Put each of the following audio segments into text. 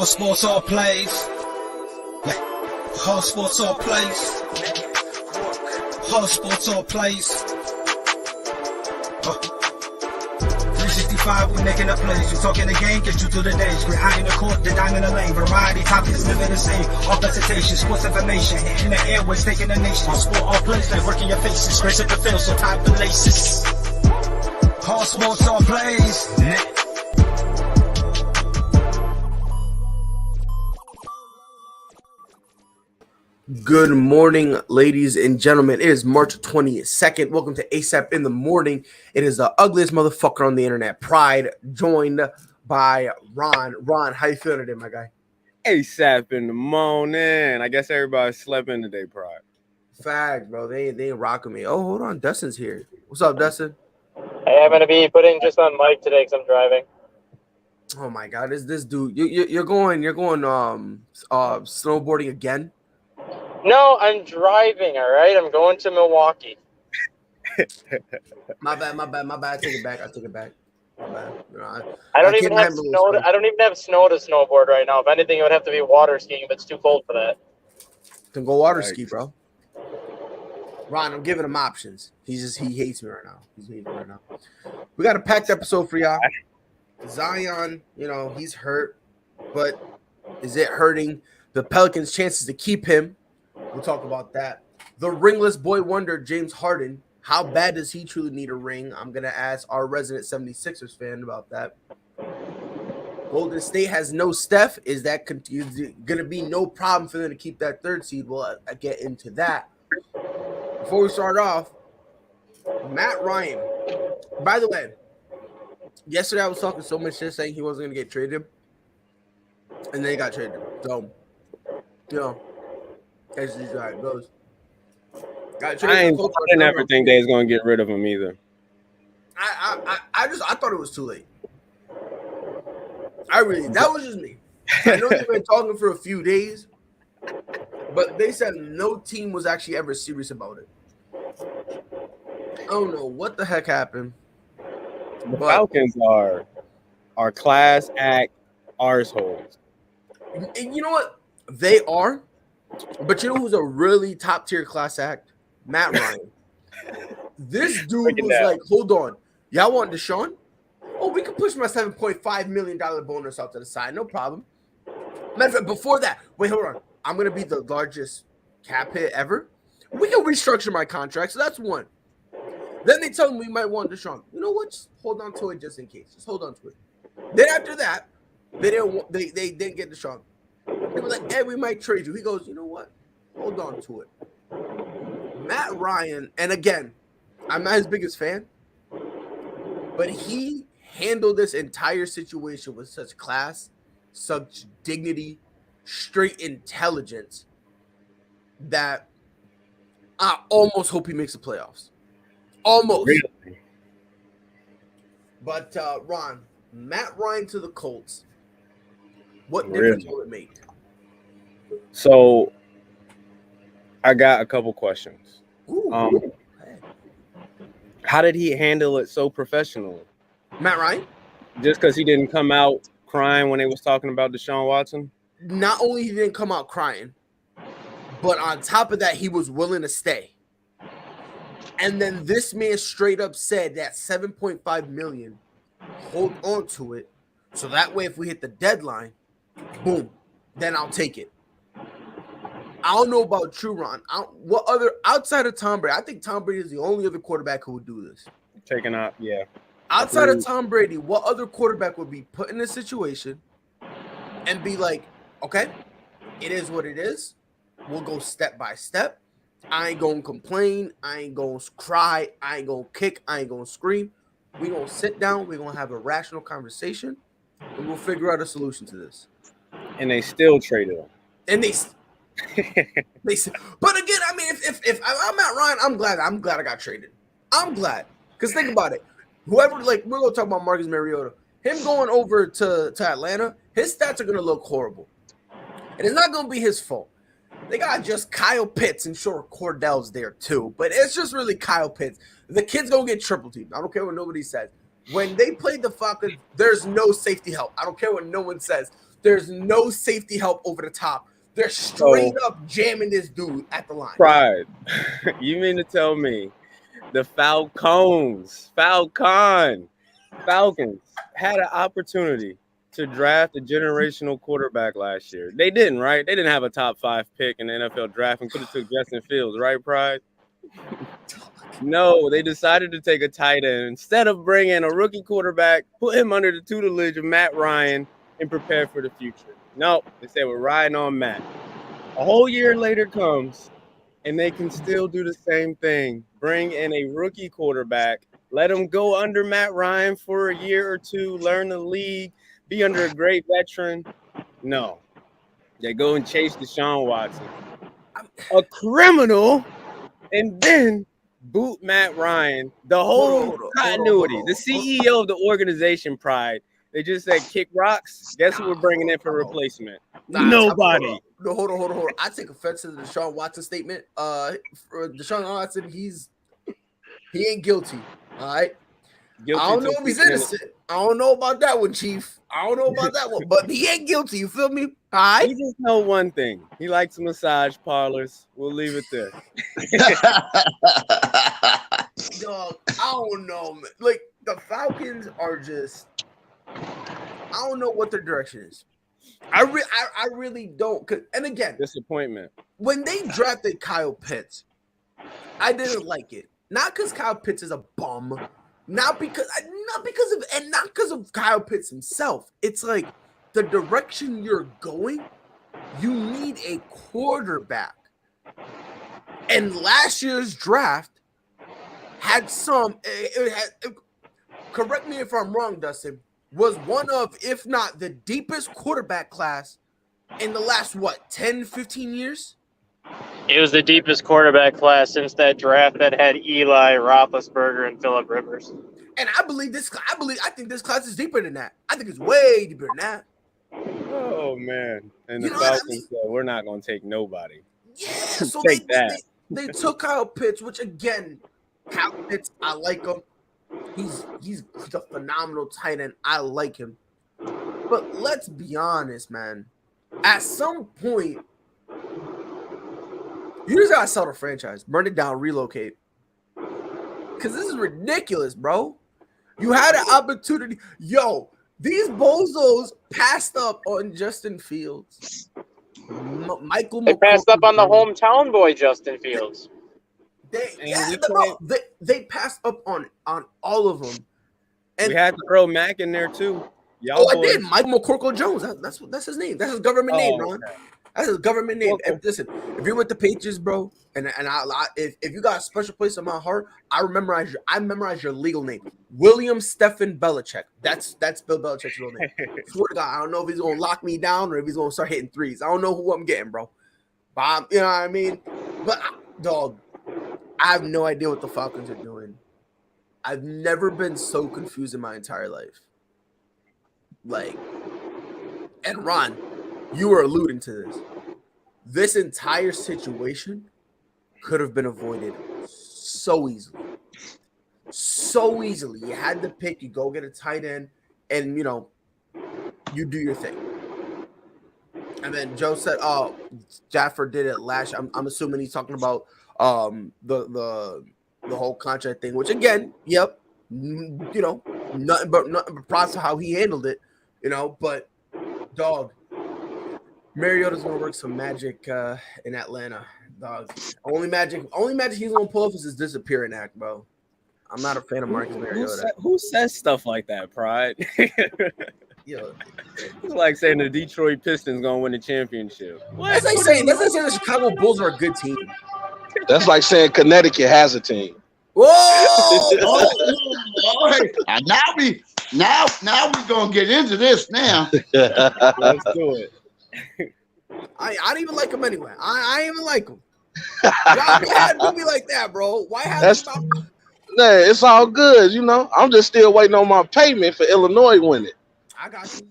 Hard sports all plays. Hard sports all plays. Hard sports all plays. 365, we making a plays. You talking the game, get you to the days. We're high in the court, the dime in the lane. Variety topics, living the same. All presentation, sports information. Hitting the airways, taking the nation. Hard sport all plays, like working your faces. Grace at the field, so tie the laces. Hard sports all plays. Good morning, ladies and gentlemen. It is March 22nd. Welcome to ASAP in the morning. It is the ugliest motherfucker on the internet, Pride, joined by Ron. Ron, how you feeling today, my guy? ASAP in the morning. I guess everybody slept in today, Pride. Fact, bro. They ain't rocking me. Oh, hold on. Dustin's here. What's up, Dustin? Hey, I'm gonna be putting just on mic today because I'm driving. Oh my God, is this dude? You're going snowboarding again? No, I'm driving. All right, I'm going to Milwaukee. My bad. I take it back. My bad. You know, I don't even have snow. I don't even have snow to snowboard right now. If anything, it would have to be water skiing, but it's too cold for that. Can go water ski, bro. Ron, I'm giving him options. He hates me right now. We got a packed episode for y'all. Zion, he's hurt, but is it hurting the Pelicans' chances to keep him? We'll talk about that. The ringless boy wonder, James Harden. How bad does he truly need a ring? I'm going to ask our resident 76ers fan about that. Golden State has no Steph. Is that going to be no problem for them to keep that third seed? Well, I get into that. Before we start off, Matt Ryan. By the way, yesterday I was talking so much shit saying he wasn't going to get traded. And then he got traded. So, that's just how it goes. I never think they's going to get rid of him either. I thought it was too late. That was just me. I know they've been talking for a few days, but they said no team was actually ever serious about it. I don't know what the heck happened. The Falcons are class act arseholes. And you know what? They are. But you know who's a really top tier class act? Matt Ryan. This dude was like, hold on. Y'all want Deshaun? Oh, we can push my $7.5 million bonus out to the side. No problem. Matter of fact, before that, wait, hold on. I'm going to be the largest cap hit ever. We can restructure my contract. So that's one. Then they tell me we might want Deshaun. You know what? Just hold on to it just in case. Just hold on to it. Then after that, they didn't get Deshaun. They were like, hey, we might trade you. He goes, you know what? Hold on to it. Matt Ryan, and again, I'm not his biggest fan, but he handled this entire situation with such class, such dignity, straight intelligence that I almost hope he makes the playoffs. Almost. Really? But, Ron, Matt Ryan to the Colts, what difference will it make? So, I got a couple questions. How did he handle it so professionally? Matt Ryan? Just because he didn't come out crying when they was talking about Deshaun Watson? Not only he didn't come out crying, but on top of that, he was willing to stay. And then this man straight up said that $7.5 million, hold on to it, so that way if we hit the deadline, boom, then I'll take it. I don't know about True Ron. What other outside of Tom Brady? I think Tom Brady is the only other quarterback who would do this. Taking out, yeah. Outside of Tom Brady, what other quarterback would be put in this situation and be like, okay, it is what it is. We'll go step by step. I ain't gonna complain. I ain't gonna cry. I ain't gonna kick. I ain't gonna scream. We're gonna sit down. We're gonna have a rational conversation, and we'll figure out a solution to this. And they still traded him. And they but again, I mean, if I'm Matt Ryan, I'm glad I got traded. I'm glad, because think about it. Whoever, like, we're gonna talk about Marcus Mariota. Him going over to Atlanta, his stats are gonna look horrible, and it's not gonna be his fault. They got just Kyle Pitts and sure Cordell's there too, but it's just really Kyle Pitts. The kid's gonna get triple teamed. I don't care what nobody says. When they played the Falcons, there's no safety help. I don't care what no one says. There's no safety help over the top. They're straight up jamming this dude at the line. Pride. You mean to tell me the Falcons had an opportunity to draft a generational quarterback last year? They didn't, right? They didn't have a top 5 pick in the NFL draft and could have took Justin Fields, right, Pride? No, they decided to take a tight end. Instead of bringing a rookie quarterback, put him under the tutelage of Matt Ryan and prepare for the future. No, they said we're riding on Matt. A whole year later comes, and they can still do the same thing. Bring in a rookie quarterback, let him go under Matt Ryan for a year or two, learn the league, be under a great veteran. No, they go and chase Deshaun Watson, a criminal, and then boot Matt Ryan. The whole continuity, the CEO of the organization, Pride. They just said kick rocks. Guess who we're bringing in for replacement? Nobody. No, hold on. I take offense to the Deshaun Watson statement. For Deshaun Watson, he ain't guilty. All right. Guilty, I don't know if he's innocent. I don't know about that one, Chief. I don't know about that one, but he ain't guilty. You feel me? All right. We just know one thing. He likes massage parlors. We'll leave it there. Dog, I don't know, man. Like the Falcons are just. I don't know what their direction is. I really don't. And again, disappointment. When they drafted Kyle Pitts, I didn't like it. Not because Kyle Pitts is a bum. Not because of Kyle Pitts himself. It's like the direction you're going, you need a quarterback. And last year's draft had some. Correct me if I'm wrong, Dustin. Was one of, if not the deepest quarterback class in the last, 10, 15 years? It was the deepest quarterback class since that draft that had Eli, Roethlisberger, and Phillip Rivers. And I think this class is deeper than that. I think it's way deeper than that. Oh, man. And the Falcons said, we're not going to take nobody. Yeah, so they took Kyle Pitts, which, again, Kyle Pitts, I like him. He's a phenomenal tight end. I like him. But let's be honest, man. At some point, you just gotta sell the franchise, burn it down, relocate. Because this is ridiculous, bro. You had an opportunity. Yo, these bozos passed up on Justin Fields. They passed up on the hometown boy, Justin Fields. They passed up on all of them. And we had to throw Mac in there too. I did. Michael McCorkle-Jones. That's his name. That's his government name, Ron. Okay. That's his government name. And listen, if you're with the Patriots, bro, if you got a special place in my heart, I memorize your legal name, William Stephen Belichick. That's Bill Belichick's real name. Swear to God, I don't know if he's gonna lock me down or if he's gonna start hitting threes. I don't know who I'm getting, bro. But you know what I mean. But dog. I have no idea what the Falcons are doing. I've never been so confused in my entire life. And Ron, you were alluding to this. This entire situation could have been avoided so easily. So easily. You had the pick, you go get a tight end, and, you do your thing. And then Joe said, Jafford did it last year. I'm assuming he's talking about the whole contract thing, which again, yep, nothing but props to how he handled it, but dog, Mariota's gonna work some magic in Atlanta, dog. Only magic he's gonna pull off is his disappearing act, bro. I'm not a fan of Marcus Mariota. Who says stuff like that, Pride? Yo, it's like saying the Detroit Pistons gonna win the championship. That's like saying the Chicago Bulls are a good team. That's like saying Connecticut has a team. Whoa! Now we gonna get into this now. Let's do it. I don't even like him anyway. I ain't even like him. Y'all had to be like that, bro. Why have Nah, it's all good, I'm just still waiting on my payment for Illinois winning. I got you.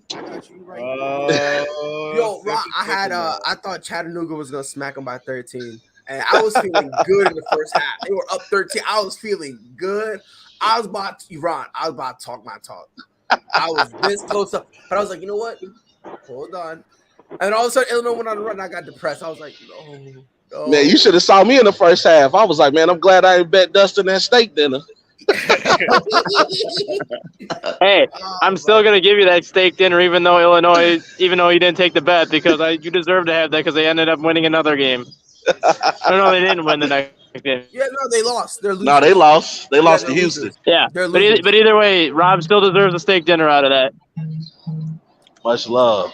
Right. Yo, Ron, I thought Chattanooga was gonna smack them by 13. And I was feeling good in the first half. They were up 13. I was feeling good. I was about to talk my talk. I was this close up. But I was like, you know what? Hold on. And all of a sudden, Illinois went on a run. I got depressed. I was like, no. Man, you should have saw me in the first half. I was like, man, I'm glad I ain't bet Dustin that steak dinner. Hey, I'm still gonna give you that steak dinner, even though you didn't take the bet, because you deserve to have that because they ended up winning another game. I don't know, they didn't win the next game. Yeah, no, they lost. They're losing. No, they lost. They lost to they're Houston. losers. Yeah, They're but losers. either way, Rob still deserves a steak dinner out of that. Much love.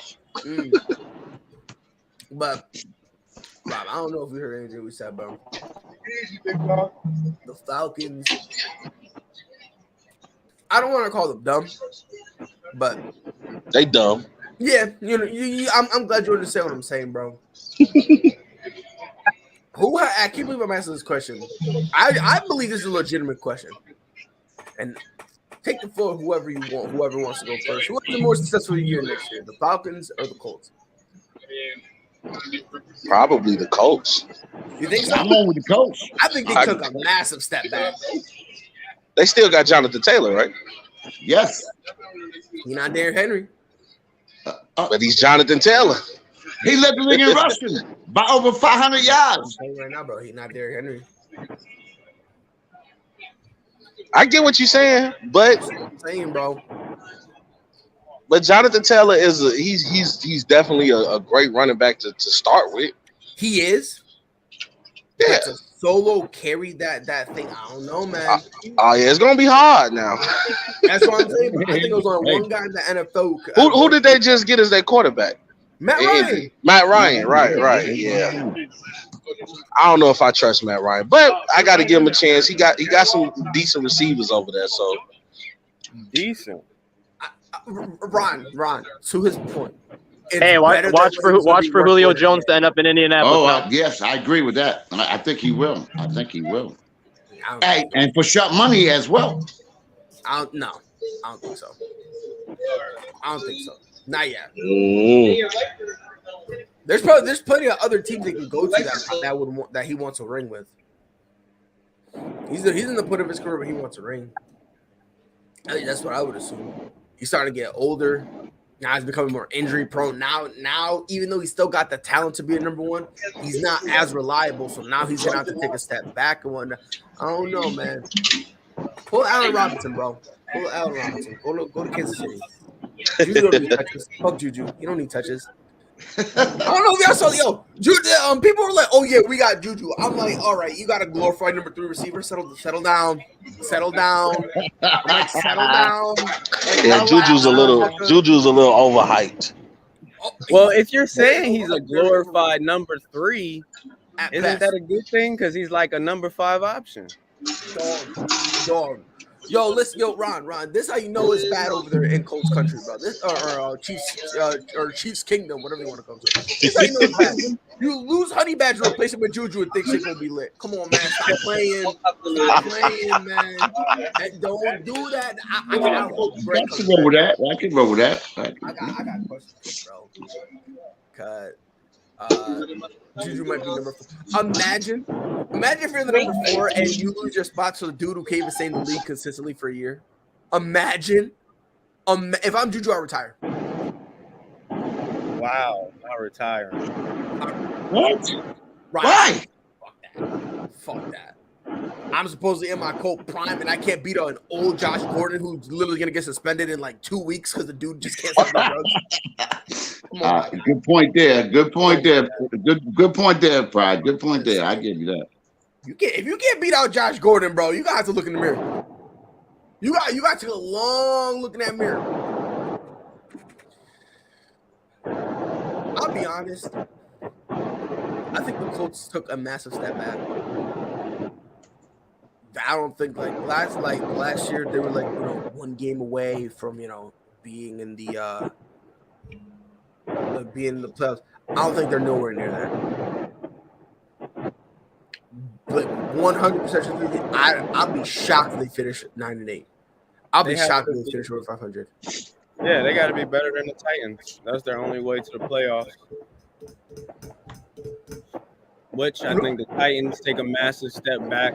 But Rob, I don't know if we heard anything we said, bro. The Falcons. I don't want to call them dumb, but They dumb. yeah, I'm glad you understand what I'm saying, bro. I can't believe I'm asking this question. I believe this is a legitimate question, and take the floor, whoever you want, whoever wants to go first. Who has the more successful year next year, the Falcons or the Colts? Probably the Colts. You think so? I'm on with the coach. I think they took a massive step back. They still got Jonathan Taylor, right? Yes. He's not Derrick Henry. But he's Jonathan Taylor. He led the league in rushing by over 500 yards. I'm saying right now, bro, he's not Derrick Henry. I get what you're saying, but I'm saying, bro. Jonathan Taylor he's definitely a great running back to start with. He is. Yeah. But to solo carry that thing, I don't know, man. Oh yeah, it's gonna be hard now. That's what I'm saying. I think it was only one guy in the NFL. Who did they just get as their quarterback? Matt Ryan. Matt Ryan, right, yeah. I don't know if I trust Matt Ryan, but I got to give him a chance. He got some decent receivers over there, so Decent. Ron, to his point. Hey, watch for Julio Jones to end up in Indianapolis. Oh, yes, I agree with that. I think he will. Hey, and for sharp money as well. I don't think so. Not yet. There's plenty of other teams that can go to that he wants a ring with. He's in the point of his career where he wants a ring. I think that's what I would assume. He's starting to get older. Now he's becoming more injury prone. Now, even though he's still got the talent to be a number one, he's not as reliable. So now he's gonna have to take a step back and whatnot. I don't know, man. Pull Allen Robinson, bro. Pull Allen Robinson. Go to Kansas City. Juju don't need touches. Fuck Juju. You don't need touches. I don't know if y'all saw Juju. People were like, "Oh yeah, we got Juju." I'm like, "All right, you got a glorified number 3 receiver. Settle down." I'm like, settle down. Yeah, Juju's a little overhyped. Well, if you're saying he's a glorified number 3, isn't that a good thing? Because he's like a number 5 option. Dog. Yo, listen, Ron. This is how you know it's bad over there in Colts country, bro. This or Chiefs Kingdom, whatever you want to call it. This is how you know it's bad. You lose Honey Badger, replace him with Juju, and think shit gonna be lit. Come on, man, stop playing, man. And don't do that. I can go with that. I can go with that. I got questions, bro. Cut. Juju might be number 4. Imagine if you're the number 4 and you lose your spot to the dude who can't even stay in the league consistently for a year. Imagine. If I'm Juju, I retire. Wow, not retiring. What? Right. Why? Fuck that. I'm supposedly in my Colt prime, and I can't beat an old Josh Gordon who's literally gonna get suspended in like 2 weeks because the dude just can't stop the drugs. Come on, good point there. Good point there, Pride. Good point there. I give you that. If you can't beat out Josh Gordon, bro, you got to look in the mirror. You got to take a long look in that mirror. I'll be honest. I think the Colts took a massive step back. I don't think last year they were one game away from being in the playoffs. I don't think they're nowhere near that. But 100%, I'll be shocked if they finish 9-8. I'll be shocked if they finish over 500. Yeah, they got to be better than the Titans. That's their only way to the playoffs. Which I think the Titans take a massive step back.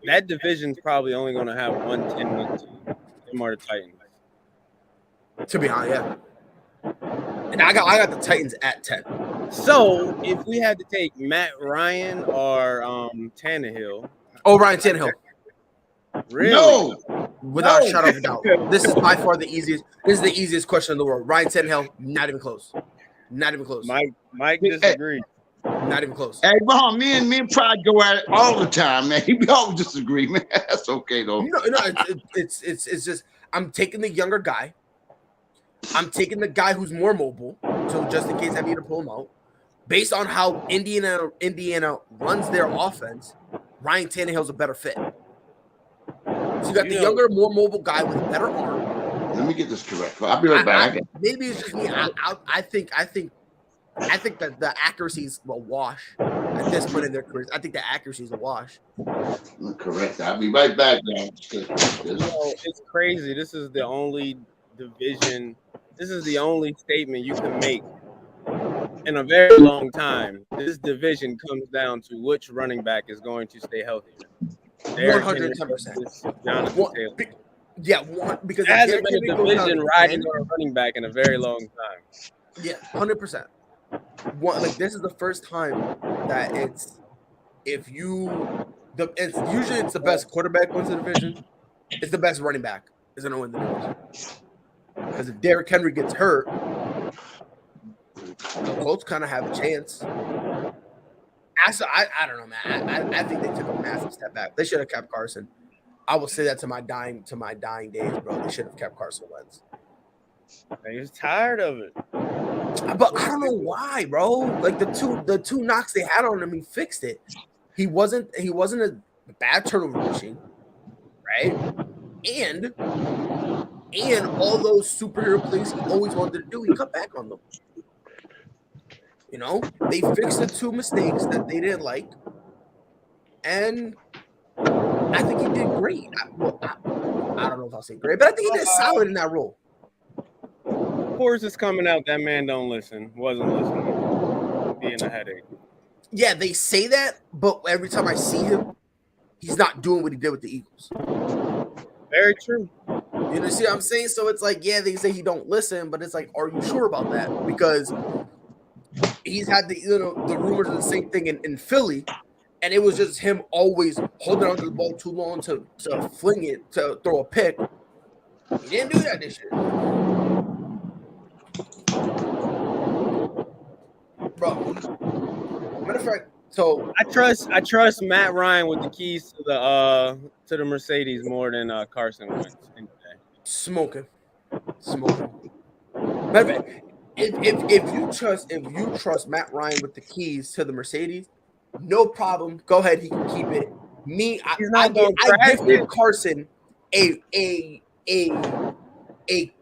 That division's probably only going to have one 10-win team. Them are the Titans. To be honest, yeah. And I got the Titans at 10. So if we had to take Matt Ryan or Tannehill. Oh, Ryan Tannehill. Really? No. Without a shadow of a doubt. This is by far the easiest. This is the easiest question in the world. Ryan Tannehill, not even close. Not even close. Mike disagrees. Not even close. Hey, Ron, me and Pride go at it all the time, man. We all disagree, man. That's okay though. No, it's just I'm taking the younger guy. I'm taking the guy who's more mobile. So just in case I need to pull him out. Based on how Indiana runs their offense, Ryan Tannehill's a better fit. So you got the younger, more mobile guy with a better arm. Let me get this correct. I'll be right back. Maybe it's just me. I think that the accuracy is a wash at this point in their careers. I think the accuracy is a wash. Correct. I'll be right back, man. It's crazy. This is the only division. This is the only statement you can make in a very long time. This division comes down to which running back is going to stay healthy. 110%. Jonathan Taylor. Yeah, because there hasn't been a division riding on a running back in a very long time. Yeah, 100%. Like this is the first time that it's usually it's the best quarterback wins the division. It's the best running back is gonna win the division. Because if Derrick Henry gets hurt, the Colts kind of have a chance. I don't know, man. I think they took a massive step back. They should have kept Carson. I will say that to my dying days, bro. They should have kept Carson Wentz. He was tired of it. But I don't know why, bro. Like the two knocks they had on him, he fixed it. He wasn't a bad turnover machine, right? And all those superhero plays he always wanted to do, he cut back on them. You know, they fixed the two mistakes that they didn't like, and I think he did great. I don't know if I'll say great, but I think he did solid in that role. Of course, it's coming out that man don't listen. Wasn't listening. Being a headache. Yeah, they say that, but every time I see him, he's not doing what he did with the Eagles. Very true. You know, see what I'm saying? So it's like, yeah, they say he don't listen, but it's like, are you sure about that? Because he's had the rumors of the same thing in Philly, and it was just him always holding onto the ball too long to fling it, to throw a pick. He didn't do that this year. Bro, matter of fact, so I trust Matt Ryan with the keys to the Mercedes more than Carson Wentz. Smoking. Matter of fact, if you trust Matt Ryan with the keys to the Mercedes, no problem. Go ahead, he can keep it. Me, I gifted Carson a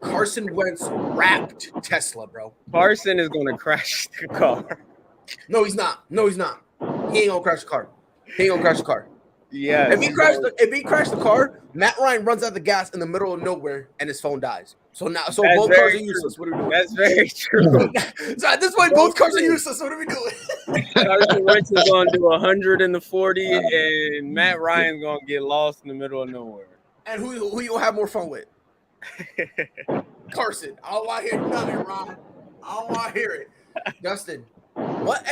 Carson Wentz wrapped Tesla, bro. Carson is gonna crash the car. No, he's not. He ain't gonna crash the car. Yeah. If he crashed the car, Matt Ryan runs out the gas in the middle of nowhere and his phone dies. So both cars are useless. What are we doing? That's very true. So at this point, both cars are useless. What are we doing? Carson Wentz is gonna do 100 in the 40, and Matt Ryan's gonna get lost in the middle of nowhere. And who you gonna have more fun with? Carson. I don't want to hear nothing, Ron. I don't want to hear it. Dustin, what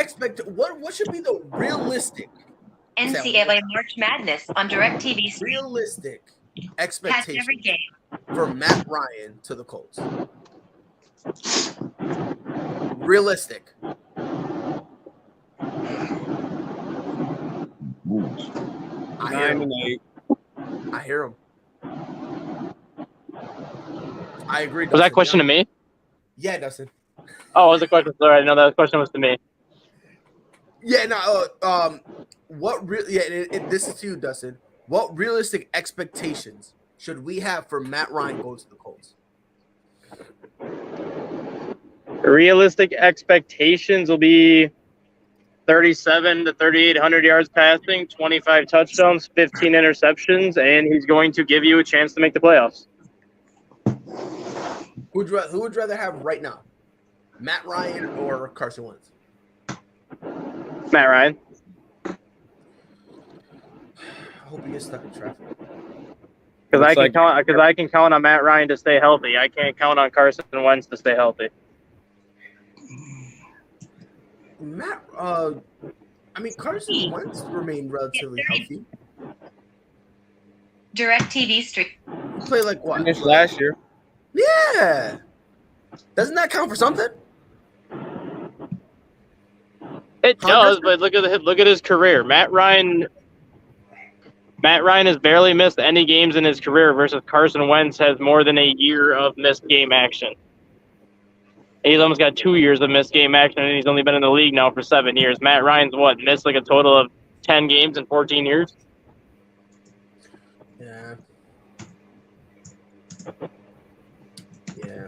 should be the realistic NCAA March Madness on DirecTV Stream. Realistic Catch expectation every game. for Matt Ryan to the Colts? Realistic. I hear 9-8. I hear him. I agree. Was that question to me? Yeah, Dustin. Oh, it was a question. Sorry, no, that question was to me. Yeah, no. What really? Yeah, this is to you, Dustin. What realistic expectations should we have for Matt Ryan goes to the Colts? Realistic expectations will be 37 to 3,800 yards passing, 25 touchdowns, 15 interceptions, and he's going to give you a chance to make the playoffs. Who would you rather have right now, Matt Ryan or Carson Wentz? Matt Ryan. I hope he gets stuck in traffic. Because I can count on Matt Ryan to stay healthy. I can't count on Carson Wentz to stay healthy. Carson Wentz remained relatively healthy. DirecTV streak. He played like what? Finished last year. Yeah. Doesn't that count for something? It does, but look at his career. Matt Ryan has barely missed any games in his career versus Carson Wentz has more than a year of missed game action. He's almost got 2 years of missed game action, and he's only been in the league now for 7 years. Matt Ryan's missed like a total of 10 games in 14 years? Yeah. Yeah.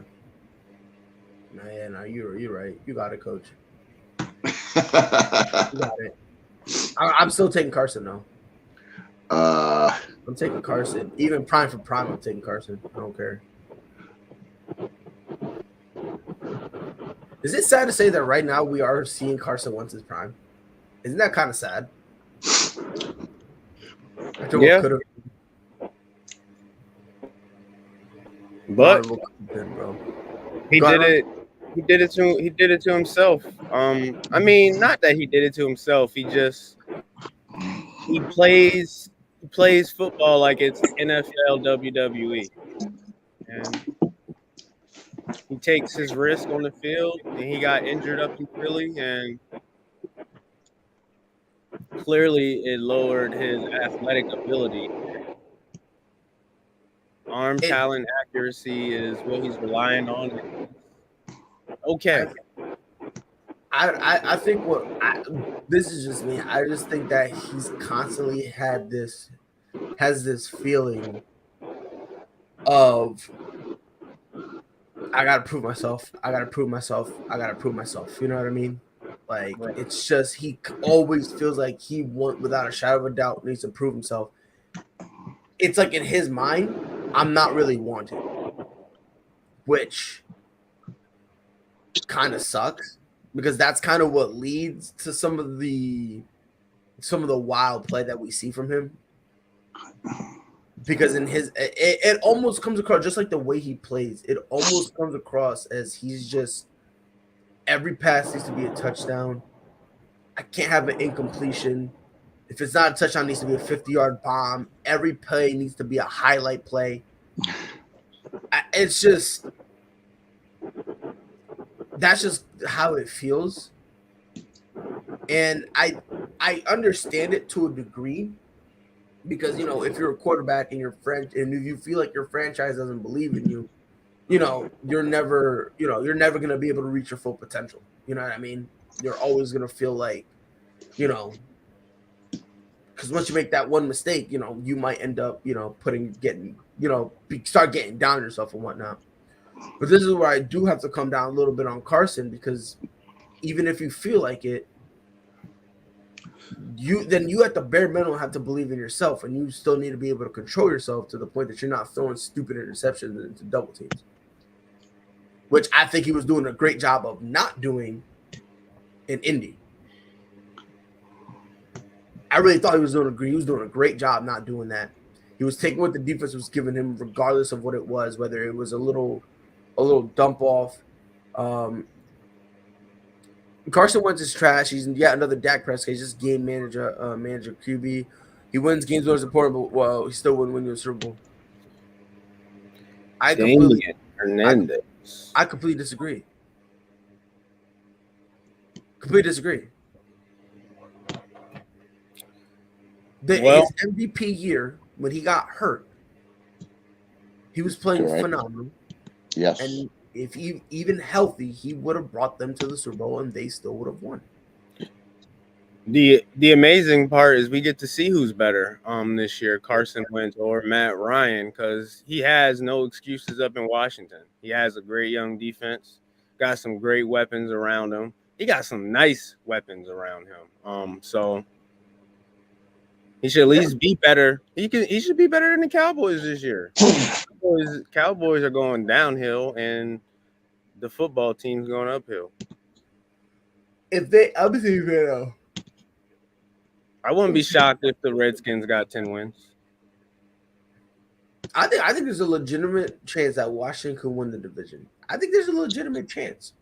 No, you're right. You got it, coach. You got it. I'm still taking Carson though. I'm taking Carson. Even prime for prime, I'm taking Carson. I don't care. Is it sad to say that right now we are seeing Carson Wentz's prime? Isn't that kind of sad? Yeah. But he did it. He did it to himself. Not that he did it to himself. He plays football like it's NFL, WWE, and he takes his risk on the field. And he got injured up in Philly, and clearly it lowered his athletic ability. Arm talent, accuracy is what he's relying on. Okay. I think this is just me. I just think that he's constantly has this feeling of I gotta prove myself. You know what I mean? Like It's just he always feels like he without a shadow of a doubt needs to prove himself. It's like in his mind, I'm not really wanted, which kind of sucks because that's kind of what leads to some of the wild play that we see from him. Because in it almost comes across just like the way he plays. It almost comes across as he's just every pass needs to be a touchdown. I can't have an incompletion. If it's not a touchdown, it needs to be a 50-yard bomb. Every play needs to be a highlight play. It's just that's just how it feels. And I understand it to a degree because, if you're a quarterback and and if you feel like your franchise doesn't believe in you, you're never going to be able to reach your full potential. You know what I mean? You're always going to feel like, because once you make that one mistake, you might end up, start getting down on yourself and whatnot. But this is where I do have to come down a little bit on Carson because even if you feel like it, you at the bare minimum have to believe in yourself, and you still need to be able to control yourself to the point that you're not throwing stupid interceptions into double teams, which I think he was doing a great job of not doing in Indy. I really thought he was doing a great job not doing that. He was taking what the defense was giving him, regardless of what it was, whether it was a little dump off. Carson Wentz is trash. He's yet another Dak Prescott. He's just game manager QB. He wins games when it's important, but he still wouldn't win you a Super Bowl. I completely disagree. His MVP year when he got hurt, he was playing phenomenal. Yes. And if he even healthy, he would have brought them to the Super Bowl and they still would have won. The amazing part is we get to see who's better this year, Carson Wentz or Matt Ryan, because he has no excuses up in Washington. He has a great young defense, got some great weapons around him. He got some nice weapons around him. So he should at least be better. He should be better than the Cowboys this year. Cowboys are going downhill, and the football team's going uphill. I wouldn't be shocked if the Redskins got 10 wins. I think there's a legitimate chance that Washington could win the division. I think there's a legitimate chance.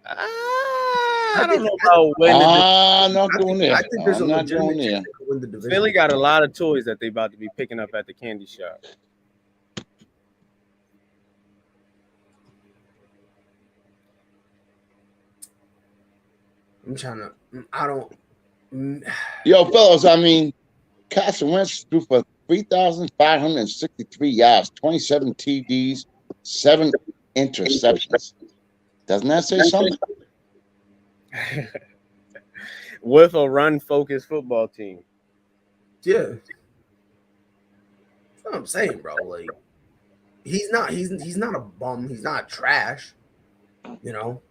I I don't know about winning. I'm not doing that. I think there's a I'm not legitimate doing chance that. they could win the division. Philly got a lot of toys that they about to be picking up at the candy shop. I'm trying to. I don't. Yo, fellas, I mean, Carson Wentz threw for 3,563 yards, 27 TDs, 7 interceptions. Doesn't that say something? With a run-focused football team. Yeah. That's what I'm saying, bro. Like, he's not a bum. He's not trash. You know,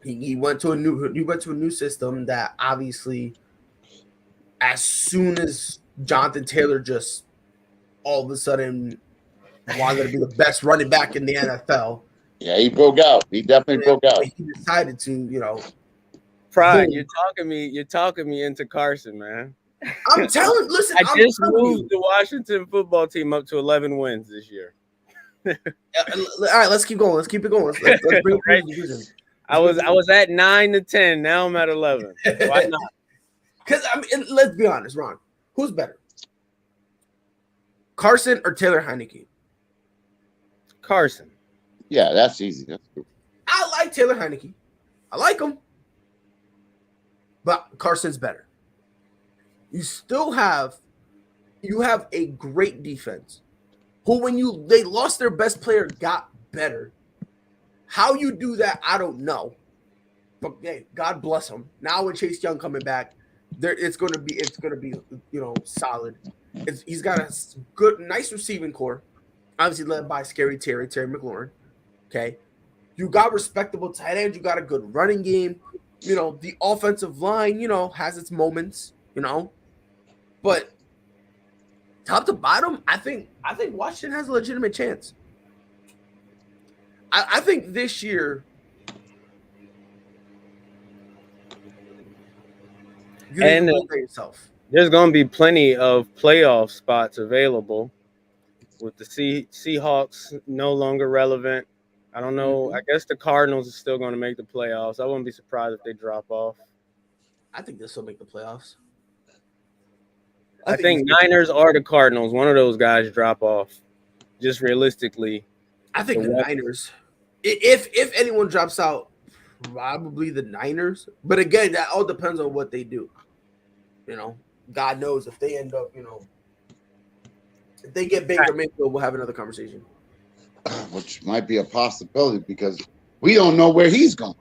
he went to a new system that obviously, as soon as Jonathan Taylor just all of a sudden wanted to be the best running back in the NFL. Yeah, he broke out. He definitely broke out. He decided to, Pride, you're talking me into Carson, man. I'm telling. Listen, I just moved the Washington football team up to 11 wins this year. All right, let's keep going. Let's keep it going. Let's bring Right. I was at 9 to 10. Now I'm at 11. Why not? Because let's be honest, Ron. Who's better, Carson or Taylor Heineke? Carson. Yeah, that's easy. That's good. I like Taylor Heineke. I like him, but Carson's better. You have a great defense. Who, when they lost their best player, got better. How you do that, I don't know. But hey, God bless him. Now with Chase Young coming back, it's gonna be solid. He's got a nice receiving core, obviously led by Terry McLaurin. Okay, you got respectable tight ends. You got a good running game. The offensive line, has its moments. But top to bottom, I think Washington has a legitimate chance. I think this year, and yourself. There's going to be plenty of playoff spots available with the Seahawks no longer relevant. I don't know. I guess the Cardinals are still going to make the playoffs. I wouldn't be surprised if they drop off. I think they'll still make the playoffs. I think Niners or the Cardinals, one of those guys drop off. Just realistically. I think the Niners. If anyone drops out, probably the Niners. But again, that all depends on what they do. God knows if they end up, if they get Baker Mayfield, we'll have another conversation. Which might be a possibility because we don't know where he's going.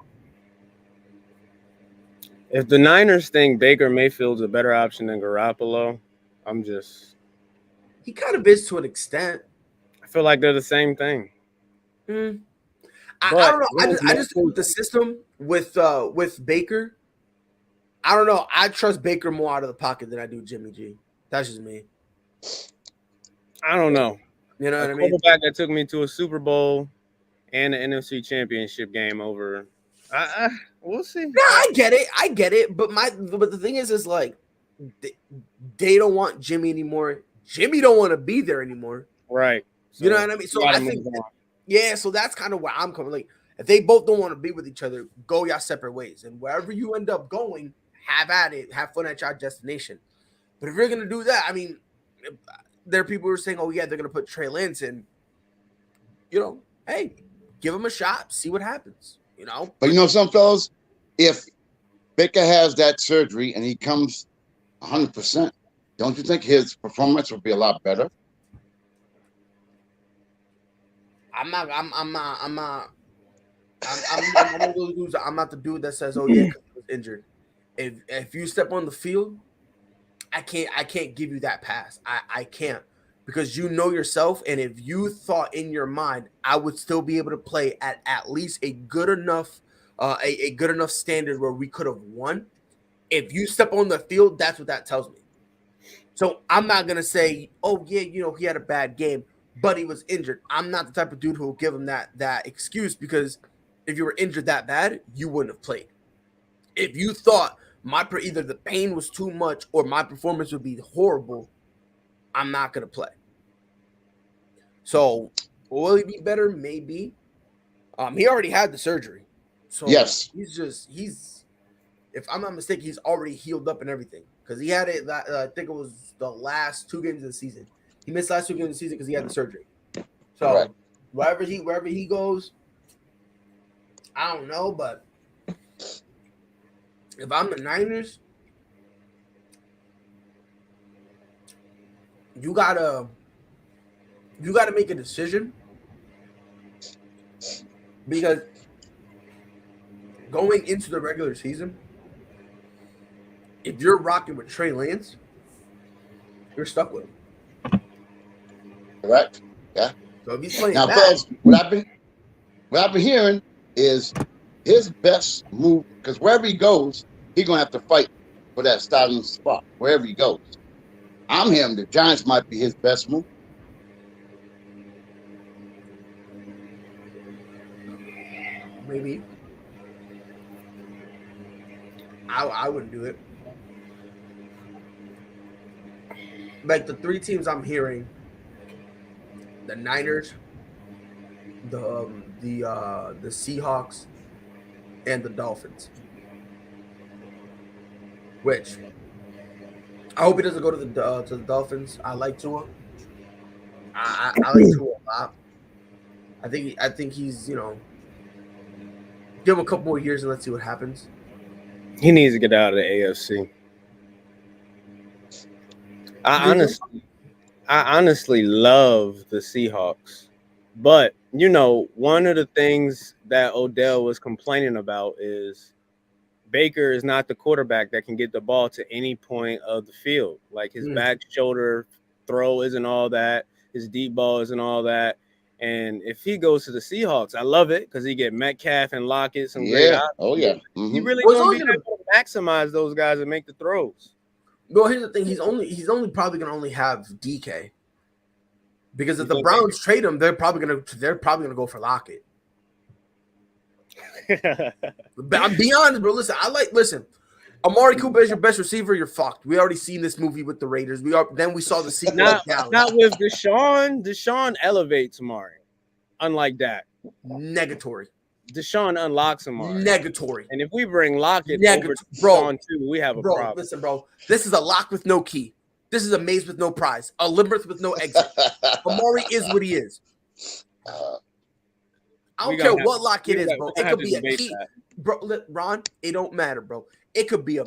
If the Niners think Baker Mayfield's a better option than Garoppolo, He kind of is to an extent. I feel like they're the same thing. I don't know. I just think with the system with Baker, I don't know. I trust Baker more out of the pocket than I do Jimmy G. That's just me. I don't know. You know what I mean? Quarterback that took me to a Super Bowl and an NFC Championship game over. We'll see. No, I get it. But the thing is like they don't want Jimmy anymore. Jimmy don't want to be there anymore. Right. So, you know what I mean? So I think so that's kind of where I'm coming. Like, if they both don't want to be with each other, go your separate ways. And wherever you end up going, have at it. Have fun at your destination. But if you're gonna do that, I mean, there are people who are saying, "Oh yeah, they're gonna put Trey Lance in." Hey, give him a shot, see what happens. But some fellas, if Baker has that surgery and he comes 100%, don't you think his performance will be a lot better? I'm not the dude that says, "Oh yeah, 'cause he was injured." If you step on the field, I can't give you that pass. I can't, because you know yourself, and if you thought in your mind I would still be able to play at least a good enough standard where we could have won. If you step on the field, that's what that tells me. So I'm not gonna say, "Oh yeah, he had a bad game, but he was injured." I'm not the type of dude who will give him that excuse, because if you were injured that bad, you wouldn't have played. If you thought either the pain was too much or my performance would be horrible, I'm not gonna play. So will he be better? Maybe. He already had the surgery, so yes, he's if I'm not mistaken, he's already healed up and everything because he had it. I think it was the last 2 games of the season. He missed last 2 games of the season because he had the surgery. So Right. wherever he goes, I don't know, but if I'm the Niners, you gotta make a decision because going into the regular season, if you're rocking with Trey Lance, you're stuck with him. Correct. Yeah. So if he's playing Now, that, fellas, what I've been hearing is his best move, because wherever he goes, he's gonna have to fight for that starting spot. Wherever he goes, I'm hearing the Giants might be his best move. maybe I wouldn't do it. Like the 3 teams I'm hearing, the Niners, the Seahawks, and the Dolphins. Which I hope he doesn't go to the Dolphins. I like Tua. I like Tua a lot. I think he's, you know, give him a couple more years and let's see what happens. He needs to get out of the AFC. I honestly love the Seahawks, but you know, one of the things that Odell was complaining about is Baker is not the quarterback that can get the ball to any point of the field. Like his back shoulder throw isn't all that, his deep ball isn't all that. And if he goes to the Seahawks, I love it because he get Metcalf and Lockett some great options. Oh yeah. Mm-hmm. He really gonna be able to maximize those guys and make the throws. Well, here's the thing: he's only probably gonna only have DK because if the Browns trade him, they're probably gonna go for Lockett. But I'm be honest, bro. Listen. Amari Cooper is your best receiver. You're fucked. We already seen this movie with the Raiders. Then we saw the sequel. Not with Deshaun. Deshaun elevates Amari. Unlike that, negatory. Deshaun unlocks Amari. Negatory. And if we bring Lockett over to Deshaun too, we have a problem. Listen, bro. This is a lock with no key. This is a maze with no prize. A labyrinth with no exit. Amari is what he is. I don't care what lock it is, bro. It could be a key. Bro, Ron, it don't matter, bro. It could be a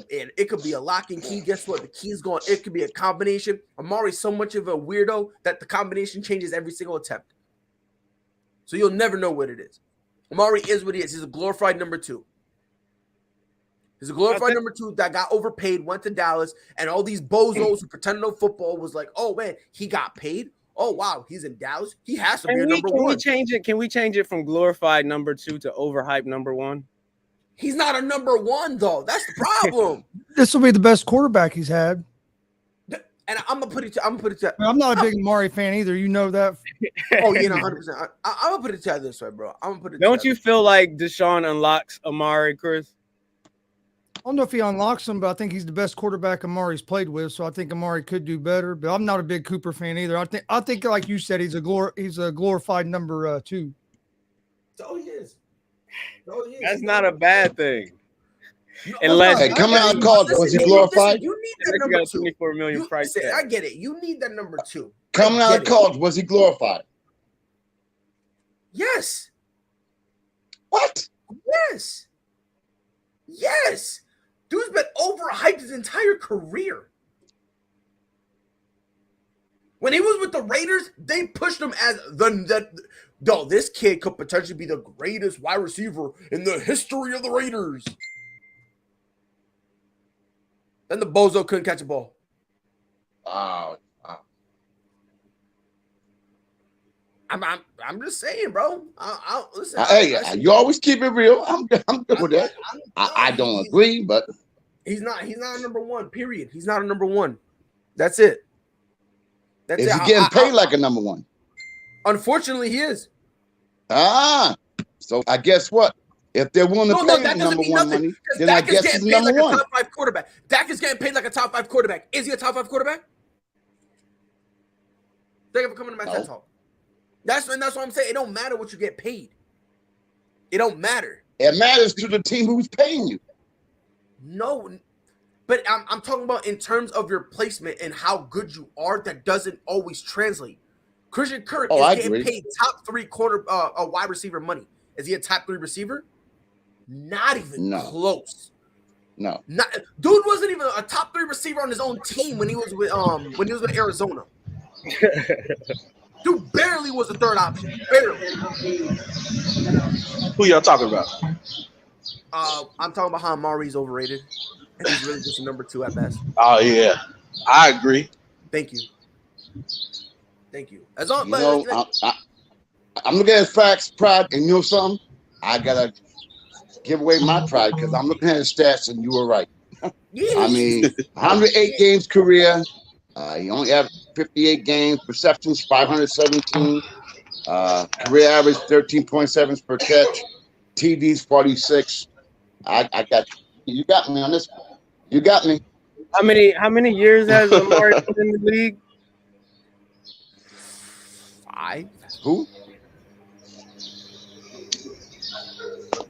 lock and key. Guess what? The key's going. It could be a combination. Amari's so much of a weirdo that the combination changes every single attempt. So you'll never know what it is. Amari is what he is. He's a glorified number 2. He's a glorified number 2 that got overpaid, went to Dallas, and all these bozos who pretend to know football was like, oh man, he got paid. Oh wow, he's in Dallas. He has to be a number 1. Can we change it? Can we change it from glorified number 2 to overhyped number 1? He's not a number 1 though. That's the problem. This will be the best quarterback he's had. And I'm gonna put it to I'm not a big Amari fan either. You know that. Oh yeah, 100%. I'm gonna put it to you this way, bro. I'm gonna put it. Don't you feel like Deshaun unlocks Amari, Chris? I don't know if he unlocks him, but I think he's the best quarterback Amari's played with. So I think Amari could do better. But I'm not a big Cooper fan either. I think like you said, he's a glorified number 2. So he is. That's not a bad thing. Unless coming out of college, was he glorified? You need that number 2. 24 million price tag. I get it. You need that number 2. Coming out of college, was he glorified? Yes. What? Yes. Dude's been overhyped his entire career. When he was with the Raiders, they pushed him as this kid could potentially be the greatest wide receiver in the history of the Raiders. Then the bozo couldn't catch a ball. Wow. I'm just saying, bro. Listen. Hey, you always keep it real. I'm good with that. I don't agree, but he's not a number 1. Period. He's not a number 1. That's it. That's is he getting paid like a number 1? Unfortunately, he is. So I guess what? If they're willing to pay him number 1 money, then I guess he's number 1. Top 5 quarterback. Dak is getting paid like a top 5 quarterback. Is he a top 5 quarterback? Thank you for coming to my TED Talk. That's what I'm saying. It don't matter what you get paid. It don't matter. It matters to the team who's paying you. No, but I'm talking about in terms of your placement and how good you are. That doesn't always translate. Christian Kirk is getting paid top 3 wide receiver money. Is he a top 3 receiver? Not even close. No. Dude wasn't even a top 3 receiver on his own team when he was with Arizona. Dude barely was the 3rd option. Barely. Who y'all talking about? I'm talking about how Amari's overrated. And he's really just a number 2 at best. Oh yeah, I agree. Thank you. As long, I'm looking at facts, pride, and you know something? I gotta give away my pride because I'm looking at his stats, and you were right. Yeah. I mean, 108 games career. He only had 58 games, receptions 517, career average 13.7 per catch, TDs 46. I got you. You got me on this. You got me. How many years has Amari been in the league? 5. Who?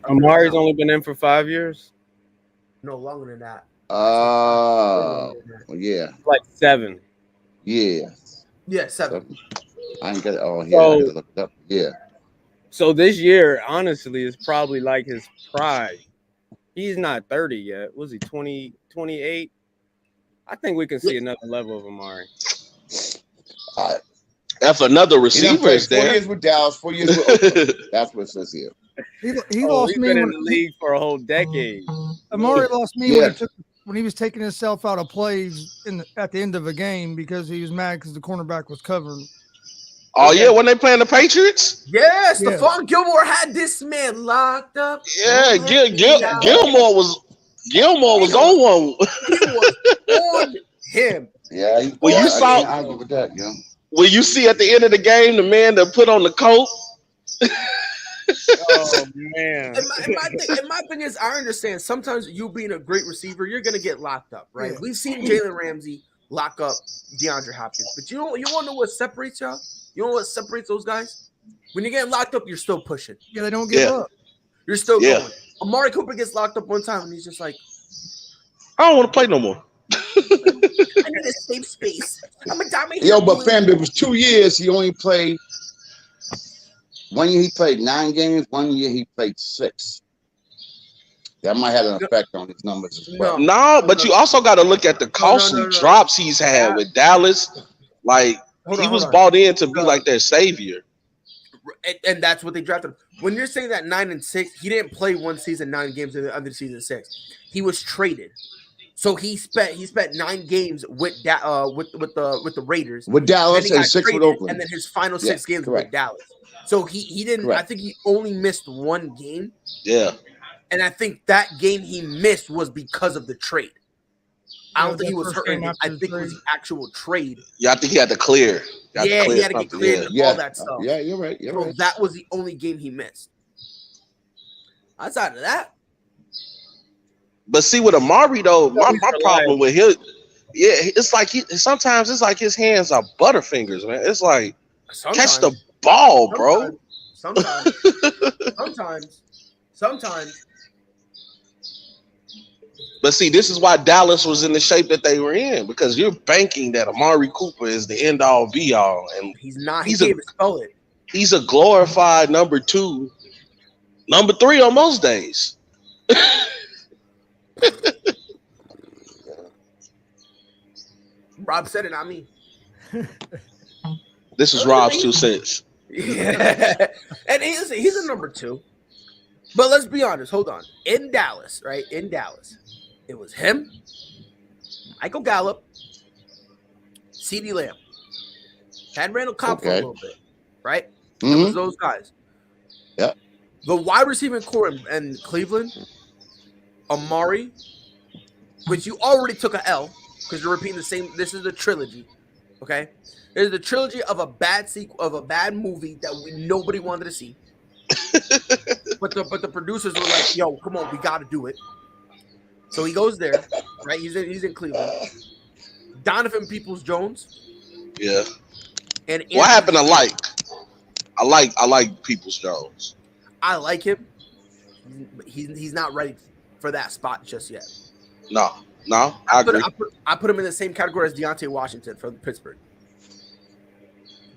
Amari's only been in for 5 years. No, longer than that. Yeah. Like 7. Yeah. Yeah, 7. I ain't got it. Oh, yeah. I gotta look it up. Yeah. So this year, honestly, is probably like his pride. He's not 30 yet. Was he 20, 28? I think we can see another level of Amari. If another receiver is there. 4 years with Dallas, 4 years with Oakland. That's what it says here. He lost me been in the league for a whole decade. Amari lost me when he was taking himself out of plays at the end of a game because he was mad because the cornerback was covering. Oh yeah, when they playing the Patriots? Yeah, Stephon Gilmore had this man locked up. Yeah, Gilmore was on one. He was on him. Yeah, I agree with that, yeah. Will you see at the end of the game the man that put on the coat? Oh man! And my thing is, I understand. Sometimes you being a great receiver, you're gonna get locked up, right? Yeah. We've seen Jalen Ramsey lock up DeAndre Hopkins, but you want to know what separates y'all? You know what separates those guys? When you get locked up, you're still pushing. Yeah, they don't give up. You're still going. Amari Cooper gets locked up one time, and he's just like, I don't want to play no more. I need a safe space. I'm a diamond. Yo, but fam, it was 2 years. He only played. 1 year he played 9 games. 1 year he played 6. That might have an effect on his numbers as well. No, but you also got to look at the costly drops he's had with Dallas. Like he was bought in to be like their savior. And that's what they drafted him. When you're saying that 9 and 6, he didn't play one season, 9 games under season 6. He was traded. So he spent 9 games with the Raiders, with Dallas, and 6 with Oakland, and then his final 6 games with Dallas. So he didn't. Correct. I think he only missed 1 game. Yeah, and I think that game he missed was because of the trade. I don't think he was hurt. I think it was the actual trade. Yeah, I think he had to clear. He had to get cleared and all that stuff. Yeah, you're right. So that was the only game he missed. Outside of that. But see, with Amari though, my problem with him, it's like sometimes it's like his hands are butterfingers, man. It's like catch the ball, bro. Sometimes. But see, this is why Dallas was in the shape that they were in, because you're banking that Amari Cooper is the end all be all, and he's not. He can't even spell it. He's a glorified number 2, number 3 on most days. Rob said it, not me. This is Rob's 2 cents. Yeah, and he's a number 2. But let's be honest. Hold on. In Dallas, right? In Dallas, it was him, Michael Gallup, CeeDee Lamb, had Randall Cobb for a little bit, right? It was those guys. Yeah. The wide receiving core in Cleveland, Amari, which you already took a L because you're repeating the same. This is a trilogy, okay? There's the trilogy of a bad movie that nobody wanted to see. but the producers were like, "Yo, come on, we got to do it." So he goes there, right? He's in Cleveland. Donovan Peoples-Jones. Yeah. And what happened to like? I like Peoples-Jones. I like him. He's not ready for that spot just yet. No, I agree. I put him in the same category as Deontay Washington from Pittsburgh.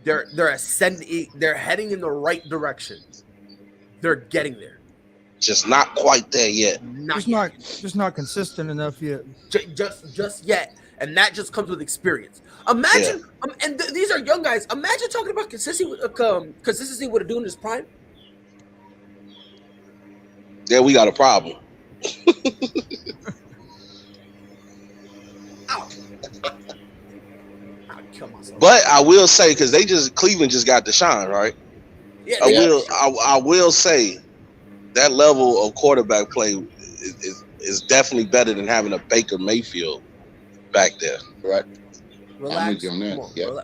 They're ascending. They're heading in the right direction. They're getting there. Just not quite there yet. Just not consistent enough yet. Just yet, and that just comes with experience. Imagine, these are young guys. Imagine talking about consistency with a dude in his prime. Yeah, we got a problem. But I will say, because Cleveland just got Deshaun, right? Yeah, I will say that level of quarterback play is definitely better than having a Baker Mayfield back there. Right. Relax.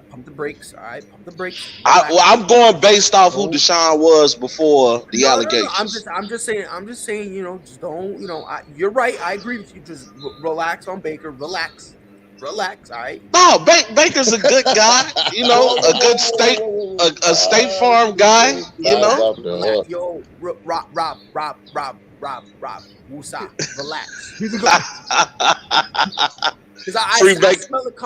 Pump the brakes. All right, pump the brakes. I'm going based off who Deshaun was before the allegations. I'm just saying. Just don't. You're right. I agree with you. Just relax on Baker. Relax. All right. No, Baker's a good guy. A good State Farm guy. Yo, Rob, Woosah, relax. He's a good.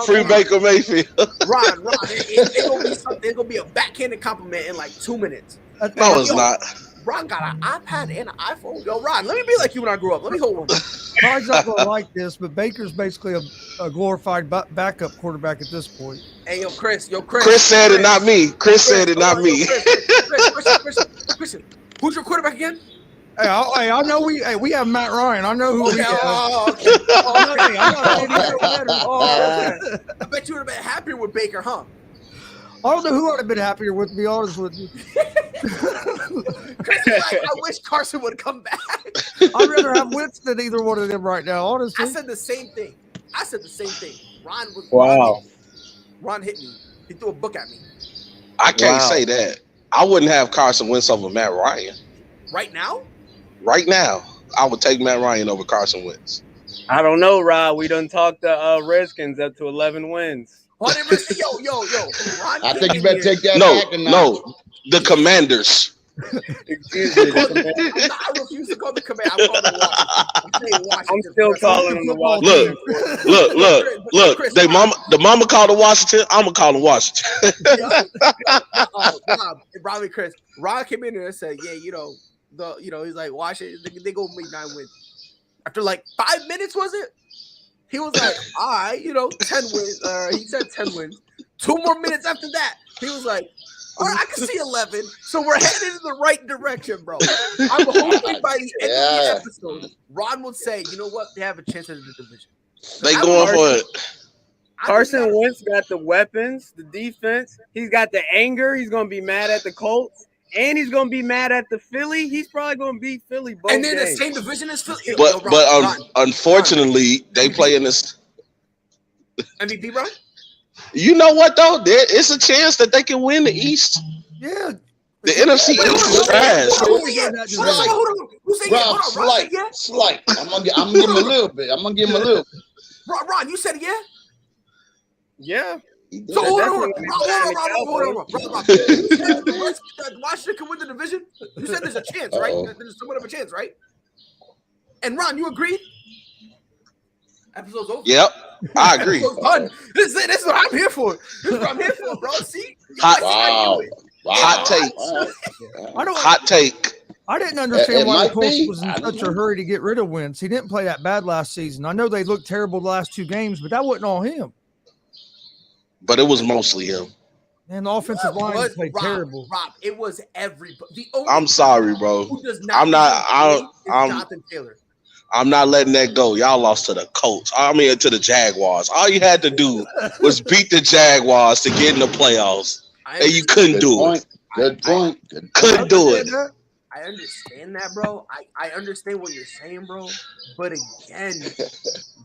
Free Baker Mayfield. Ron, it's gonna be a backhanded compliment in like 2 minutes. No, it's not. Ron got an iPad and an iPhone. Yo, Ron, let me be like you when I grew up. Let me hold one. Ron's not gonna like this, but Baker's basically a glorified backup quarterback at this point. Hey, yo, Chris. Chris said it, not me. Chris said it, not me. Chris, who's your quarterback again? Hey, I know we have Matt Ryan. I know who we have. Okay. I bet you would have been happier with Baker, huh? I don't know who I'd have been happier with, to be honest with you. Chris is like, I wish Carson would come back. I'd rather have Wentz than either one of them right now, honestly. I said the same thing. Ron hit me. He threw a book at me. I can't say that. I wouldn't have Carson Wentz over Matt Ryan. Right now? Right now, I would take Matt Ryan over Carson Wentz. I don't know, Rob. We done talked the Redskins up to 11 wins. Yo. Ron, I think you better take that back. No, the Commanders. Excuse me. I refuse to call the Commanders. I'm calling Washington. I'm still calling them the Washington. Look. The mama called the Washington. I'm gonna call them Washington. Rob and Chris. Ron came in there and said, "Yeah, he's like Washington. They go make 9 wins." After like 5 minutes, was it? He was like, all right, 10 wins. He said 10 wins. 2 more minutes after that, he was like, all right, I can see 11. So we're headed in the right direction, bro. I'm hoping by the end of the episode, Ron will say, you know what? They have a chance at the division. They going for it. Carson Wentz got the weapons, the defense. He's got the anger. He's going to be mad at the Colts. And he's going to be mad at the Philly. He's probably going to beat Philly both and then games. the same division as Philly. But unfortunately, they play in this. MVP, bro? You know what, though? It's a chance that they can win the East. Yeah. The NFC East is trash. Slight. I'm gonna give him a little bit. Ron, you said yeah? Yeah. So hold on. Washington can win the division? You said there's a chance, right? There's somewhat of a chance, right? And Ron, you agreed? Episode's over. Yep, I agree. This is what I'm here for. This is what I'm here for, bro. See? Hot take. Hot take. I didn't understand why the Colts was in such a hurry to get rid of Wentz. He didn't play that bad last season. I know they looked terrible the last 2 games, but that wasn't all him. But it was mostly him. And the offensive line played terrible. Rob, it was everybody. I'm sorry, bro. I'm Jonathan Taylor. I'm not letting that go. Y'all lost to the Colts. To the Jaguars. All you had to do was beat the Jaguars to get in the playoffs. And you couldn't do it. Good point. Couldn't do it. I understand that, bro. I understand what you're saying, bro. But again,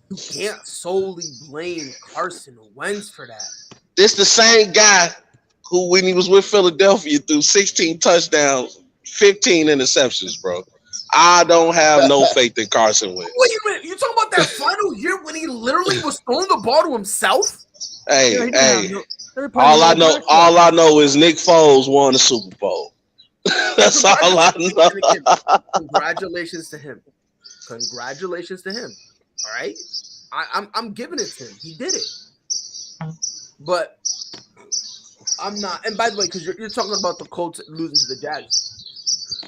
you can't solely blame Carson Wentz for that. This the same guy who, when he was with Philadelphia, threw 16 touchdowns, 15 interceptions, bro. I don't have no faith in Carson Wentz. Wait a minute. You talking about that final year when he literally was throwing the ball to himself? Hey. All I know is Nick Foles won the Super Bowl. That's all I know. Congratulations to him. All right, I'm giving it to him. He did it, but I'm not. And by the way, because you're talking about the Colts losing to the Jags,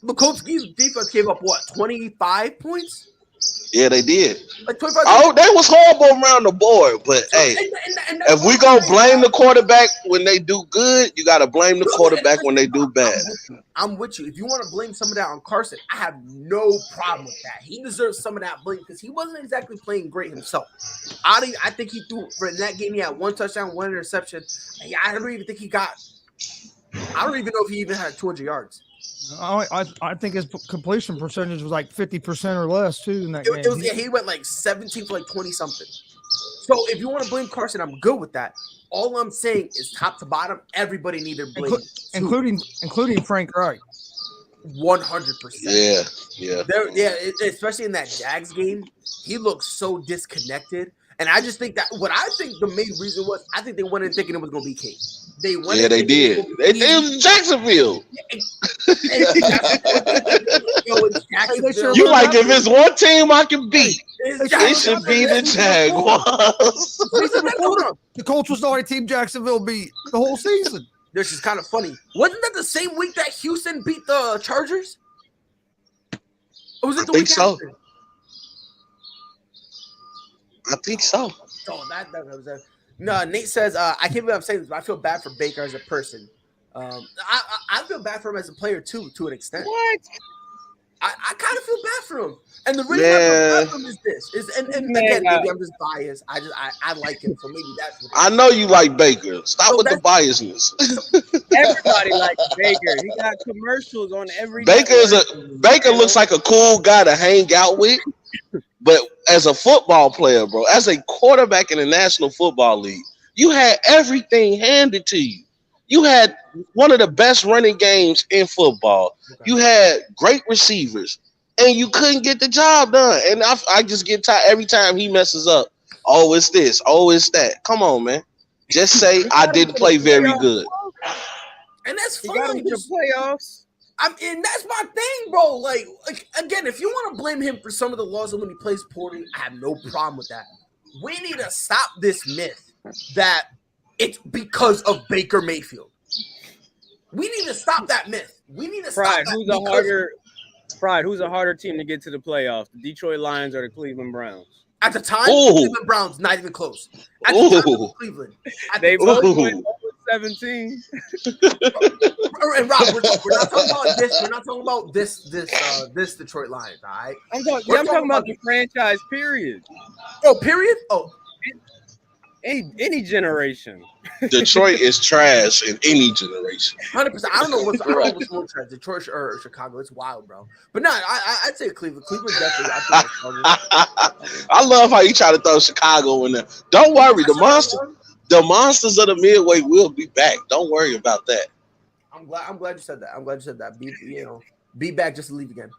the Colts defense gave up what 25 points. Yeah, they did. Like 25. Oh, they was horrible around the board. But hey, and if we gonna blame the quarterback when they do good, you gotta blame the quarterback when they do bad. I'm with you. If you want to blame some of that on Carson, I have no problem with that. He deserves some of that blame because he wasn't exactly playing great himself. I think he threw for that game. He had 1 touchdown, 1 interception. I don't even think he got. I don't even know if he even had 200 yards. I think his completion percentage was like 50% or less too in that game. He went like 17 for like 20 something. So if you want to blame Carson, I'm good with that. All I'm saying is top to bottom, everybody needed blame, including Frank Reich. 100%. Yeah. Especially in that Jags game, he looked so disconnected. And I just think that what I think the main reason was, I think they went in thinking it was going to be Kate. They did. It was Jacksonville. You like, if it's one team I can beat, it should be the Jaguars. The Colts was the only team Jacksonville beat the whole season. This is kind of funny. Wasn't that the same week that Houston beat the Chargers? Or was it the week after? I think so. Oh, that was a. No, Nate says, I can't believe I'm saying this, but I feel bad for Baker as a person. I feel bad for him as a player, too, to an extent. What? I kind of feel bad for him. And the reason I feel bad for him is this. And again, maybe I'm just biased. I like him, so maybe that's what I know you like Baker. Stop with the biasness. Everybody likes Baker. He got commercials on every Baker looks like a cool guy to hang out with. But as a football player, bro, as a quarterback in the National Football League, you had everything handed to you. You had one of the best running games in football. You had great receivers, and you couldn't get the job done. And I just get tired every time he messes up. Oh, it's this. Oh, it's that. Come on, man. Just say I didn't play very good. And that's fine. You got him to playoffs. And that's my thing, bro. Like again, if you want to blame him for some of the losses when he plays poorly, I have no problem with that. We need to stop this myth that it's because of Baker Mayfield. We need to stop that myth. We need to stop that. Who's a harder team to get to the playoffs? The Detroit Lions or the Cleveland Browns? At the time, Cleveland Browns, not even close. At the time, it was Cleveland. They both went 17. And Rob, we're not talking about this. We're not talking about this Detroit Lions. All right. I'm talking about the franchise period. Oh, period. Oh, any generation. Detroit is trash in any generation. 100%. I don't know what's more trash, Detroit or Chicago. It's wild, bro. But no, I'd say Cleveland. Cleveland definitely. I love how you try to throw Chicago in there. Don't worry, the monsters of the Midway will be back. Don't worry about that. I'm glad you said that. Be back just to leave again.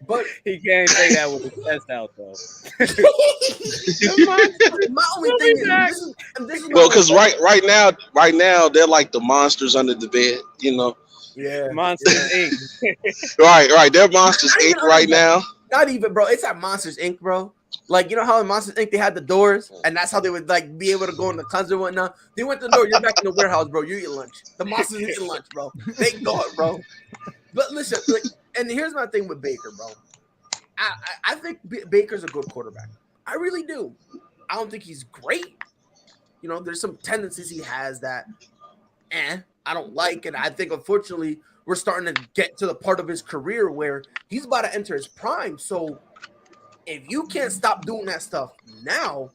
But he can't say that with his chest out though. My only thing is this is because right now they're like the monsters under the bed, you know. Yeah, Monsters Inc. right. They're Monsters Inc. right now. Not even, bro. It's at Monsters Inc., bro. Like, you know how in Monsters Inc. they had the doors, and that's how they would like be able to go in the closet and whatnot. They went to the door. You're back in the warehouse, bro. You eat lunch. The Monsters eat lunch, bro. Thank God, bro. But listen, and here's my thing with Baker, bro. I think Baker's a good quarterback. I really do. I don't think he's great. You know, there's some tendencies he has that, I don't like, and I think unfortunately we're starting to get to the part of his career where he's about to enter his prime. So if you can't stop doing that stuff now,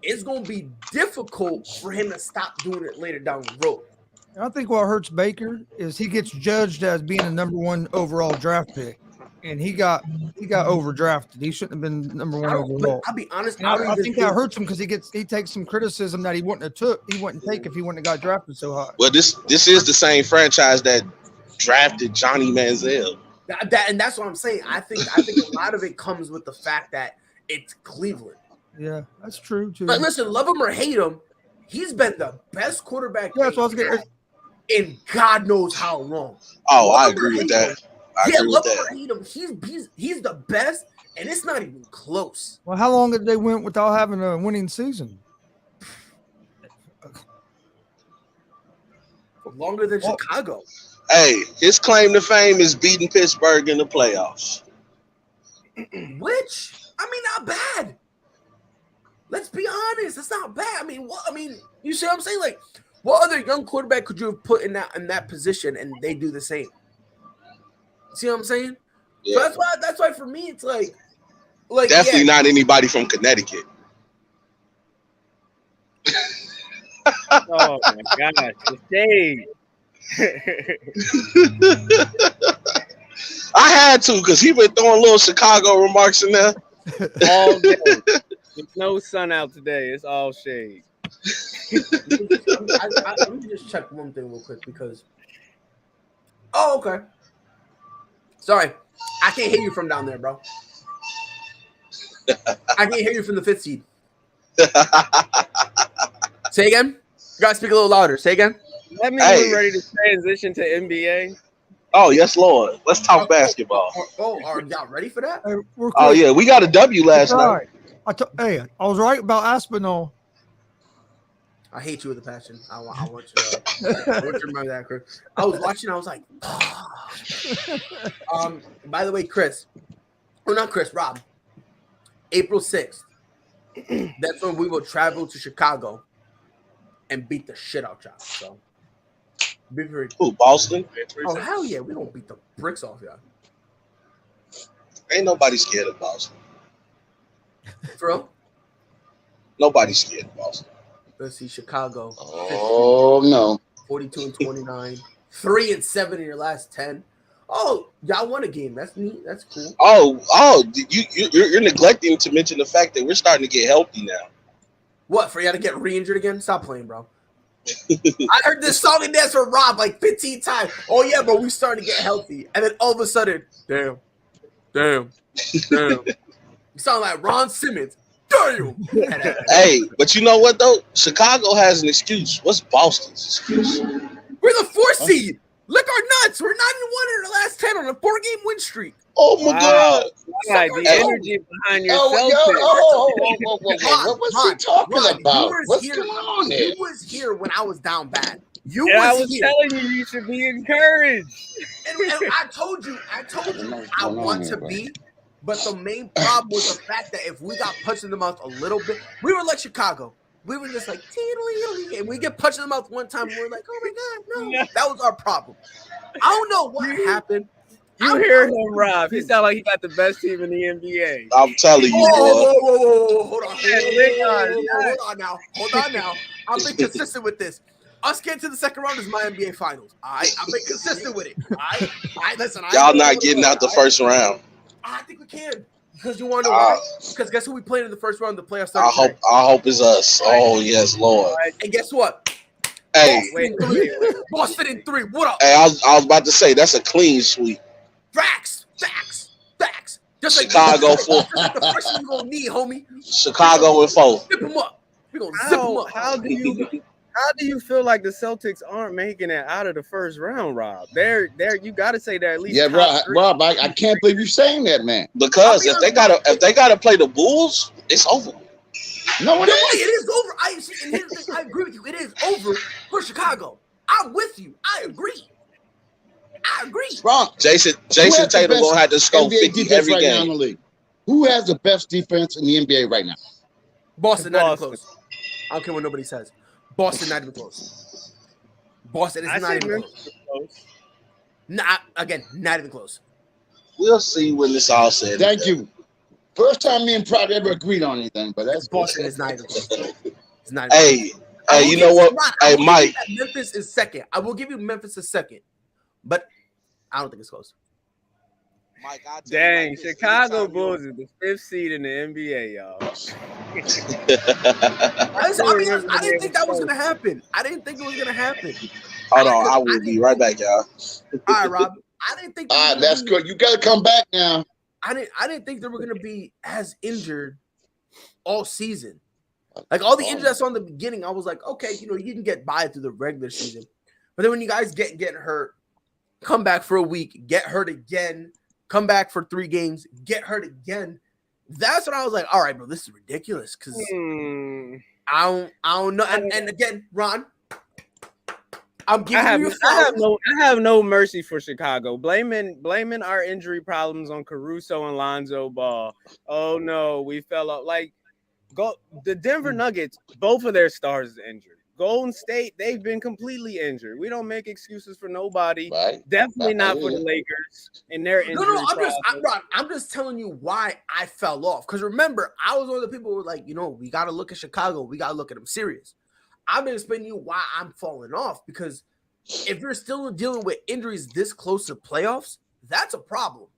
it's going to be difficult for him to stop doing it later down the road. I think what hurts Baker is he gets judged as being a number 1 overall draft pick, and he got overdrafted. He shouldn't have been number 1 overall. I'll be honest. I think that hurts him because he takes some criticism that he wouldn't take if he wouldn't have got drafted so high. Well, this is the same franchise that drafted Johnny Manziel. And that's what I'm saying. I think a lot of it comes with the fact that it's Cleveland. Yeah, that's true too. But listen, love him or hate him, he's been the best quarterback in God knows how long. Oh, I agree with that. Love him or hate him, he's the best, and it's not even close. Well, how long did they went without having a winning season? Longer than Chicago. Hey, his claim to fame is beating Pittsburgh in the playoffs. Which, I mean, not bad. Let's be honest, it's not bad. I mean, what? I mean, you see what I'm saying? Like, what other young quarterback could you have put in that position and they do the same? See what I'm saying? Yeah. So that's why for me it's like definitely not anybody from Connecticut. Oh my gosh, the shade. I had to because he been throwing little Chicago remarks in there all day. There's no sun out today. It's all shade. Let me just check one thing real quick because. Oh, okay. Sorry, I can't hear you from down there, bro. I can't hear you from the 5th seed. Say again. You gotta speak a little louder. Say again. That means we're ready to transition to NBA. Oh yes, Lord. Let's talk basketball. Are y'all ready for that? Oh yeah, we got a W last night. Hey, I was right about Aspinall. I hate you with a passion. I want you to remember that, Chris. I was watching. I was like, by the way, Chris, or not Chris, Rob. April 6th. That's when we will travel to Chicago and beat the shit out y'all. So, be very. Ooh, Boston. Oh hell yeah, we gonna beat the bricks off y'all. Ain't nobody scared of Boston. For real? Nobody's scared of Boston. Let's see, Chicago. Oh no. 42-29, 3-7 in your last 10. Oh, y'all won a game. That's neat. That's cool. You're neglecting to mention the fact that we're starting to get healthy now. What, for y'all to get re-injured again? Stop playing, bro. I heard this song and dance for Rob like 15 times. Oh yeah, bro, we starting to get healthy, and then all of a sudden, damn. You sound like Ron Simmons. Damn. Hey, but you know what though? Chicago has an excuse. What's Boston's excuse? We're the 4th seed. Look our nuts. We're 9-1 in the last 10 on a 4-game win streak. Oh my God! Right, the energy behind your what's he talking about? What's going on there? You was here when I was down bad. I was telling you should be encouraged. And I told you I want to be. But the main problem was the fact that if we got punched in the mouth a little bit, we were like Chicago. We were just like, and we get punched in the mouth one time, and we're like, oh my God, no. That was our problem. I don't know what happened. You hear him, Rob. He sound like he got the best team in the NBA. I'm telling you, whoa. Hold on now. I've been consistent with this. Us getting to the second round is my NBA Finals. I've been consistent with it. Listen. Y'all not getting out the first round. I think we can. Because you want to know why? Because guess who we played in the first round of the playoffs? I hope it's us. Oh yes, Lord. And guess what? Hey, Boston in 3. What up? Hey, I was about to say that's a clean sweep. Facts. Just like Chicago 4. That's the first thing you gonna need, homie. Chicago in 4. Zip him up. We gonna zip him up. How do you feel like the Celtics aren't making it out of the first round, Rob? They're you got to say they're at least. Yeah, Rob, I can't believe you're saying that, man. Because if they gotta play the Bulls, it's over. No, it is. It is over. I agree with you. It is over for Chicago. I'm with you. I agree. Wrong. Jason Tatum gonna have to score 50 every right game. now in the league. Who has the best defense in the NBA right now? Boston, not even close. I don't care what nobody says. Boston, not even close. Boston is not even close. Not even close. We'll see when this all said. Thank you. First time me and Prod ever agreed on anything, but that's Boston is not even close. It's not even close. Hey, you know what? Hey, Mike. Memphis is second. I will give you Memphis a second, but I don't think it's close. Mike, dang, Chicago Bulls is the 5th seed in the NBA, y'all. I didn't think that was gonna happen. Hold on, I will be right back, y'all. All right, Rob. I didn't think. That's good. You gotta come back now. I didn't think they were gonna be as injured all season. Like all the injuries I saw in the beginning, I was like, okay, you can get by through the regular season. But then when you guys get hurt, come back for a week, get hurt again, come back for 3 games, get hurt again, That's when I was like, all right, bro, this is ridiculous because I don't know. And again, Ron, I'm giving you I have no mercy for Chicago. Blaming our injury problems on Caruso and Lonzo Ball. Oh no, we fell off. Like the Denver Nuggets, both of their stars is injured. Golden State, they've been completely injured. We don't make excuses for nobody. Right. Definitely not for the Lakers and their injury. No, I'm just telling you why I fell off. Because remember, I was one of the people who were like, we got to look at Chicago. We got to look at them serious. I've been explaining to you why I'm falling off. Because if you're still dealing with injuries this close to playoffs, that's a problem.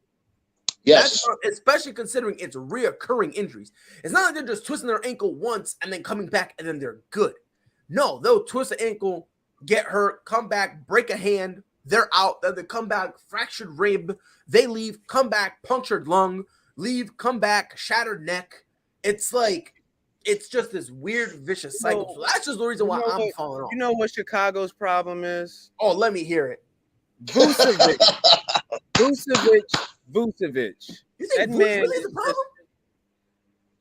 Yes. Especially considering it's reoccurring injuries. It's not like they're just twisting their ankle once and then coming back and then they're good. No, they'll twist an ankle, get hurt, come back, break a hand, they're out, then they come back, fractured rib, they leave, come back, punctured lung, leave, come back, shattered neck. It's like, it's just this weird, vicious cycle. So that's just the reason why I'm falling off. You know what Chicago's problem is? Oh, let me hear it. Vucevic. You think Vuce really is the problem?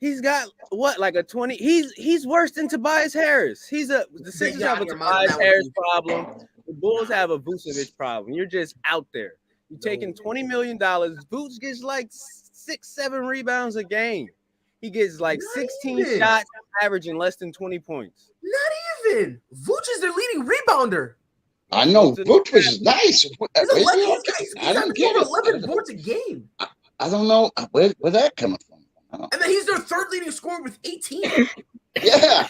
He's got what, like a 20? He's worse than Tobias Harris. The Sixers have a Tobias Harris problem. The Bulls have a Vucevic problem. You're just out there. You're taking $20 million. Vuce gets like 6-7 rebounds a game. He gets like 16 shots, averaging less than 20 points. Not even. Vuce is their leading rebounder. I know. Vuce is nice. He's I don't get 11 boards a game. I don't know where that coming from. And then he's their third leading scorer with 18. Yeah.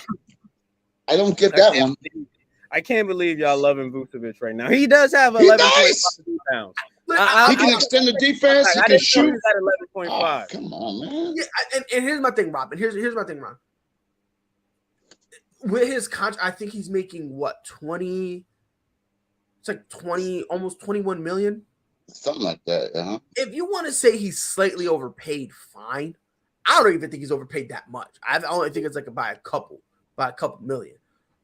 I don't get that one. I can't believe y'all loving Vucevic right now. He does have 11 rebounds. He can extend the defense. He can shoot. At 11.5. Oh, come on, man. Yeah, and here's my thing, Rob. And here's my thing, Ron. With his contract, I think he's making what, 20? It's like 20, almost 21 million. Something like that. If you want to say he's slightly overpaid, fine. I don't even think he's overpaid that much. I only think it's like by a couple million.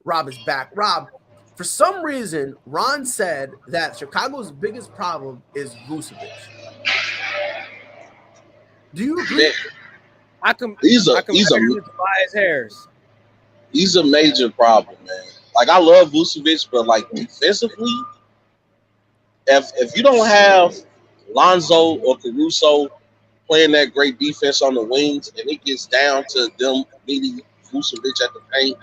Rob is back. Rob, for some reason, Ron said that Chicago's biggest problem is Vucevic. Do you agree? He's a Tobias Harris. He's a major problem, man. Like, I love Vucevic, but like defensively, if you don't have Lonzo or Caruso playing that great defense on the wings, and it gets down to them meeting Vucevic at the paint,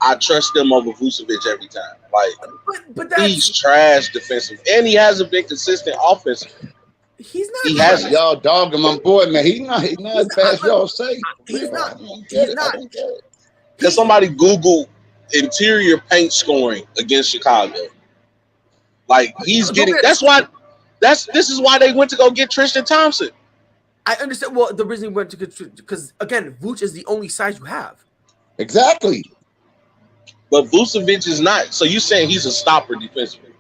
I trust them over Vucevic every time. Like, but he's trash defensive, and he hasn't been consistent offensively. He's not. He hasn't. Y'all dogging my boy, man. He's not as bad as y'all say. He's not. Can somebody Google interior paint scoring against Chicago? Like, he's getting. This is why they went to go get Tristan Thompson. I understand. Well, the reason we went to get, because again, Vuce is the only size you have. Exactly. But Vucevic is not. So you're saying he's a stopper defensively?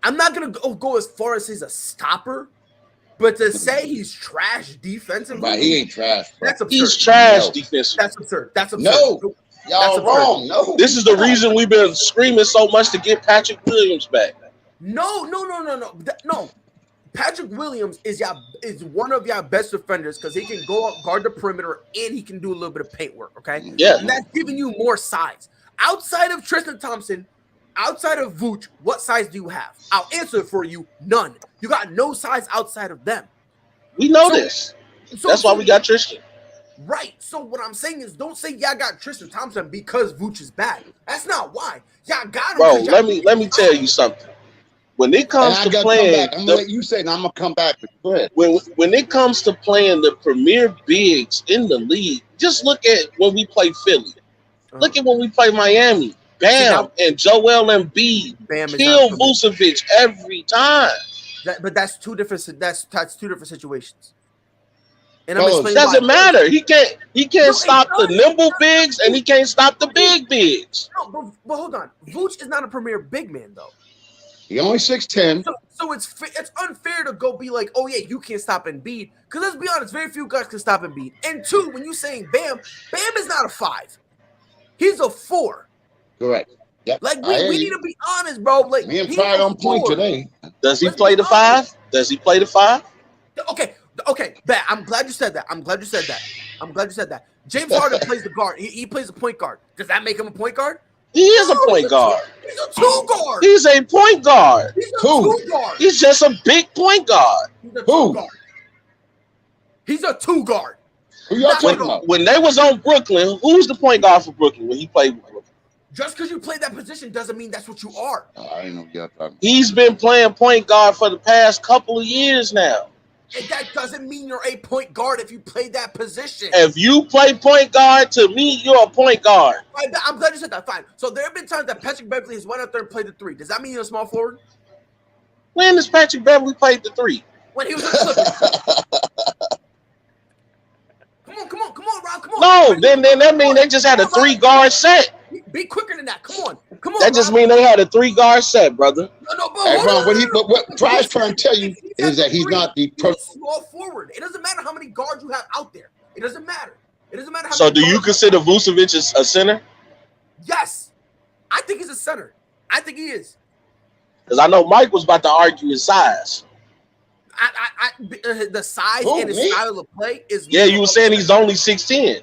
I'm not gonna go as far as he's a stopper, but to say he's trash defensively, but he ain't trash. Bro. That's absurd. He's trash defensively. That's absurd. That's absurd. No, y'all wrong. No, this is the reason we've been screaming so much to get Patrick Williams back. No. Patrick Williams is one of y'all best defenders because he can go up, guard the perimeter, and he can do a little bit of paint work. Okay, yeah, and that's giving you more size. Outside of Tristan Thompson, outside of Vooch, what size do you have? I'll answer it for you. None. You got no size outside of them. We know this. That's why we got Tristan. Right. So what I'm saying is, don't say y'all got Tristan Thompson because Vooch is bad. That's not why. Y'all got him. Bro, let me tell you something. When it comes to playing, I'm gonna let you say, and I'm gonna come back. Go ahead. When it comes to playing the premier bigs in the league, just look at when we play Philly. Look at when we play Miami. Bam and Joel Embiid kill Vucevic every time. But that's two different. That's two different situations. And it doesn't matter. He can't stop the nimble bigs, and he can't stop the big bigs. No, but hold on. Vooch is not a premier big man though. He only 6'10". So it's unfair to go be like, oh yeah, you can't stop Embiid. Because let's be honest, very few guys can stop Embiid. And two, when you saying Bam is not a 5. He's a 4. Correct. Yep. Like we need to be honest, bro. Like me and Pride on point today. Does he play the 5? Does he play the 5? Okay, Okay, bet. I'm glad you said that. James Harden plays the guard. He plays the point guard. Does that make him a point guard? He is a point guard. He's a two guard. He's a point guard. He's a two guard. He's just a big point guard. He's a two guard. He's a two guard. Who y'all talking about? When they was on Brooklyn, who was the point guard for Brooklyn when he played with Brooklyn? Just because you play that position doesn't mean that's what you are. I didn't know y'all talking about. He's been playing point guard for the past couple of years now. And that doesn't mean you're a point guard if you play that position. If you play point guard, to me, you're a point guard. I'm glad you said that. Fine. So there have been times that Patrick Beverly has went out there and played the three. Does that mean you're a small forward? When has Patrick Beverly played the three? When he was in the Clippers. Come on, Rob. Come on. No, then that means they just had a 3-guard set. Be quicker than that. Come on. That just means they had a 3-guard set, brother. Hey, Ron, what Bry's trying to tell you is that he's not the small forward. It doesn't matter how many guards you have out there. It doesn't matter. How so many do you consider Vucevic a center? Yes. I think he's a center. I think he is. Because I know Mike was about to argue his size. The size and his style of play is. Yeah, you were saying he's only 6'10".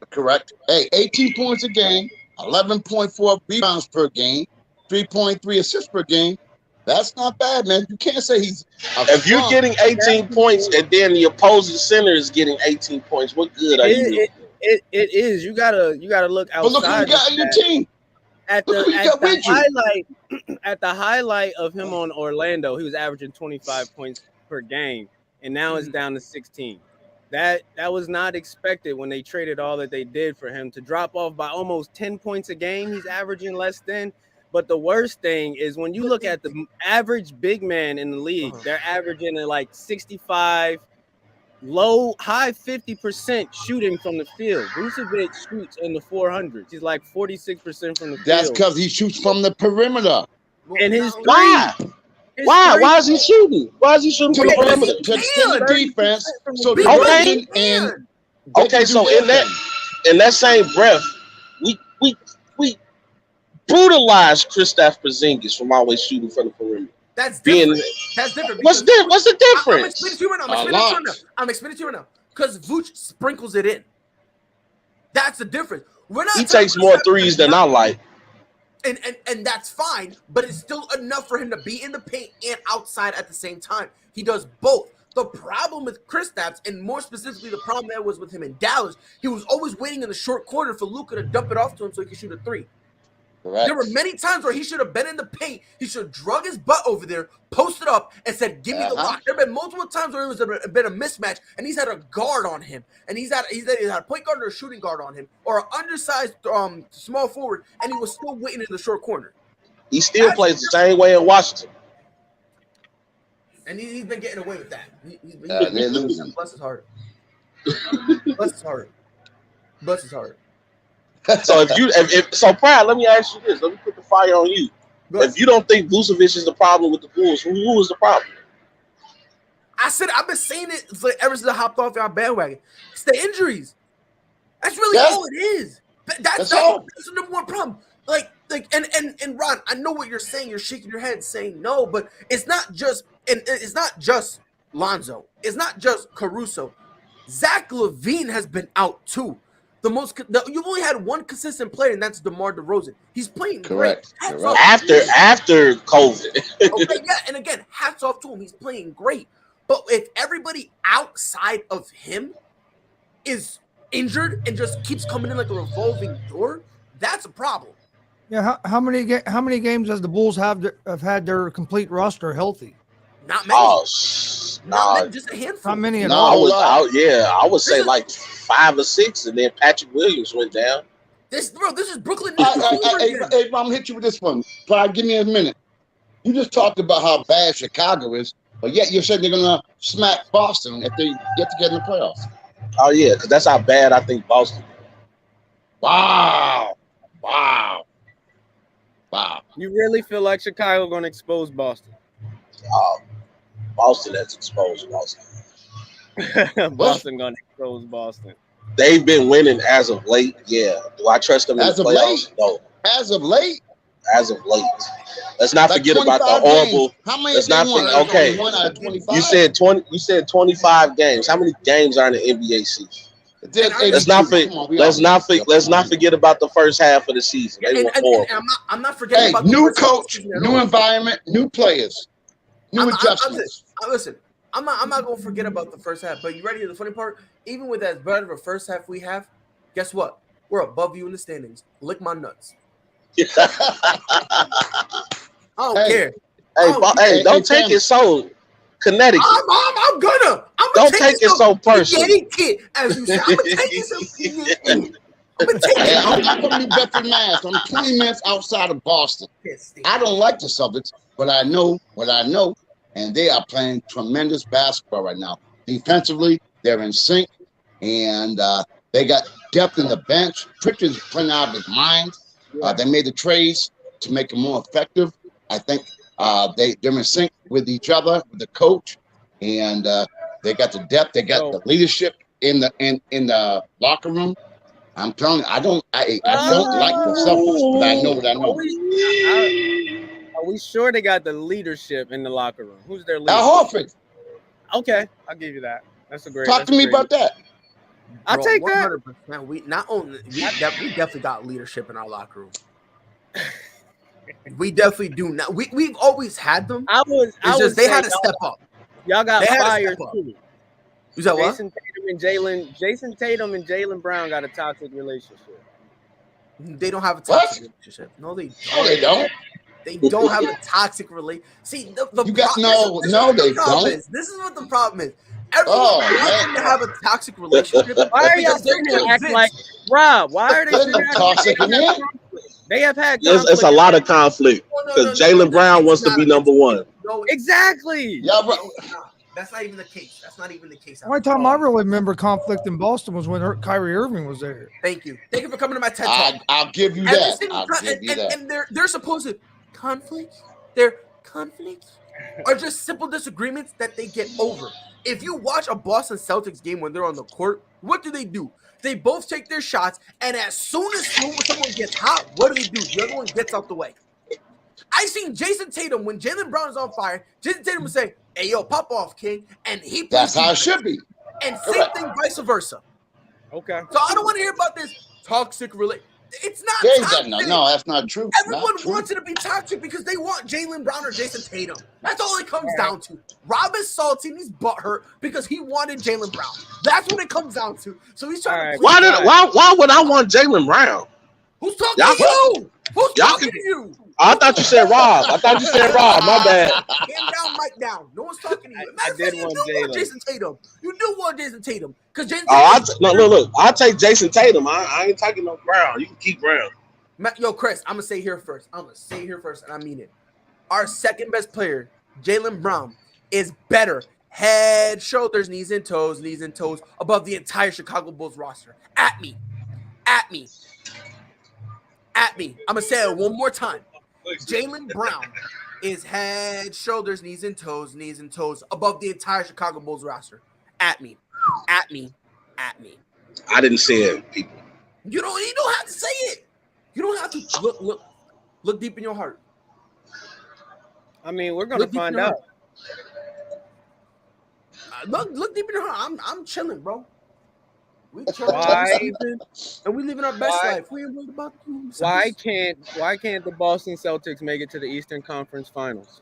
Correct. Hey, 18 points a game, 11.4 rebounds per game, 3.3 assists per game. That's not bad, man. You can't say he's. If you're getting 18 points and then the opposing center is getting 18 points, what good are you doing? It is. You gotta look outside. But look who you got on your team. At the highlight of him on Orlando, he was averaging 25 points per game, and now it's down to 16. That was not expected when they traded all that they did for him to drop off by almost 10 points a game. He's averaging less than. But the worst thing is when you look at the average big man in the league, they're averaging at like 65, high 50% shooting from the field. Vucevic shoots in the 400s. He's like 46% from the field. That's because he shoots from the perimeter. And his Why is he shooting? Why is he shooting from the perimeter? To extend the defense. So so in that same breath, we brutalized Kristaps Porzingis from always shooting from the perimeter. That's different. What's the difference? I'm explaining to you right now. Because Vooch sprinkles it in. That's the difference. He takes more threes than I like. And that's fine, but it's still enough for him to be in the paint and outside at the same time. He does both. The problem with Kristaps, and more specifically the problem that was with him in Dallas, he was always waiting in the short corner for Luka to dump it off to him so he could shoot a three. Correct. There were many times where he should have been in the paint. He should have drug his butt over there, posted up, and said, "Give me the rock." There have been multiple times where it was been a mismatch, and he's had a guard on him, and he's had a point guard or a shooting guard on him, or an undersized small forward, and he was still waiting in the short corner. He still plays the same way in Washington, and he's been getting away with that. They're losing. Bless his heart. So so Pride, let me ask you this. Let me put the fire on you. If you don't think Vucevic is the problem with the Bulls, who is the problem? I've been saying it ever since I hopped off our bandwagon. It's the injuries. That's really all it is. That's the number one problem. And Ron, I know what you're saying. You're shaking your head saying no, but it's not just Lonzo. It's not just Caruso. Zach LaVine has been out too. You've only had one consistent player, and that's DeMar DeRozan. He's playing great. After COVID. Okay, yeah, and again, hats off to him. He's playing great. But if everybody outside of him is injured and just keeps coming in like a revolving door, that's a problem. Yeah, how many games does the Bulls have had their complete roster healthy? Not many. Not many, just a handful. Not many at all. I would say like 5 or 6, and then Patrick Williams went down. This is Brooklyn. Hey, I'm gonna hit you with this one. But give me a minute. You just talked about how bad Chicago is, but yet you said they're gonna smack Boston if they get together in the playoffs. Oh yeah, because that's how bad I think Boston is. Wow. You really feel like Chicago gonna expose Boston? Boston has exposed Boston. Boston gonna expose Boston. They've been winning as of late. Yeah. Do I trust them in the playoffs? No. As of late. Let's not forget about the 25 horrible. games. How many Let's they not won? forget. Okay, Only one out of 25. you said 20. You said 25 games. How many games are in the NBA season? Let's not forget about the first half of the season. They were horrible. I'm not forgetting about the new first half of the coach, season at new all. environment, new players, new adjustments. Listen, I'm not gonna forget about the first half. But you ready? The funny part, even with as better of a first half we have, guess what? We're above you in the standings. Lick my nuts. I don't care. Don't take it so Connecticut. I'm gonna don't take it so personal. As you say, I'm gonna take it so. I'm not gonna be Bedford, Mass. I'm 20 minutes outside of Boston. I don't like the Celtics, but I know what I know, and they are playing tremendous basketball right now. Defensively, they're in sync, and they got depth in the bench. Pritchard's playing out of his mind. They made the trades to make it more effective. I think they're in sync with each other, with the coach, and they got the depth. They got the leadership in the locker room. I'm telling you, I don't like the Celtics, but I know what I know. Are we sure they got the leadership in the locker room? Who's their leader? Al Horford. Okay, I'll give you that. That's a great. Talk to me about that. I'll take that. 100%. We definitely got leadership in our locker room. We definitely do not. We've always had them. They had to step up. Y'all got fired too. Who's that? Jason Tatum and Jaylen Brown got a toxic relationship. They don't have a toxic relationship. No, they don't. No, they don't. They don't have a toxic relationship. See, they don't. This is what the problem is. Everyone wants them to have a toxic relationship. Why are y'all sitting there acting like Rob? Why are they toxic? They have had conflict. It's a lot of conflict because Jaylen Brown wants to be number one. No, exactly. Yeah, bro. That's not even the case. That's not even the case. The only time I really remember conflict in Boston was when Kyrie Irving was there. Thank you for coming to my TED Talk. I'll give you that. And they're supposed conflicts. Their conflicts are just simple disagreements that they get over. If you watch a Boston Celtics game when they're on the court, what do? They both take their shots, and as soon as someone gets hot, what do? The other one gets out the way. I seen Jason Tatum when Jaylen Brown is on fire. Jason Tatum would say, "Hey, yo, pop off, King," and he. That's how it should be. And same thing, vice versa. Okay. So I don't want to hear about this toxic relationship. It's not toxic. No, that's not true. Everyone wants it to be toxic because they want Jaylen Brown or Jason Tatum. That's all it comes down to. Rob is salty and he's butthurt because he wanted Jaylen Brown. That's what it comes down to. So he's trying to. Why would I want Jaylen Brown? Who's talking to you? Who's talking to you? I thought you said Rob. My bad. Hand down, mic down. No one's talking to you. I did want Jason Tatum. You do want Jason Tatum because Jason. Look. I'll take Jason Tatum. I ain't taking no Brown. You can keep Brown. Yo, Chris, I'm gonna say here first, and I mean it. Our second best player, Jaylen Brown, is better head, shoulders, knees and toes above the entire Chicago Bulls roster. At me. I'm gonna say it one more time. Jaylen Brown is head, shoulders, knees and toes above the entire Chicago Bulls roster. At me. I didn't say it, people. You don't have to say it. You don't have to look deep in your heart. I mean, we're gonna find out. Look deep in your heart. I'm chilling, bro. We chilling, and we living our best life. We ain't worried about you. Why can't the Boston Celtics make it to the Eastern Conference Finals?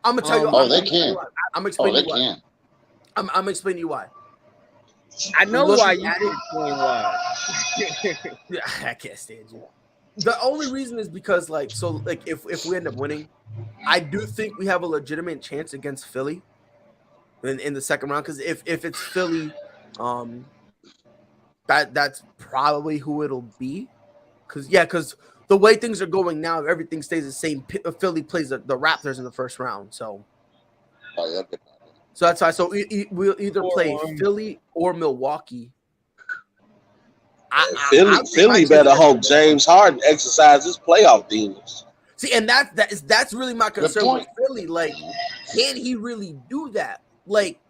I'm gonna tell you. They can. I'm explaining why. I'm explaining you why. I know why. You can explain why. I can't stand you. The only reason is because if we end up winning, I do think we have a legitimate chance against Philly in the second round. Because if it's Philly, that's probably who it'll be. Because the way things are going now, if everything stays the same, Philly plays the Raptors in the first round. So that's why. So we'll either play Philly or Milwaukee. Philly better hope James Harden exercises his playoff demons. See, and that's really my concern with Philly. Like, can he really do that? Like,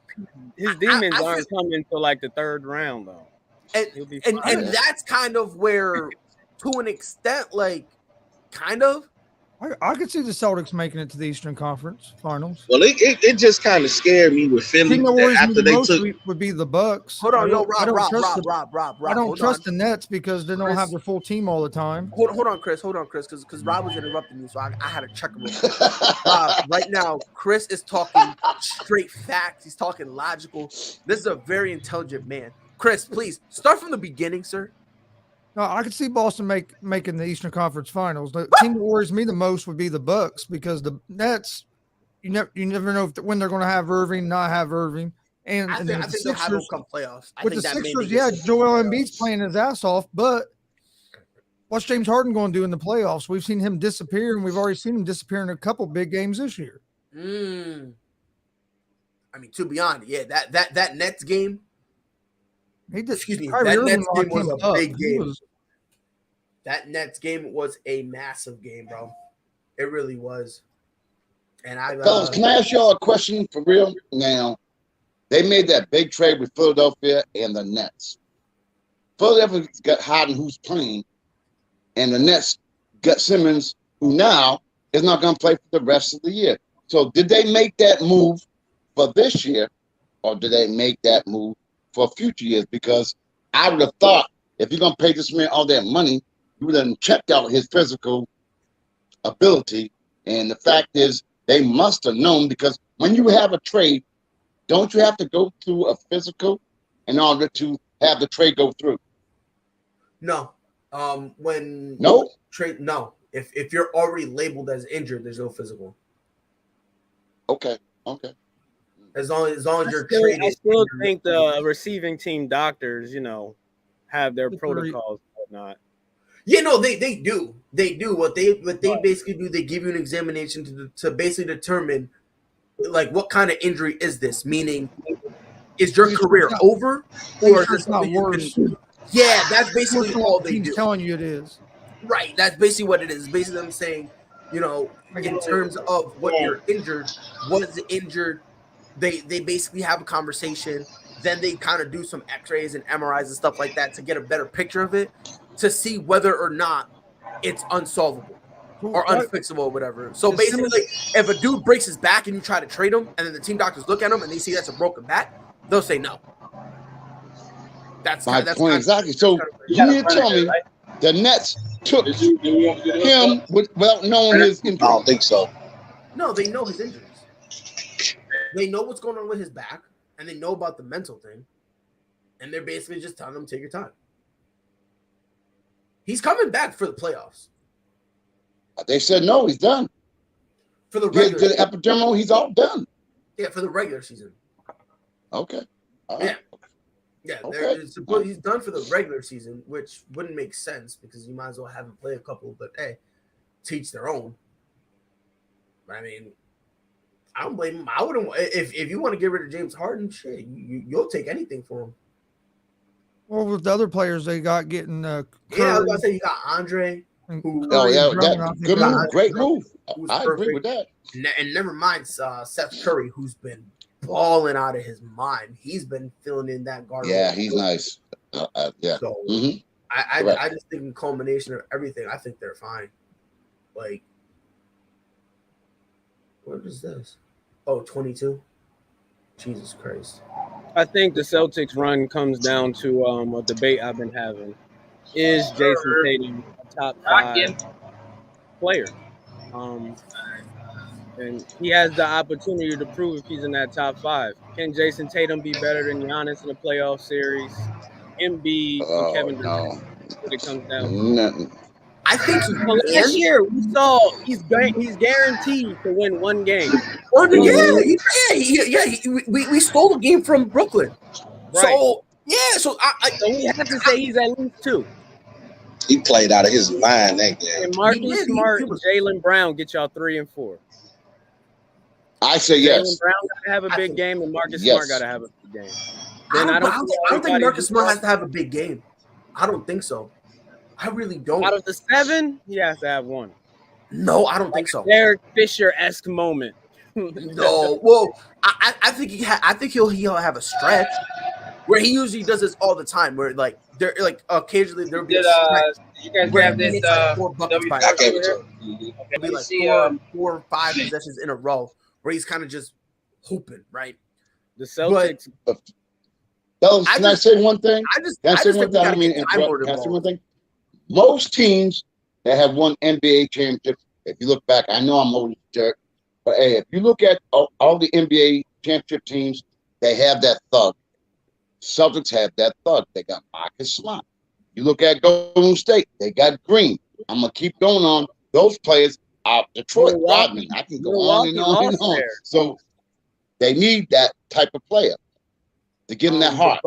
his demons aren't coming to like the third round though. And that's kind of where, to an extent, like, kind of. I could see the Celtics making it to the Eastern Conference Finals. Well, it just kind of scared me with Philly Team that worries me after the they most took. would be the Bucks. Hold on, yo, I don't Rob. I don't hold trust on. the Nets because they don't Chris. have their full team all the time. Hold on, Chris, because Rob was interrupting you, so I had to check him. Rob, right now, Chris is talking straight facts. He's talking logical. This is a very intelligent man. Chris, please start from the beginning, sir. No, I could see Boston making the Eastern Conference Finals. The team that worries me the most would be the Bucks because the Nets, you never know when they're going to have Irving, not have Irving, and I think they'll have them come playoffs. With the Sixers, yeah, Joel Embiid's playing his ass off, but what's James Harden going to do in the playoffs? We've seen him disappear, and we've already seen him disappear in a couple big games this year. I mean, to be honest, yeah, that Nets game. Excuse me, that Nets game was a big game. That Nets game was a massive game, bro. It really was. And fellas, can I ask y'all a question for real? Now, they made that big trade with Philadelphia and the Nets. Philadelphia got Harden, who's playing, and the Nets got Simmons, who now is not going to play for the rest of the year. So, did they make that move for this year, or did they make that move for future years? Because I would have thought if you're going to pay this man all that money, you would have checked out his physical ability. And the fact is, they must have known, because when you have a trade, don't you have to go through a physical in order to have the trade go through? No. If you're already labeled as injured, there's no physical. Okay. As long as you're traded. I still think the receiving team doctors, have their protocols and whatnot. Yeah, no, they do. They do. What they basically do, they give you an examination to basically determine like what kind of injury is this? Meaning, is your career over, or is this not worse? Yeah, that's basically all they do. Telling you it is. Right, that's basically what it is. Basically, them saying, in terms of what you're injured, what is injured. They basically have a conversation. Then they kind of do some X-rays and MRIs and stuff like that to get a better picture of it, to see whether or not it's unsolvable or unfixable or whatever. So basically, if a dude breaks his back and you try to trade him, and then the team doctors look at him and they see that's a broken back, they'll say no. That's my point exactly. So you need to tell me the Nets took him without knowing his injury. I don't think so. No, they know his injuries. They know what's going on with his back, and they know about the mental thing, and they're basically just telling him, take your time. He's coming back for the playoffs. They said no, he's done. For the regular season. Epidermal, he's all done. Yeah, for the regular season. Okay. Yeah. Yeah, okay. He's done for the regular season, which wouldn't make sense because you might as well have him play a couple, but hey, teach their own. But I mean, I don't blame him. I wouldn't. If you want to get rid of James Harden, shit, you'll take anything for him. Well, with the other players they got getting. I was gonna say you got Andre. Good move, great move. I agree with that. And never mind Seth Curry, who's been balling out of his mind. He's been filling in that guard. Yeah, he's nice. Yeah. So I just think in culmination of everything, I think they're fine. Like, what is this? Oh, 22? Jesus Christ. I think the Celtics run comes down to a debate I've been having. Is Jason Tatum a top 5 player? And he has the opportunity to prove if he's in that top 5. Can Jason Tatum be better than Giannis in the playoff series? Embiid, Kevin Durant. When it comes down. Nothing. I think last year we saw he's guaranteed to win one game. We stole a game from Brooklyn. Right. So so we have to say he's at least 2. He played out of his mind that game. And Marcus Smart and Jaylen Brown get y'all 3 and 4. I say yes. Jaylen Brown gotta have a big game, and Marcus Smart gotta have a big game. Then I don't think Marcus Smart has to have a big game. I don't think so. I really don't. Out of the 7, he has to have 1. No, I don't think so. Derek Fisher-esque moment. No, well, I think he'll have a stretch where he usually does this all the time. Where like there like occasionally there'll be a stretch You guys where have he this makes like 4 buckets by I gave himself. it to him. Okay, It'll be let me like see. 4 or 5 possessions in a row where he's kind of just hooping, right? The Celtics. Fellas, I can I just- say one thing? I just Can I say think one we thing? I gotta don't mean get to Time interrupt. Lord Can I say one involved. thing? Most teams that have won NBA championships, if you look back, I know I'm old as dirt, but hey, if you look at all the NBA championship teams, they have that thug. Celtics have that thug. They got Marcus Smart. You look at Golden State, they got Green. I'm gonna keep going on. Those players out Detroit, Rodman. I can go on and on and on. So they need that type of player to give them that heart.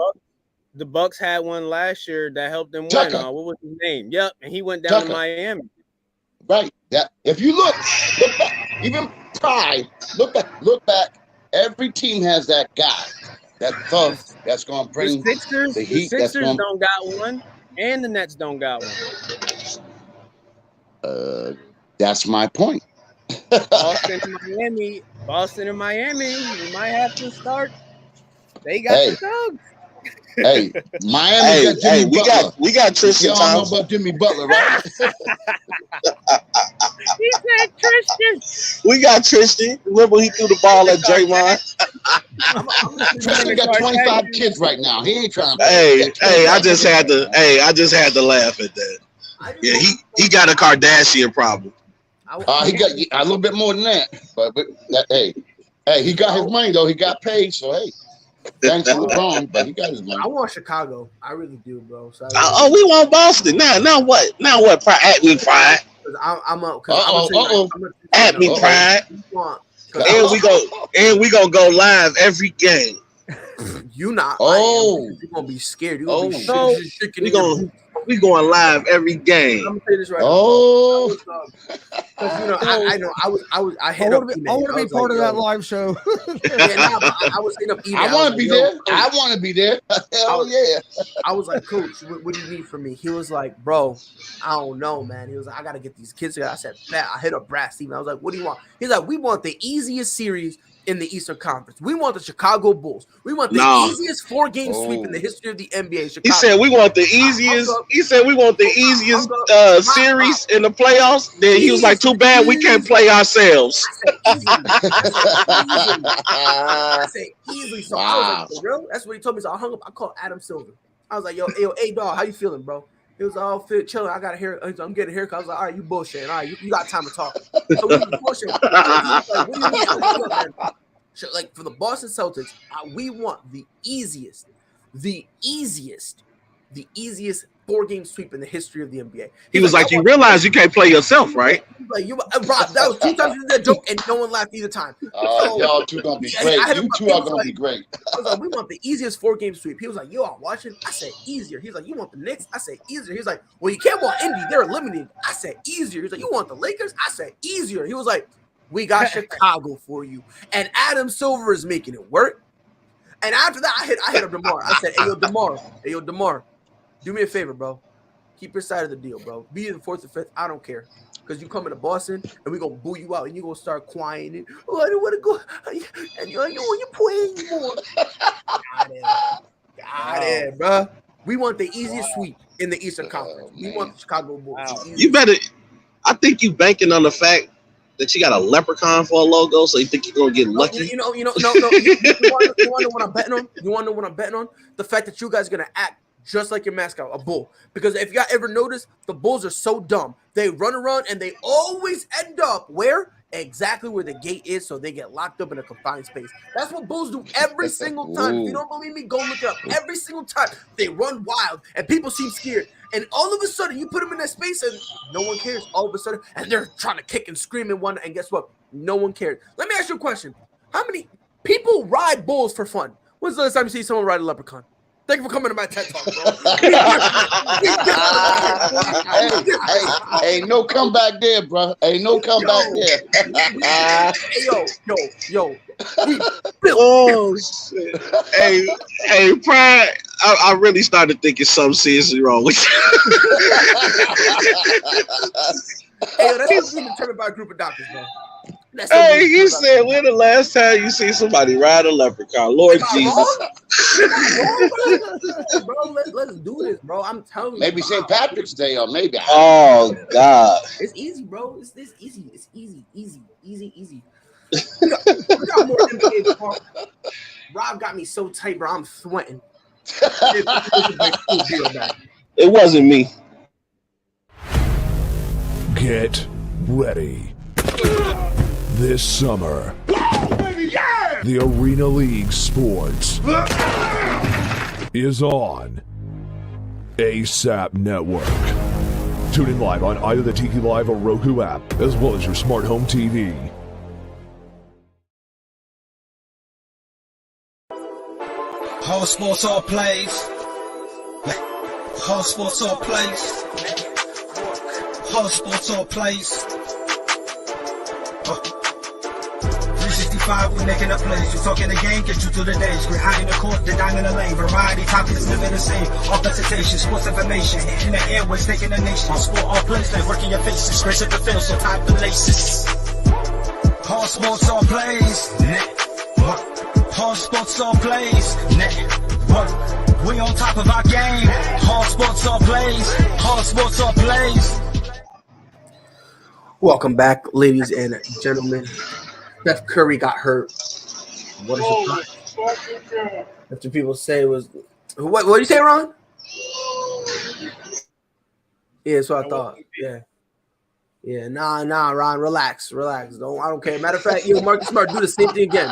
The Bucks had one last year that helped them win. Tucker. What was his name? Yep, and he went down Tucker. to Miami. Right. That if you look back, even Pride, look back. Every team has that guy, that thug that's gonna bring The Sixers, the heat. the That's Sixers gonna. don't got one, and the Nets don't got one. That's my point. Boston and Miami, we might have to start. They got Hey. the thugs. Hey, Miami got Jimmy Butler. we got Tristan Y'all know Thompson. about Jimmy Butler, right? He said Tristan. We got Tristan. Remember he threw the ball at Draymond. Tristan got 25 kids right now. He ain't trying to. Hey, I just had to laugh at that. Yeah, he got a Kardashian problem. He got a little bit more than that, but that, hey, he got his money though. He got paid, so hey, thanks to LeBron, but he got his money. I want Chicago. I really do, bro. So We want Boston. Now what? Now what? At me, Pride. At me, Pride. And we gonna go live every game. You not. Oh, you're gonna be scared. You're gonna be no. We going live every game. I'm gonna say this right now. Oh, I hit up. I want to be part of that live show. I was hitting up. I want to be there. I want to be there. Hell yeah. I was like, Coach, what do you need from me? He was like, bro, I don't know, man. He was like, I gotta get these kids together. I said, bet. I hit up Brad Stevens. I was like, what do you want? He's like, we want the easiest series in the Eastern Conference. We want the Chicago Bulls. We want the easiest 4-game sweep in the history of the NBA. Chicago. He said we want the easiest. He said we want the easiest series in the playoffs. Then he was like, too bad we can't play ourselves. I said easily. So I was like, for real? That's what he told me. So I hung up. I called Adam Silver. I was like, yo, hey, dog, how you feeling, bro? He was all fit, chilling. I got a hair. I'm getting a haircut. I was like, all right, you bullshitting. All right, you got time to talk. So we was bullshitting. Like, what do you mean? Like for the Boston Celtics, we want the easiest 4-game sweep in the history of the NBA. He was like, you realize you can't play yourself, right? Like, Rob, that was 2 times you did that joke, and no one laughed either time. Y'all two gonna be great. You two are gonna be great. I was like, we want the easiest 4-game sweep. He was like, yo, I'm watching. I said easier. He's like, you want the Knicks? I said easier. He was like, well, you can't want Indy. They're eliminated. I said easier. He's like, you want the Lakers? I said easier. He was like, we got Chicago for you. And Adam Silver is making it work. And after that, I hit up DeMar. I said, hey, yo, DeMar, do me a favor, bro. Keep your side of the deal, bro. Be in 4th or 5th. I don't care. Because you come into Boston and we're going to boo you out and you're going to start crying. And, oh, I don't want to go. And you're like, oh, you're playing more. Got it, bro. We want the easiest sweep in the Eastern Conference. We want the Chicago Bulls. You better. I think you banking on the fact that you got a leprechaun for a logo, so you think you're gonna get lucky. No. You want to know what I'm betting on? You want to know what I'm betting on? The fact that you guys are gonna act just like your mascot, a bull. Because if y'all ever notice, the Bulls are so dumb. They run around and they always end up where? Exactly where the gate is, so they get locked up in a confined space. That's what Bulls do every single time. If you don't believe me, go look it up. Every single time they run wild and people seem scared. And all of a sudden, you put them in that space and no one cares. All of a sudden, and they're trying to kick and scream and one. And guess what? No one cares. Let me ask you a question. How many people ride bulls for fun? When's the last time you see someone ride a leprechaun? Thank you for coming to my TED Talk, bro. Hey, no comeback there, bro. Ain't no comeback there. Yo. Oh, shit. Hey, Pride, I really started thinking something seriously wrong with you. Hey, yo, that's determined by a group of doctors, bro. Hey, he said, when the last time you see somebody ride a leprechaun? Lord Jesus. Bro, let's do this, bro. I'm telling you. Maybe St. Patrick's Day or maybe. Oh, God. It's easy, bro. It's this easy. It's easy. We got more NBA talk. Rob got me so tight, bro. I'm sweating. It wasn't me. Get ready. This summer, the Arena League Sports is on ASAP Network. Tune in live on either the Tiki Live or Roku app, as well as your smart home TV. Whole sports all plays. Whole sports all plays. Whole sports all plays. 365, we making a plays. You talking the game, get you through the days. We're high in the court, the dime in the lane. Variety, topics, living the same. All presentation, sports information. In the airways, taking the nation. All sport, all plays, like working your faces. Grace at the field, so type the laces. Whole sports all plays. Whole sports all plays. We on top of our game. Whole sports all plays. Whole sports all plays. Welcome back, ladies and gentlemen. Steph Curry got hurt. What is it? After people say it was what do you say, Ron? Yeah, that's what I thought. Yeah. Nah, Ron, relax. I don't care. Matter of fact, Marcus Smart, do the same thing again.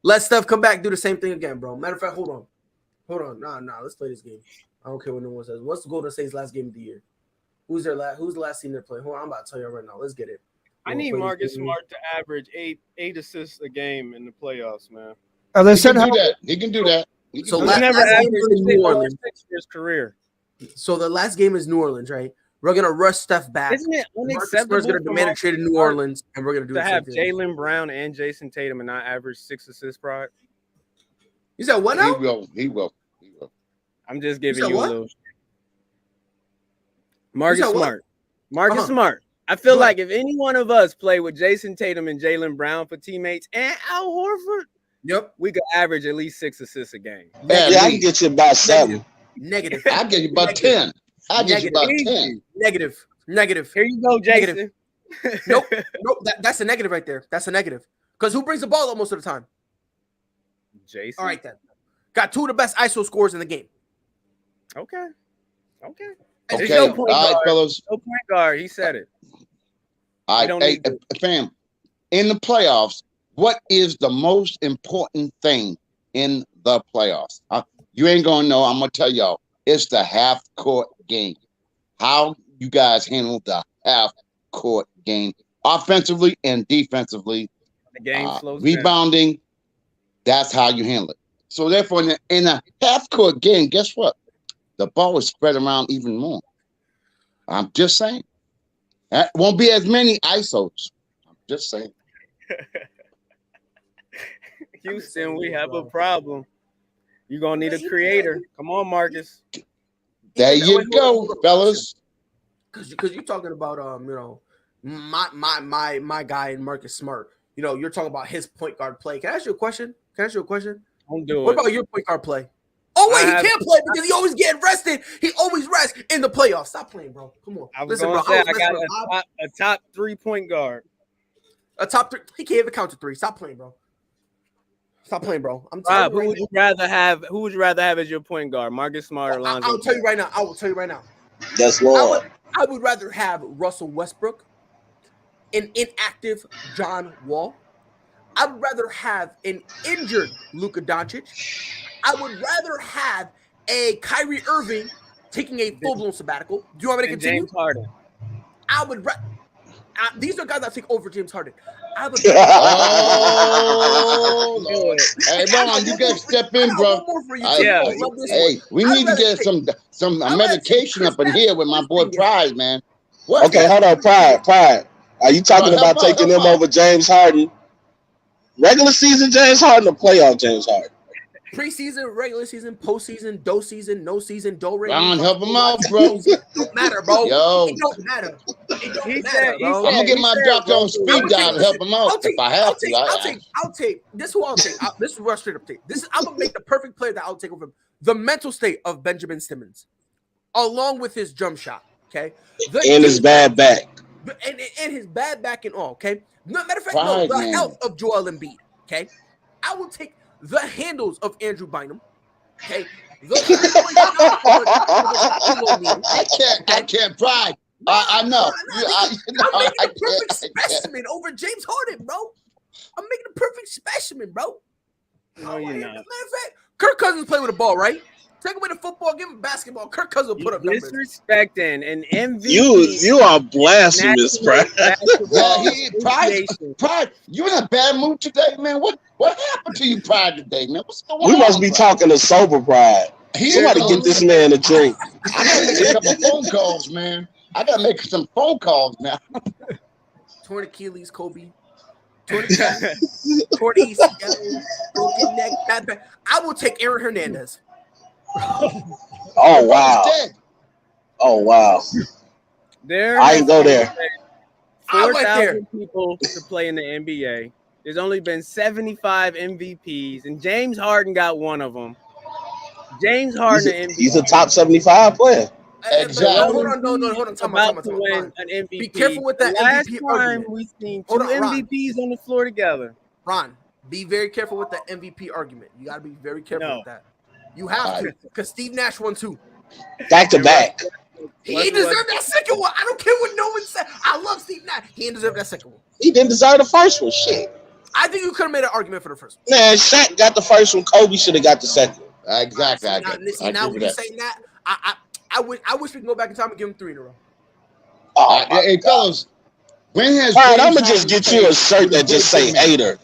Let Steph come back, do the same thing again, bro. Matter of fact, hold on. Nah, let's play this game. I don't care what no one says. What's the Golden State's last game of the year? Who's the last team they're playing? Hold on, I'm about to tell you right now. Let's get it. I need Marcus Smart to average eight assists a game in the playoffs, man. He can do that. So last game is New Orleans. His career. So the last game is New Orleans, right? We're gonna rush Steph back. Isn't it unacceptable? We're gonna demand a trade in New Orleans, and we're gonna do to have Jaylen Brown and Jason Tatum and not average 6 assists per hour? You said what now? He will. I'm just giving you a little. Marcus Smart. I feel like if any one of us play with Jason Tatum and Jaylen Brown for teammates and Al Horford, we could average at least 6 assists a game. Yeah, I can get you about 7. Negative. I'll get you about 10. I'll get you about 10. Negative. Here you go, Jason. Nope. That's a negative right there. That's a negative. Because who brings the ball up most of the time? Jason. All right, then. Got 2 of the best ISO scorers in the game. Okay. Okay. All right, fellas. No point guard. He said it. All right, hey, fam. In the playoffs, what is the most important thing in the playoffs? You ain't gonna know. I'm gonna tell y'all. It's the half-court game. How you guys handle the half-court game, offensively and defensively. The game slows rebounding. Down. That's how you handle it. So therefore, in a half-court game, guess what? The ball is spread around even more. I'm just saying. That won't be as many ISOs. I'm just saying. Houston, we have a problem. You're going to need a creator. Come on, Marcus. There you go, fellas. Because you're talking about, my guy, Marcus Smart. You're talking about his point guard play. Can I ask you a question? Don't do it. What about your point guard play? Oh, wait, he can't play because he always getting rested. He always rests in the playoffs. Stop playing, bro. Come on. I got a top 3-point guard. A top 3. He can't even count to 3. Stop playing, bro. I'm Rob, who would you rather have as your point guard, Marcus Smart or Lonzo? I'll tell you right now. I will tell you right now. That's Lord. I would rather have Russell Westbrook, an inactive John Wall. I would rather have an injured Luka Doncic. I would rather have a Kyrie Irving taking a full-blown sabbatical. Do you want me to continue? James Harden. I would. These are guys that take over James Harden. I would. Hey, Ron, you gotta step in, bro. Hey, we need to get some medication up in here with my boy Pride, man. Okay, hold on, Pride. Are you talking about taking them over James Harden? Regular season James Harden or playoff James Harden? Preseason, regular season, postseason, do season, no season, do regular. Ron, help him out, bro. It don't matter, bro. Yo. It don't matter. It don't He matter, said- he bro. said- I'm gonna get my doctor on speed dial to help him out if I have to. I'll take. This is who I'll take. This is where I straight up take. I'm gonna make the perfect player that I'll take over him. The mental state of Benjamin Simmons, along with his jump shot. Okay, And his bad back. and his bad back and all. Okay, matter of fact, Pride, the man. health of Joel Embiid. Okay, I will take the handles of Andrew Bynum. Okay, I can't pride. I know. I'm making a perfect specimen over James Harden, bro. I'm making a perfect specimen, bro. No, you're Matter not. of fact, Kirk Cousins play with a ball, right? Take away the football, give him basketball. Kirk Cousins will put up numbers. Disrespecting an MVP. You are blasphemous, bro. Yeah, Pride. You in a bad mood today, man? What happened to you, Pride, today, man? What's going on? We must be talking to sober Pride. Somebody get this man a drink. I gotta make a couple phone calls, man. I gotta make some phone calls now. Torn Achilles, Kobe. Torn ACL, broken neck, bad back. I will take Aaron Hernandez. Oh wow. Oh wow. There I ain't go there. I went there. 4,000 people to play in the NBA. There's only been 75 MVPs, and James Harden got one of them. James Harden, MVP. He's a top 75 player. Exactly. Hold on. Time About out. to win an MVP. Be careful with that Last MVP time argument. we seen Hold two on, Ron. MVPs on the floor together. Ron, be very careful with that MVP argument. You got to be very careful No. with that. You have to, because Steve Nash won too. Back to back. He ain't deserved that second one. I don't care what no one said. I love Steve Nash. He ain't deserved that second one. He didn't deserve the first one. Shit. I think you could have made an argument for the first one. Man, Shaq got the first one. Kobe should have got the second one. Exactly. Now when you're saying that, I wish we can go back in time and give him 3 in a row. Oh, Hey, fellas, when has all right, James I'm gonna just Harden get you a shirt that just say played- hater.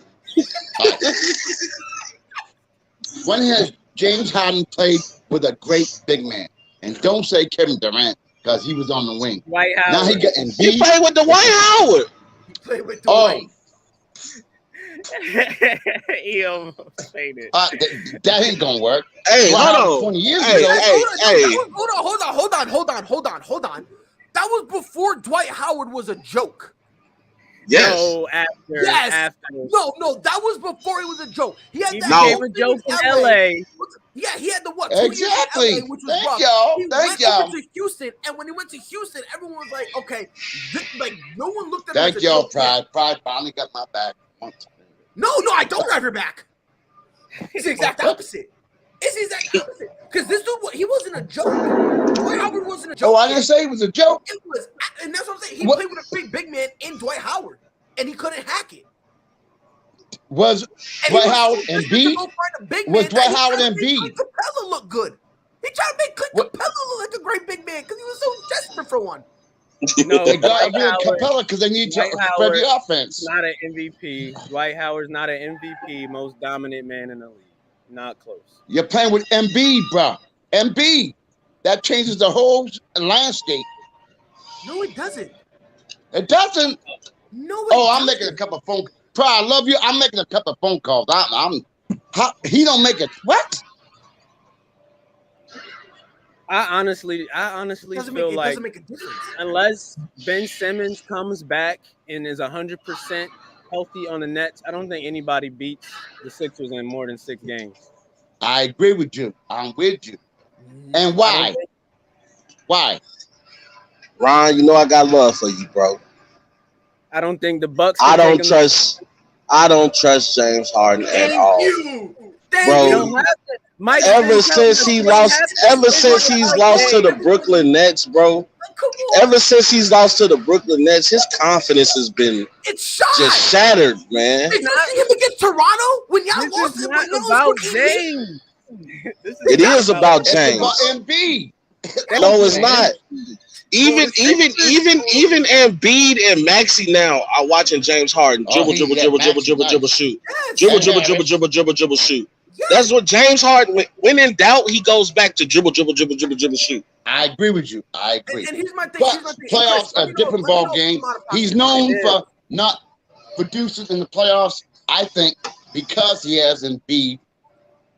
When has James Harden played with a great big man? And don't say Kevin Durant because he was on the wing. Dwight Now he Howard. got He Embiid. played with Dwight Howard. He played with Oh, Dwight. He almost played it. that ain't gonna work. Hey, Dwight Howard hold on. 20 years Hey, ago. hey. Hold on. That was before Dwight Howard was a joke. Yes. No, after. Yes. After. No, that was before he was a joke. He had He that No. became a joke in LA. Yeah, he had the what? 2 years in Exactly. LA, which was Thank rough. y'all. He Thank went y'all. over to Houston, and when he went to Houston, everyone was like, "Okay, like no one looked at him." Thank as a y'all, joke. Pride finally got my back. No, I don't have your back. It's the exact opposite. It's the exact opposite. Because this dude, he wasn't a joke. Dwight Howard wasn't a joke. Oh, I didn't say it was a joke. It was, and that's what I'm saying. He What? played with a big man in Dwight Howard, and he couldn't hack it. Was And he Dwight was Howard so and desperate to Embiid? go find a big Was man Dwight that he Howard tried and to make Embiid? Clint Capella look good. He tried to make Clint What? Capella look like a great big man because he was so desperate for one. No, They got Dwight rid of Howard Capella because they need to Dwight spread the Howard offense. not an MVP. Dwight Howard's not an MVP, most dominant man in the league. Not close. You're playing with Embiid, bro. Embiid. That changes the whole landscape. No, it doesn't. It doesn't. No, it Oh, I'm doesn't. making a couple of phone. Pride, I love you. I'm making a couple of phone calls. He don't make it. What? I honestly Doesn't feel make, it like doesn't make a difference. unless Ben Simmons comes back and is 100% healthy on the Nets, I don't think anybody beats the Sixers in more than 6 games. I agree with you. I'm with you. And why? Why? Ron, you know I got love for you, bro. I don't think the Bucks. I can don't take trust James Harden at all. You. Thank Bro, You you. don't have to. Mike Ever James since has he to lost, have ever to- since he's lost to the Brooklyn Nets, bro. Come on. Ever since he's lost to the Brooklyn Nets, his confidence has been It's shot. just shattered, man. Did you see him against Toronto when y'all This lost is it? not When y'all about lost 8 games? James. This It not is about It's James. about Embiid. No, it's not. Even Embiid and Maxey now are watching James Harden dribble, Yeah, dribble, Maxey, dribble, nice. dribble, shoot, Yes. dribble, Yeah, dribble, yeah. dribble, dribble, dribble, dribble, shoot. Yes. That's what James Harden. When in doubt, he goes back to dribble, dribble, dribble, dribble, dribble, shoot. I agree with you. I agree. And here's my thing. But Here's my thing. playoffs Chris, a different ball game. He's known for not producing in the playoffs. I think because he has Embiid,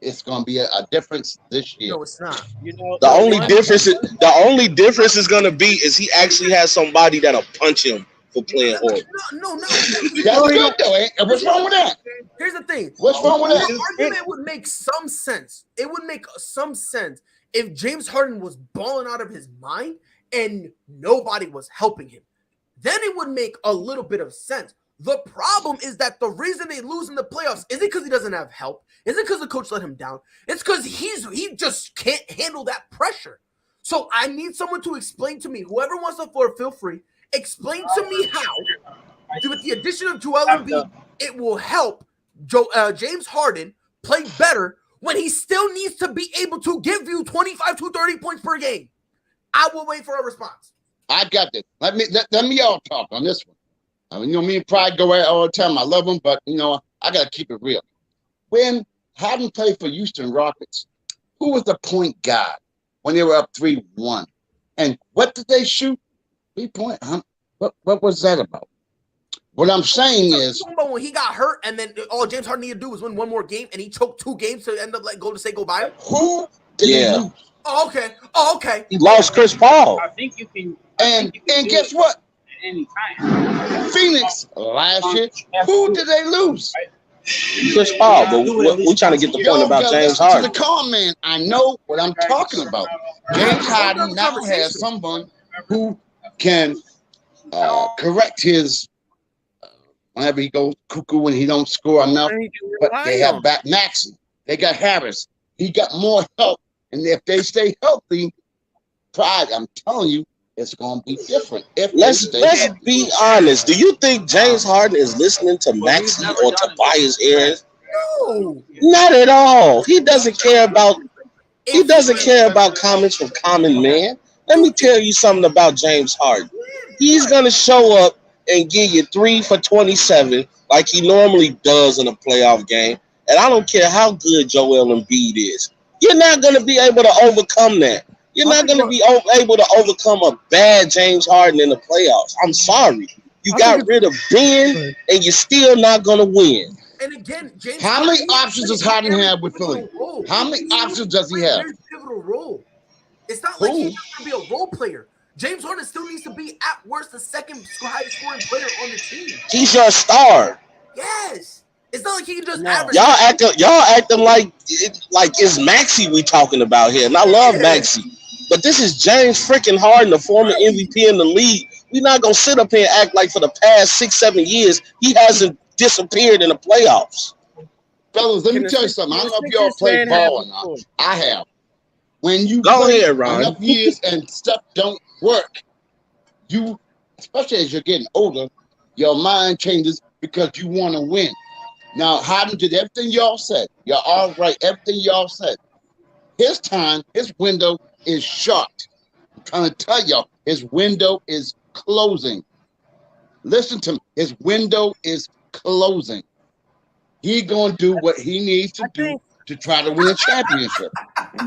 it's going to be a difference this year. No, it's not. You know, The only difference is going to be is he actually has somebody that'll punch him for playing horrible. No. That's good though. What's wrong with that? Here's the thing. What's wrong with that? The argument would make some sense. It would make some sense if James Harden was balling out of his mind and nobody was helping him. Then it would make a little bit of sense. The problem is that the reason they lose in the playoffs isn't because he doesn't have help. Isn't because the coach let him down. It's because he just can't handle that pressure. So I need someone to explain to me. Whoever wants the floor, feel free. Explain to me how, with the addition of Joel Embiid, it will help James Harden play better when he still needs to be able to give you 25 to 30 points per game. I will wait for a response. I got this. Let me all talk on this one. I mean, me and Pride go at all the time. I love him, but I gotta keep it real. When Harden played for Houston Rockets, who was the point guard when they were up 3-1? And what did they shoot? 3-point. What was that about? What I'm saying is, when he got hurt, and then all James Harden needed to do was win one more game, and he choked 2 games to end up letting Golden State go by him. Who did he lose? Oh, okay. He lost Chris Paul. I think you can. And guess what? At any time. Phoenix last year. Who did they lose? Chris Paul. But we're trying to get the point about James Harden. To the call, man. I know what I'm talking about. James Harden now has someone who can correct his whenever he goes cuckoo when he don't score enough. But they have back Maxey. They got Harris. He got more help. And if they stay healthy, Pride, I'm telling you, it's going to be different. Let's be honest. Do you think James Harden is listening to Maxey or Tobias Harris? No. Not at all. He doesn't care about comments from common man. Let me tell you something about James Harden. He's going to show up and give you 3 for 27 like he normally does in a playoff game. And I don't care how good Joel Embiid is. You're not going to be able to overcome that. You're not going to be able to overcome a bad James Harden in the playoffs. I'm sorry. You got rid of Ben, and you're still not going to win. And again, James how many options does Harden have with Philly? How many options does he have? Pivotal role. It's not like he's going to be a role player. James Harden still needs to be, at worst, the second highest scoring player on the team. He's your star. Yes. It's not like he can just average. Y'all acting like it's Maxey we talking about here, and I love Maxey, but this is James freaking Harden, the former MVP in the league. We're not gonna sit up here and act like for the past 6-7 years he hasn't disappeared in the playoffs. Fellas, let me tell you something. I don't know if y'all play ball or not. I have. When you go ahead, Ron. Enough years and stuff don't work, you, especially as you're getting older, your mind changes because you want to win. Now, Harden did everything y'all said. You're all right. Everything y'all said. His time, his window is short. I'm trying to tell y'all, his window is closing. Listen to me. His window is closing. He's going to do what he needs to do to try to win a championship.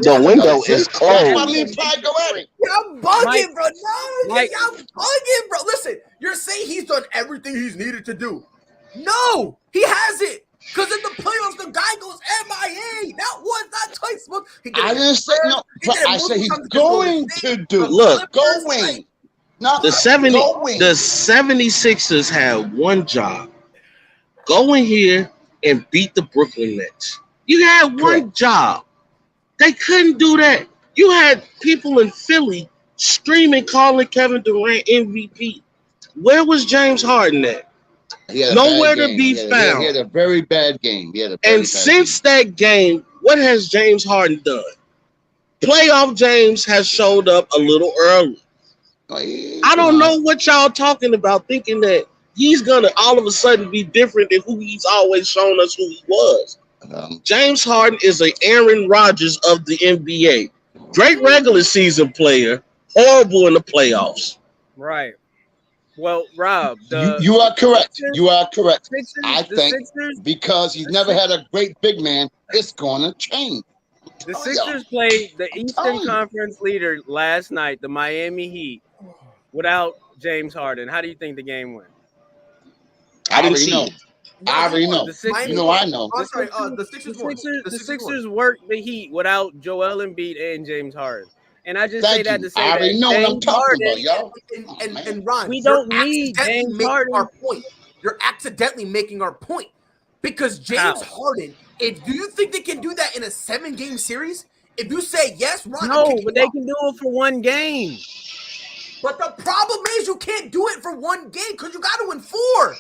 The window is closed. That's why me and Pride go at it. Y'all bugging, bro. No, y'all bugging, bro. Listen, you're saying he's done everything he's needed to do. No, he hasn't. Because in the playoffs, the guy goes MIA. That was not Tice. I didn't say no. I said he's going to do. Look, going. Not the 76ers had one job. Go in here and beat the Brooklyn Nets. You had one job. They couldn't do that. You had people in Philly screaming, calling Kevin Durant MVP. Where was James Harden at? Nowhere to be found. He had a very bad game. Since that game, what has James Harden done? Playoff James has showed up a little early. I don't know what y'all talking about, thinking that he's gonna all of a sudden be different than who he's always shown us who he was. James Harden is an Aaron Rodgers of the NBA. Great regular season player, horrible in the playoffs. Right. Well, Rob, you are correct. You are correct. I think Sixers, because he's never had a great big man, it's going to change. The Sixers played the Eastern Conference leader last night, the Miami Heat, without James Harden. How do you think the game went? I didn't see it. I already know. The Sixers, You know I know. I'm sorry, the Sixers work the Heat without Joel Embiid and James Harden. And I just say Thank that you. to say I already that know what I'm James talking Harden, about, y'all. And Ron, we you're don't need accidentally James making Harden. our point. You're accidentally making our point because James How? Harden. Do you think they can do that in a 7-game series? If you say yes, Ron, No, but they can do it for one game. But the problem is you can't do it for one game because you got to win 4.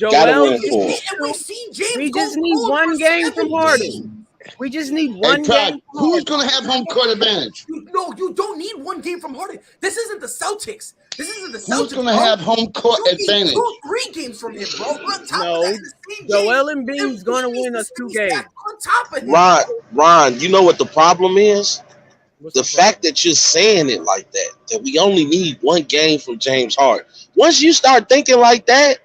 Gotta win Joel, 4. And we see James. we just go need cold one for game 7 from games. Harden. We just need Hey, one Pratt, game. who's going to have home court advantage? No, you don't need one game from Harden. This isn't the Celtics. This isn't the Celtics. Who's going to bro. have home court You need advantage? 2-3 games from him, bro. On top No, of that, in the same Joel game, Embiid's going to win us 2 games. on top of him. Ron, you know what the problem is? What's The fact that you're saying it like that we only need one game from James Harden. Once you start thinking like that,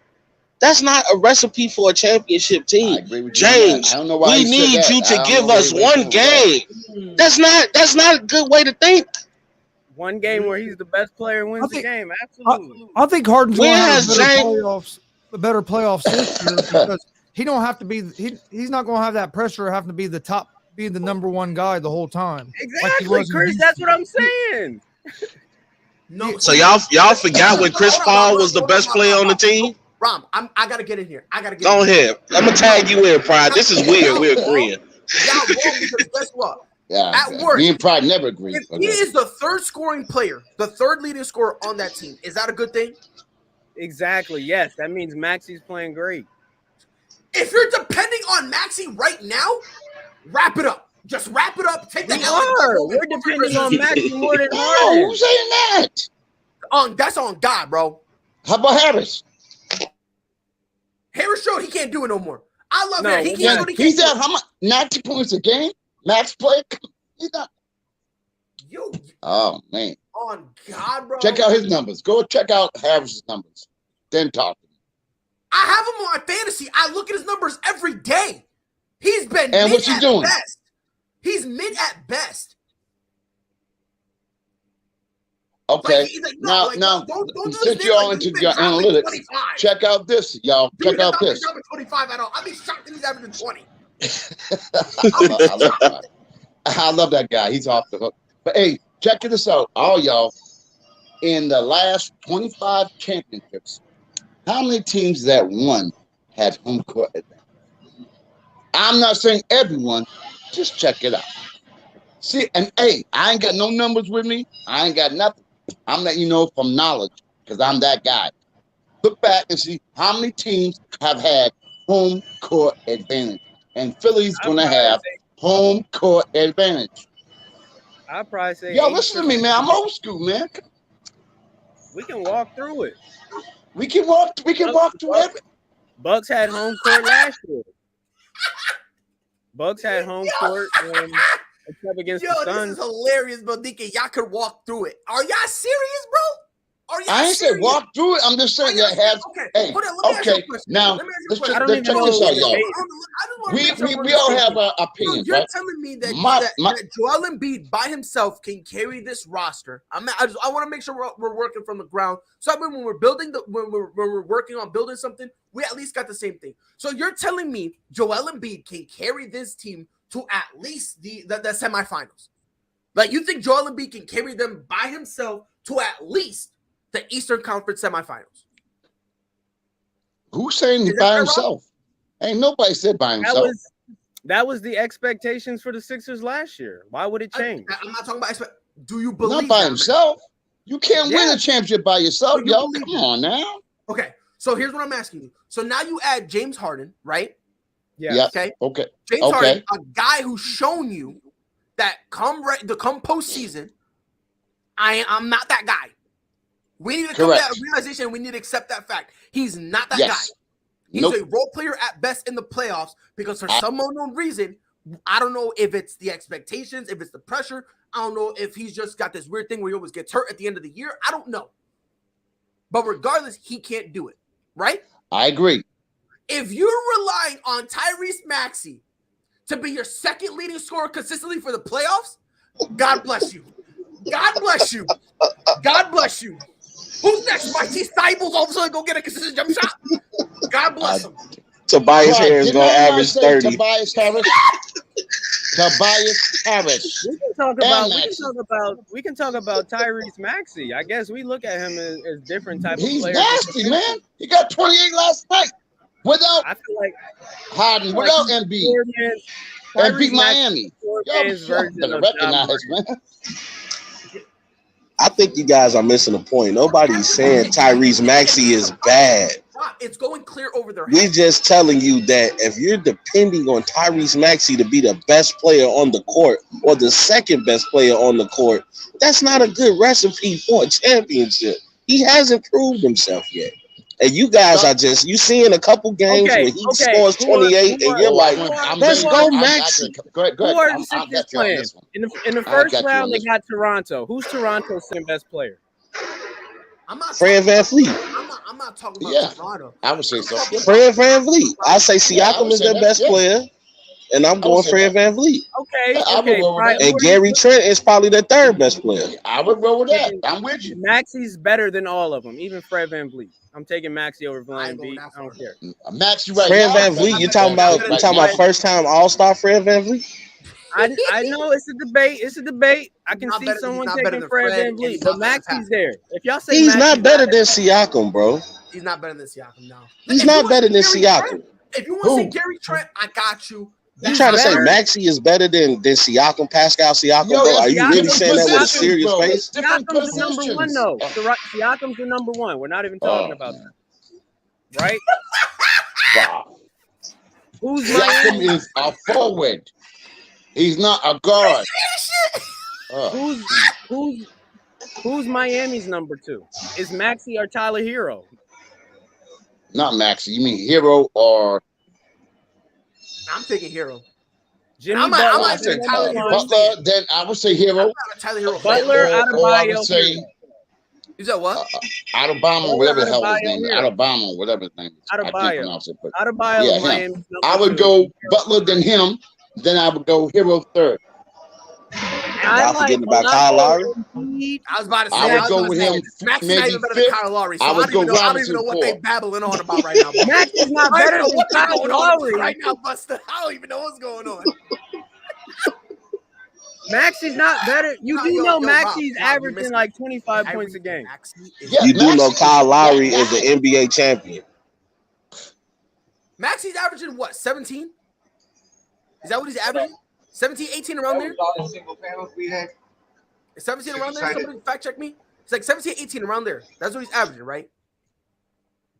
that's not a recipe for a championship team. I agree with you. James, I don't know why we he said need that. you I to don't give know us where he one went with that. game. That's not a good way to think. One game where he's the best player and wins the game. Absolutely. I think Harden's going to Where have has a better playoffs this year because he don't have to be. He's not going to have that pressure of having to be the top, being the number one guy the whole time. Exactly, was in Chris. Houston. That's what I'm saying. No, So y'all forgot when Chris Paul was the best player on the team? Rom, I gotta get in here. Go ahead. I'm gonna tag you in, Pride. This is weird. We're agreeing. Y'all wrong because guess what? Yeah, At work, me and Pride never agree. If he is the third scoring player, the third leading scorer on that team, is that a good thing? Exactly. Yes, that means Maxi's playing great. If you're depending on Maxi right now, wrap it up. Just wrap it up. Take the We L. are. We're depending on Maxi more than No, Harden. who's saying that? That's on God, bro. How about Harris? Harris showed he can't do it no more. I love No, that. He yeah, can't do it. He He's can't at do it. how much? 90 points a game? Max play? He's not. Yo, Oh, man. on God, bro. Check out his numbers. Go check out Harris's numbers. Then talk to him. I have him on my fantasy. I look at his numbers every day. He's been And mid what's he at doing? best. He's mid at best. Okay. No, now, don't do this since thing you're all like into he's been your dropping analytics, 25. check out this, y'all. Dude, Check out he's this. not dropping 25 at all. I'd be shocked if he's averaging 20. I love that guy. He's off the hook. But hey, check this out, all y'all. In the last 25 championships, how many teams that won had home court advantage? I'm not saying everyone, just check it out. See, and hey, I ain't got no numbers with me. I ain't got nothing. I'm letting you know from knowledge because I'm that guy. Look back and see how many teams have had home court advantage. And Philly's going to have home court advantage. I'd probably say. Yo, listen to me, man. I'm old school, man. We can walk through it. We can walk through everything. Bucks had home court last year. Bucks had home court except against the This Suns. is hilarious, bro. DK, y'all could walk through it. Are y'all serious, bro? Are y'all I ain't said serious? walk through it. I'm just saying that has. Okay, Hey, hold on, let me ask you a okay. question. Now, Let me ask you a let's question. I don't check even this know out, what y'all. it is. I just wanna make sure We we're all have understanding. our opinions, You're right? telling me that, My- that Joel Embiid by himself can carry this roster. I want to make sure we're working from the ground. So I mean, when we're working on building something, we at least got the same thing. So you're telling me Joel Embiid can carry this team to at least the semifinals? Like you think Joel Embiid can carry them by himself to at least the Eastern Conference semifinals? Who's saying Is that by right, himself? Ain't nobody said by himself. That was the expectations for the Sixers last year. Why would it change? I'm not talking about. Do you believe Not by that, himself. You can't win Yeah. a championship by yourself, So you yo. believe Come it. on now. Okay, so here's what I'm asking you. So now you add James Harden, right? Yeah. Okay. Okay. James Okay. Harden, a guy who's shown you that come postseason, I'm not that guy. We need to come to Correct. that realization. We need to accept that fact. He's not that Yes. guy. He's Nope. a role player at best in the playoffs because for some unknown reason, I don't know if it's the expectations, if it's the pressure. I don't know if he's just got this weird thing where he always gets hurt at the end of the year. I don't know. But regardless, he can't do it, right? I agree. If you're relying on Tyrese Maxey to be your second leading scorer consistently for the playoffs, God bless you. God bless you. God bless you. Who's next? Mikey Stibbles all of a sudden go get a consistent jump shot? God bless him. Tobias Harris Didn't gonna I not average say 30. Tobias Harris. Tobias Harris. We can talk about Tyrese Maxey. I guess we look at him as different type of He's players. nasty, man. He got 28 last night without I feel like Harden, without Embiid, and beat Miami. Y'all better recognize, man. I think you guys are missing the point. Nobody's saying Tyrese Maxey is bad. It's going clear over their We're head. just telling you that if you're depending on Tyrese Maxey to be the best player on the court or the second best player on the court, that's not a good recipe for a championship. He hasn't proved himself yet. And you guys are just, you seeing a couple games where he scores 28 and you're like, let's go, Maxey. Go ahead. Who are the I'll Sixers get you on playing? this one. In the first round, they got Toronto. Who's Toronto's second best player? I'm not Fred VanVleet. I'm not talking about Toronto. I would say so. Fred VanVleet. I say Siakam is their best player, and I'm going Fred VanVleet. Okay. And Gary Trent is probably their third best player. I would roll with that. I'm with you. Maxey's better than all of them, even Fred VanVleet. I'm taking Maxey over VanVleet. I don't care. Maxey right Fred now. VanVleet. You talking about first time All-Star Fred VanVleet? I know it's a debate. It's a debate. I can see someone taking Fred VanVleet, but Maxey's there. If y'all say He's not better than Siakam, bro. He's not better than Siakam, no. He's not better than Siakam. If you want to say Gary Trent, I got you. You trying to say Maxey is better than Siakam, Pascal Siakam? Bro? Are you really saying that with a serious face? Siakam's the number one, though. Siakam's the number one. We're not even talking about that. Right? Wow. Who's Siakam is a forward. He's not a guard. Who's Miami's number two? Is Maxey or Tyler Hero? Not Maxey. You mean Hero or? I'm taking Hero. Jimmy Butler. Butler. Then I would say Hero. Tyler Hero. Butler, I would say. Is that what? Adebayo, whatever the hell his name is. Adebayo, whatever his name is. I can't pronounce it. But Adebayo, I would go Butler, then him. Then I would go Hero third. Y'all forgetting about Kyle Lowry? I was about to say. I would go with him. Maxey's Maybe not even better fifth. than Kyle Lowry. So I would go I don't even Robinson know what fourth. they babbling on about right now. Maxey's not better than Kyle Lowry right now, Buster. I don't even know what's going on. Maxey's not better. You do know Maxey's averaging like 25 points a game. You do know Kyle Lowry is an NBA champion. Maxey's averaging what? 17? Is that what he's averaging? 17, 18 around there? Is 17 around there? Somebody fact check me. It's like 17, 18 around there. That's what he's averaging, right?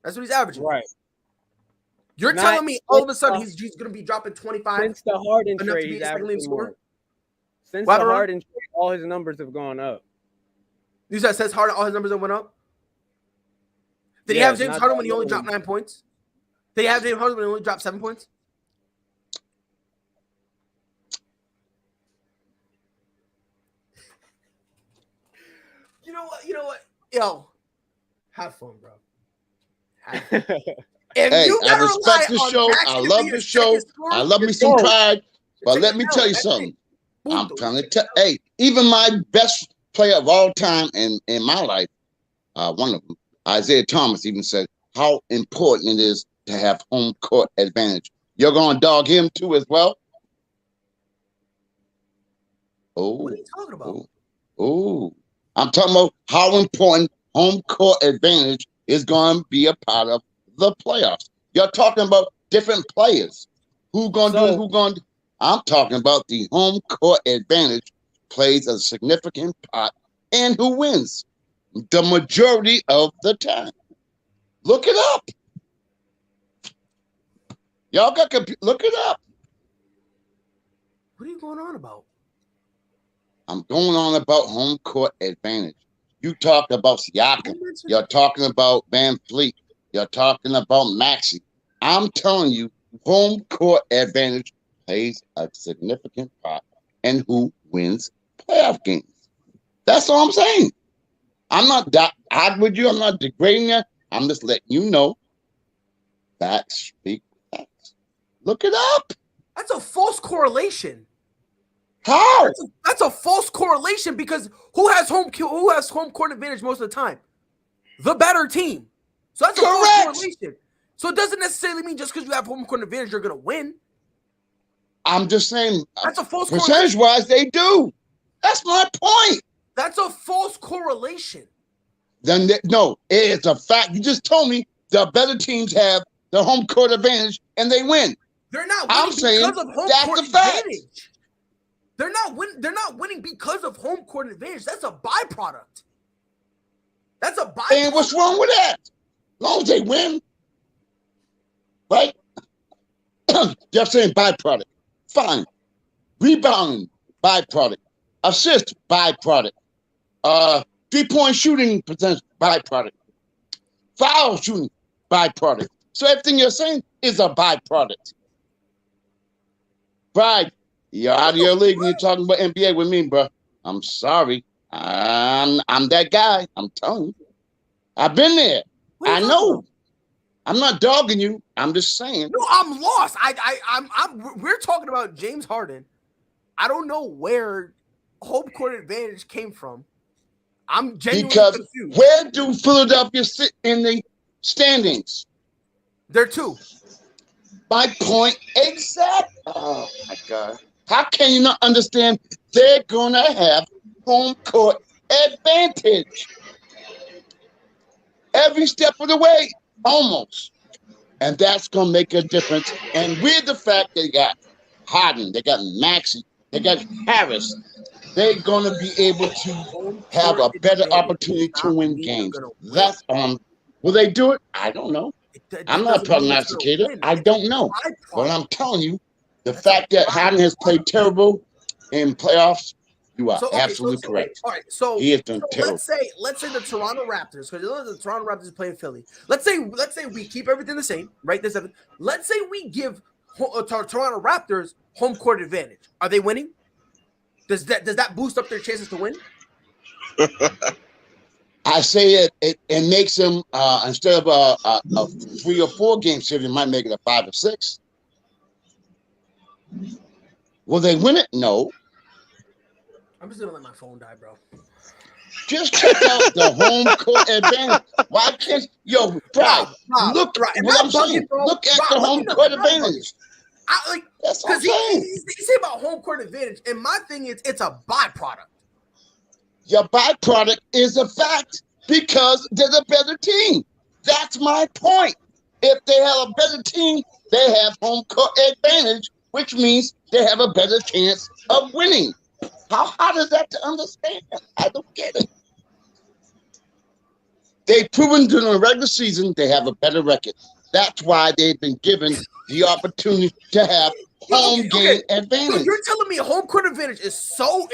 That's what he's averaging. Right. You're telling me all of a sudden he's going to be dropping 25? Since the Harden enough to trade, be he's the second leading averaging scorer? more. Since the Harden trade, all his numbers have gone up. You said since Harden, all his numbers have went up? Did he have James Harden when he only dropped 9 points? Did he have James Harden when he only dropped 7 points? You know what? Yo, have fun, bro. Hey, I respect the show. I love the show. I love me some Pride. But let me tell you something. I'm trying to tell. Hey, even my best player of all time in my life, one of them, Isaiah Thomas, even said how important it is to have home court advantage. You're going to dog him too as well? Oh, what are you talking about? Oh, I'm talking about how important home court advantage is going to be a part of the playoffs. You're talking about different players. Who going to do it? Who going to? I'm talking about the home court advantage plays a significant part and who wins the majority of the time. Look it up. Y'all got look it up. What are you going on about? I'm going on about home court advantage. You talked about Siakam. You're talking about VanVleet. You're talking about Maxey. I'm telling you, home court advantage plays a significant part in who wins playoff games. That's all I'm saying. I'm not arguing with you. I'm not degrading you. I'm just letting you know. Facts speak facts. Look it up. That's a false correlation. How? That's a false correlation because who has home court advantage most of the time? The better team. So that's a false correlation. So it doesn't necessarily mean just because you have home court advantage, you're going to win. I'm just saying, That's a false percentage-wise, they do. That's my point. That's a false correlation. Then no, it's a fact. You just told me the better teams have the home court advantage and they win. They're not winning because of home court advantage. They're not winning because of home court advantage. That's a byproduct. That's a byproduct. And what's wrong with that? As long as they win, right? You're saying byproduct. Fine. Rebounding, byproduct. Assist, byproduct. 3-point shooting percentage, byproduct. Foul shooting, byproduct. So everything you're saying is a byproduct. Right. You're out of your league and you're talking about NBA with me, bro. I'm sorry. I'm that guy. I'm telling you. I've been there. I know. I'm not dogging you. I'm just saying. No, I'm lost. We're talking about James Harden. I don't know where home court advantage came from. I'm genuinely confused. Where do Philadelphia sit in the standings? They're 2. My point exact. Oh my God. How can you not understand they're gonna have home court advantage? Every step of the way, almost. And that's gonna make a difference. And with the fact they got Harden, they got Maxey, they got Harris, they're gonna be able to have a better opportunity to win games. That's will they do it? I don't know. I'm not a prognosticator. I don't know. But I'm telling you, the fact that Harden has played terrible in playoffs, you are absolutely correct. All right, so he has done terrible. Let's say the Toronto Raptors, because the Toronto Raptors play in Philly. Let's say we keep everything the same, right? Let's say we give Toronto Raptors home court advantage. Are they winning? Does that boost up their chances to win? I say it makes them instead of a 3 or 4 game series, it might make it a 5 or 6. Will they win it? No. I'm just gonna let my phone die, bro. Just check out the home court advantage. Why can't look at the home court advantage. That's what I'm saying. He said about home court advantage, and my thing is it's a byproduct. Your byproduct is a fact because they're the better team. That's my point. If they have a better team, they have home court advantage, which means they have a better chance of winning. How hard is that to understand? I don't get it. They've proven during the regular season they have a better record. That's why they've been given the opportunity to have home game advantage. So you're telling me home court advantage is so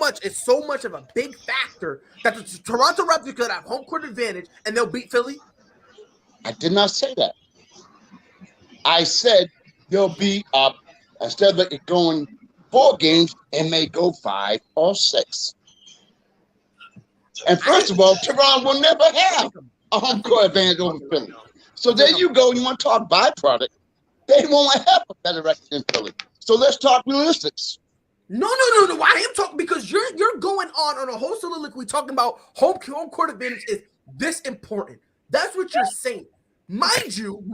much of a big factor that the Toronto Raptors could have home court advantage and they'll beat Philly? I did not say that. I said they'll be up instead of it going 4 games, it may go 5 or 6. And first of all, Toronto will never have a home court advantage over Philly. So there you go. You want to talk byproduct? They won't have a better record than Philly. So let's talk realistics. No. I am talking because you're going on a whole soliloquy talking about home court advantage is this important. That's what you're saying. Mind you.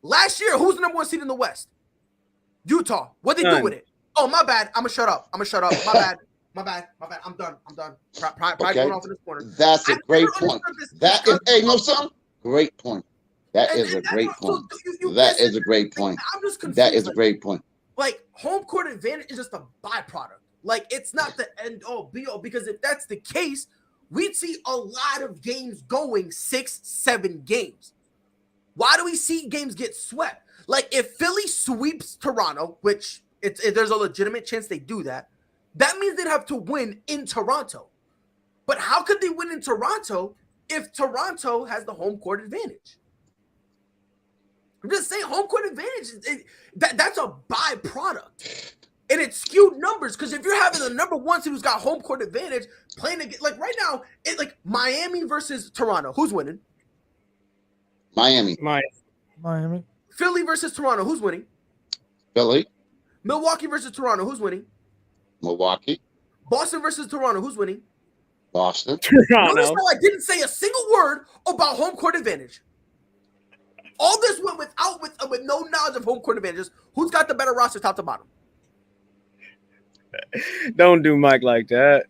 Last year, who's the number 1 seed in the West? Utah. What'd they do with it? Oh, my bad. I'm gonna shut up. My bad. I'm done. Probably going off in this corner. That's a great point. That is, hey, no, son. Great point. That is a great point. That is a great point. I'm just confused. That is a great point. Like, home court advantage is just a byproduct. Like, it's not the end all be all, because if that's the case, we'd see a lot of games going 6, 7 games. Why do we see games get swept? Like, if Philly sweeps Toronto, which there's a legitimate chance they do that means they'd have to win in Toronto. But how could they win in Toronto if Toronto has the home court advantage? I'm just saying home court advantage, that's a byproduct. And it's skewed numbers because if you're having the number 1 seed who's got home court advantage playing against, like right now, it's like Miami versus Toronto. Who's winning? Miami. Philly versus Toronto. Who's winning? Philly. Milwaukee versus Toronto. Who's winning? Milwaukee. Boston versus Toronto. Who's winning? Boston. Notice how I didn't say a single word about home court advantage. All this went with no knowledge of home court advantages. Who's got the better roster, top to bottom? Don't do Mike like that.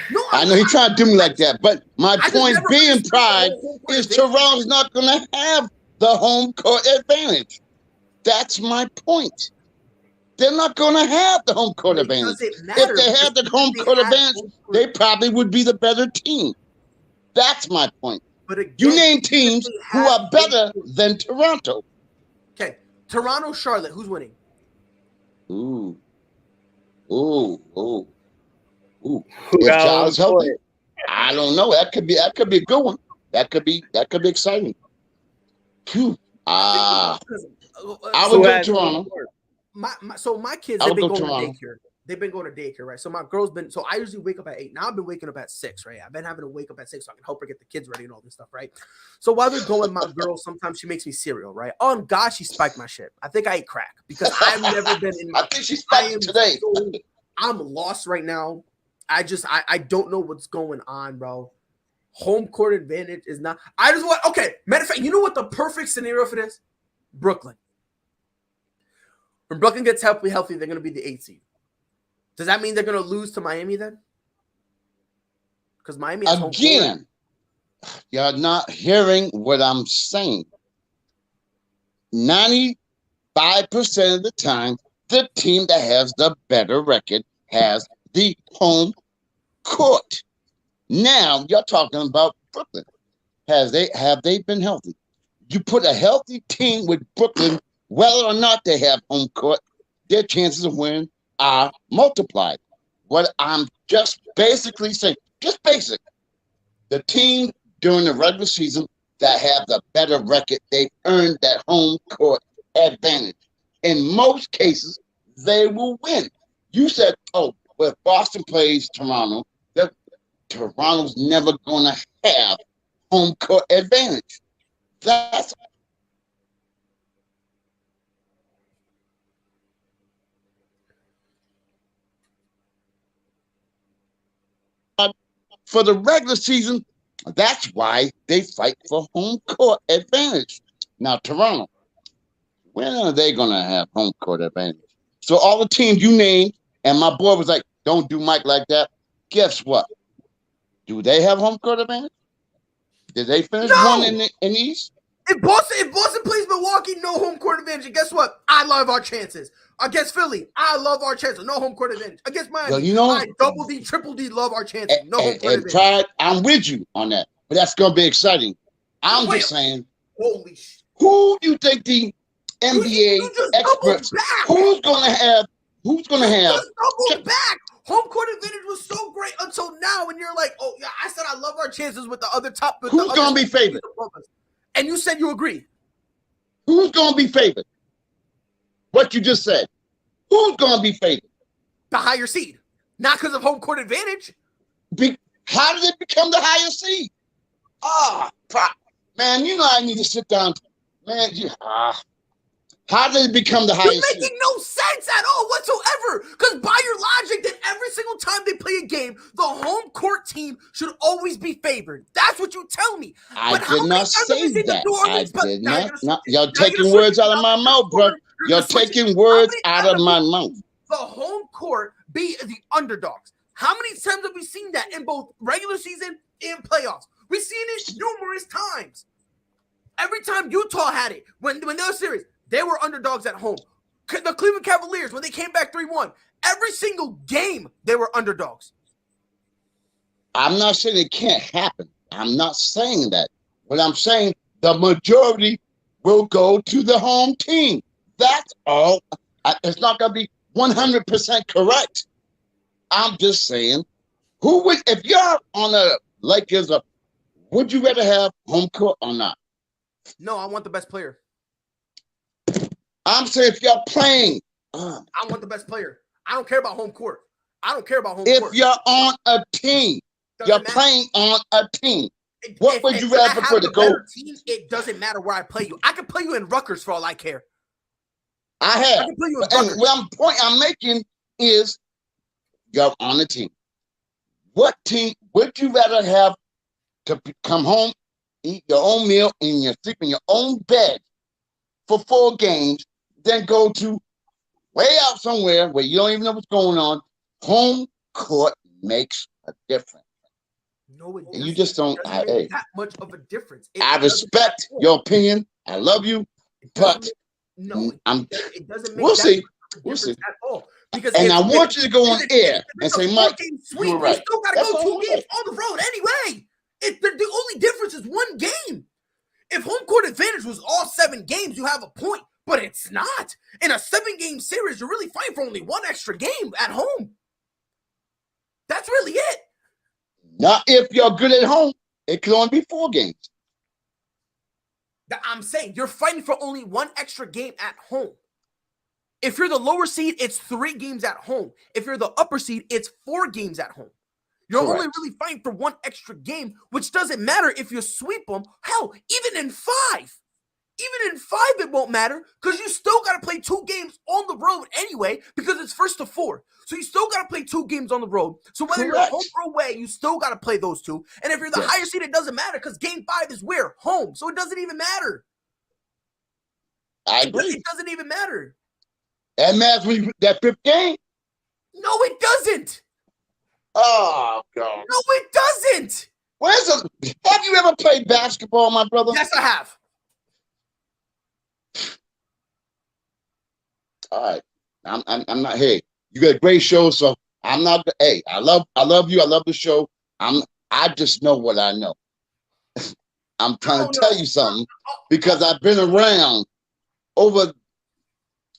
No, I know he's trying to do me like that, but my point being, Pride, is Toronto's not going to have the home court advantage. That's my point. They're not going to have the home court advantage. If they had the home court advantage, they probably would be the better team. That's my point. But again, you name teams who are better than Toronto. Okay, Toronto, Charlotte, who's winning? Ooh. If Charlotte's healthy, I don't know. That could be a good one. That could be exciting. Phew. I would go Toronto. My kids, they've been going to daycare. They've been going to daycare, right? So my girl's been. So I usually wake up at 8. Now I've been waking up at 6, right? I've been having to wake up at 6 so I can help her get the kids ready and all this stuff, right? So while they're going, my girl sometimes she makes me cereal, right? On God, she spiked my shit. I think I ate crack because I've never been in. I think she spiked it today. I'm lost right now. I don't know what's going on, bro. Home court advantage is not. Okay. Matter of fact, you know what the perfect scenario for this? Brooklyn. When Brooklyn gets healthy, they're going to be the 8th seed. Does that mean they're going to lose to Miami then? Because Miami is again. You're not hearing what I'm saying. 95% of the time, the team that has the better record has the home court. Now you're talking about Brooklyn. Have they been healthy? You put a healthy team with Brooklyn, whether or not they have home court, their chances of winning are multiplied. What I'm just basically saying, just basic, the team during the regular season that have the better record, they've earned that home court advantage. In most cases, they will win. You said, well, if Boston plays Toronto, Toronto's never going to have home court advantage. That's for the regular season. That's why they fight for home court advantage. Now, Toronto, when are they going to have home court advantage? So all the teams you named, and my boy was like, don't do Mike like that. Guess what? Do they have home court advantage? Did they finish one in the East? If Boston plays Milwaukee, no home court advantage. And guess what? I love our chances. Against Philly, I love our chances. No home court advantage. Against Miami, I double D, triple D, love our chances. No home court advantage. Pride, I'm with you on that. But that's going to be exciting. I'm just saying, holy shit. Who do you think the NBA experts, who's going to have? Just double back. Home court advantage was so great until now, and you're like, oh, yeah, I said I love our chances with the other top. Who's going to be favored? And you said you agree. Who's going to be favored? What you just said. Who's going to be favored? The higher seed. Not because of home court advantage. How did it become the higher seed? Man, you know I need to sit down. Man, how did it become the highest? You're making no sense at all whatsoever. Because by your logic, that every single time they play a game, the home court team should always be favored. That's what you tell me. I did not say that. I did not. You're taking words out of my mouth, bro. You're taking words out of my mouth. The home court be the underdogs. How many times have we seen that in both regular season and playoffs? We've seen it numerous times. Every time Utah had it, when they were serious, they were underdogs at home. The Cleveland Cavaliers, when they came back 3-1, every single game, they were underdogs. I'm not saying it can't happen. I'm not saying that. What I'm saying, the majority will go to the home team. That's all. It's not going to be 100% correct. I'm just saying, if you're on a Lakers, would you rather have home court or not? No, I want the best player. I'm saying if you're playing. I want the best player. I don't care about home court. If you're on a team, playing on a team. What would you rather prefer to go? It doesn't matter where I play you. I can play you in Rutgers for all I care. I can play you in Rutgers. And point I'm making is you're on a team. What team would you rather have to come home, eat your own meal, and you sleep in your own bed, for 4 games than go to way out somewhere where you don't even know what's going on. Home court makes a difference. No, it And you just don't. It doesn't make that much of a difference. I respect your opinion. I love you, but no, it doesn't make we'll that see. much of a We'll difference see. at all. Because And I want you to go on air and say, Mike, sweep, you were right. you still got to That's go all 2 games on the road anyway. The only difference is 1 game. If home court advantage was all 7 games, you have a point, but it's not. In a 7-game series, you're really fighting for only 1 extra game at home. That's really it. Not if you're good at home. It can only be 4 games. I'm saying you're fighting for only 1 extra game at home. If you're the lower seed, it's 3 games at home. If you're the upper seed, it's 4 games at home. You're Correct. only really fighting for 1 extra game, which doesn't matter if you sweep them. Hell, even in 5. Even in 5, it won't matter because you still got to play 2 games on the road anyway because it's first to 4. So you still got to play 2 games on the road. So whether you're home or away, you still got to play those 2. And if you're the higher seed, it doesn't matter because game 5 is where? Home. So it doesn't even matter. I agree. It doesn't even matter. That matters when you that 5th game. No, it doesn't. Oh, God. No, it doesn't. Have you ever played basketball, my brother? Yes, I have. All right. I'm not. Hey, you got a great show, so I'm not. Hey, I love you. I love the show. I just know what I know. I'm trying to tell you something because I've been around over.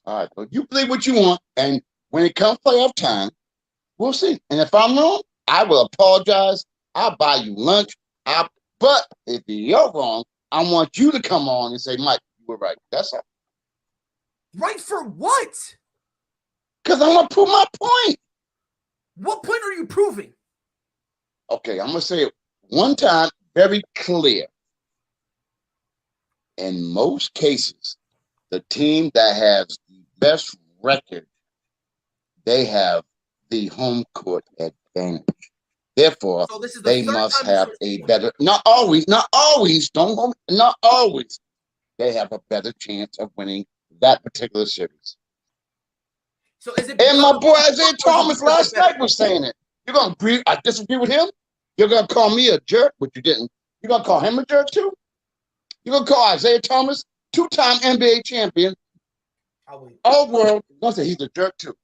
All right, so you believe what you want, and when it comes playoff time, we'll see. And if I'm wrong, I will apologize. I'll buy you lunch. But if you're wrong, I want you to come on and say, Mike, you were right. That's all. Right for what? Because I want to prove my point. What point are you proving? Okay, I'm going to say it one time, very clear. In most cases, the team that has the best record, they have the home court advantage. Therefore, so this is they must have a better, not always, not always they have a better chance of winning that particular series. So is it? And my boy Isaiah Thomas last night was saying it. You're going to agree, I disagree with him? You're going to call me a jerk, but you didn't. You're going to call him a jerk too? You're going to call Isaiah Thomas, 2-time NBA champion, all world, you're going to say he's a jerk too.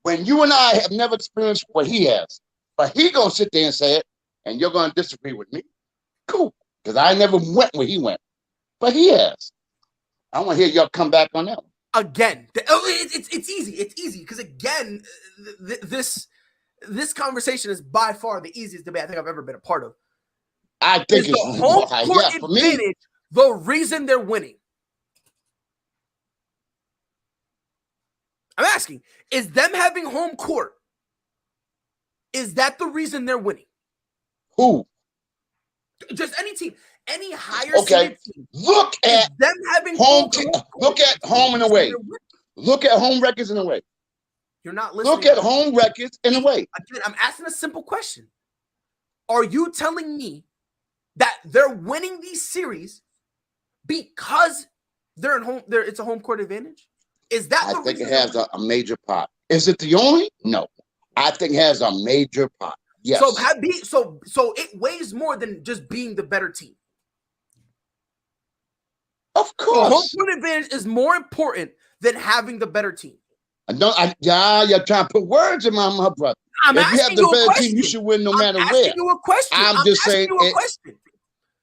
When you and I have never experienced what he has, but he going to sit there and say it, and you're going to disagree with me. Cool, because I never went where he went, but he has. I want to hear y'all come back on that one. Again, it's easy. It's easy because again, this conversation is by far the easiest debate I think I've ever been a part of. I think it's the home court advantage the reason they're winning. I'm asking, is them having home court, is that the reason they're winning? Who? Just any team. Any higher okay. Team, look at them having home. Look at home and away. Look at home records and away. You're not listening. Look at home records and away. Again, I'm asking a simple question. Are you telling me that they're winning these series because they're in home? It's a home court advantage. Is that? I think it has a major part. Is it the only? No. I think it has a major part. Yes. So it weighs more than just being the better team. Of course. The home court advantage is more important than having the better team. You're trying to put words in my mouth, brother. If you have the better team, you should win no matter where. I'm asking you a question. I'm just saying you a question.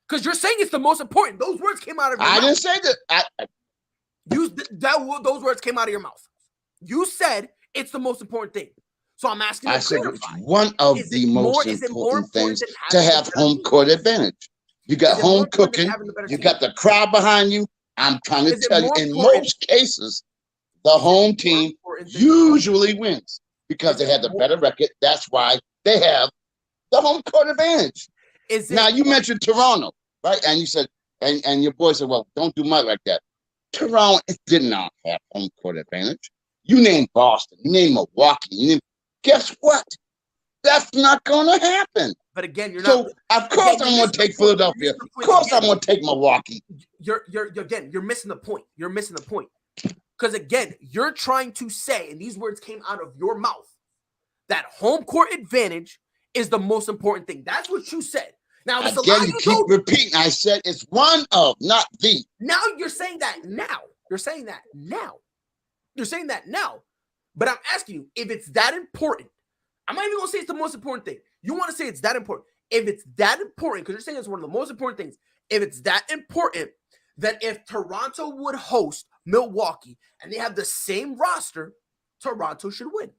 Because you're saying it's the most important. Those words came out of your mouth. I didn't say that. Those words came out of your mouth. You said it's the most important thing. So I'm asking you to clarify. Said it's one of the most important things to have home court advantage. You got home cooking. You got the crowd behind you. I'm trying to tell you, in most cases, the home team usually wins because they have the better record. That's why they have the home court advantage. Now, you mentioned Toronto, right? And you said, and your boy said, well, don't do much like that. Toronto did not have home court advantage. You named Boston. You named Milwaukee. Guess what? That's not going to happen. But again, you're So, not. of course, Again, I'm you're going to missing take the point. Philadelphia. You're missing the Of point. course, Again, I'm going to take Milwaukee. You're missing the point. You're missing the point. Because again, you're trying to say, and these words came out of your mouth, that home court advantage is the most important thing. That's what you said. Now, there's a lot Again, you you keep told. repeating. I said it's one of, not the. Now you're saying that now. You're saying that now. You're saying that now. But I'm asking you, if it's that important, I'm not even going to say it's the most important thing. You want to say it's that important. If it's that important, because you're saying it's one of the most important things, if it's that important, then if Toronto would host Milwaukee and they have the same roster, Toronto should win.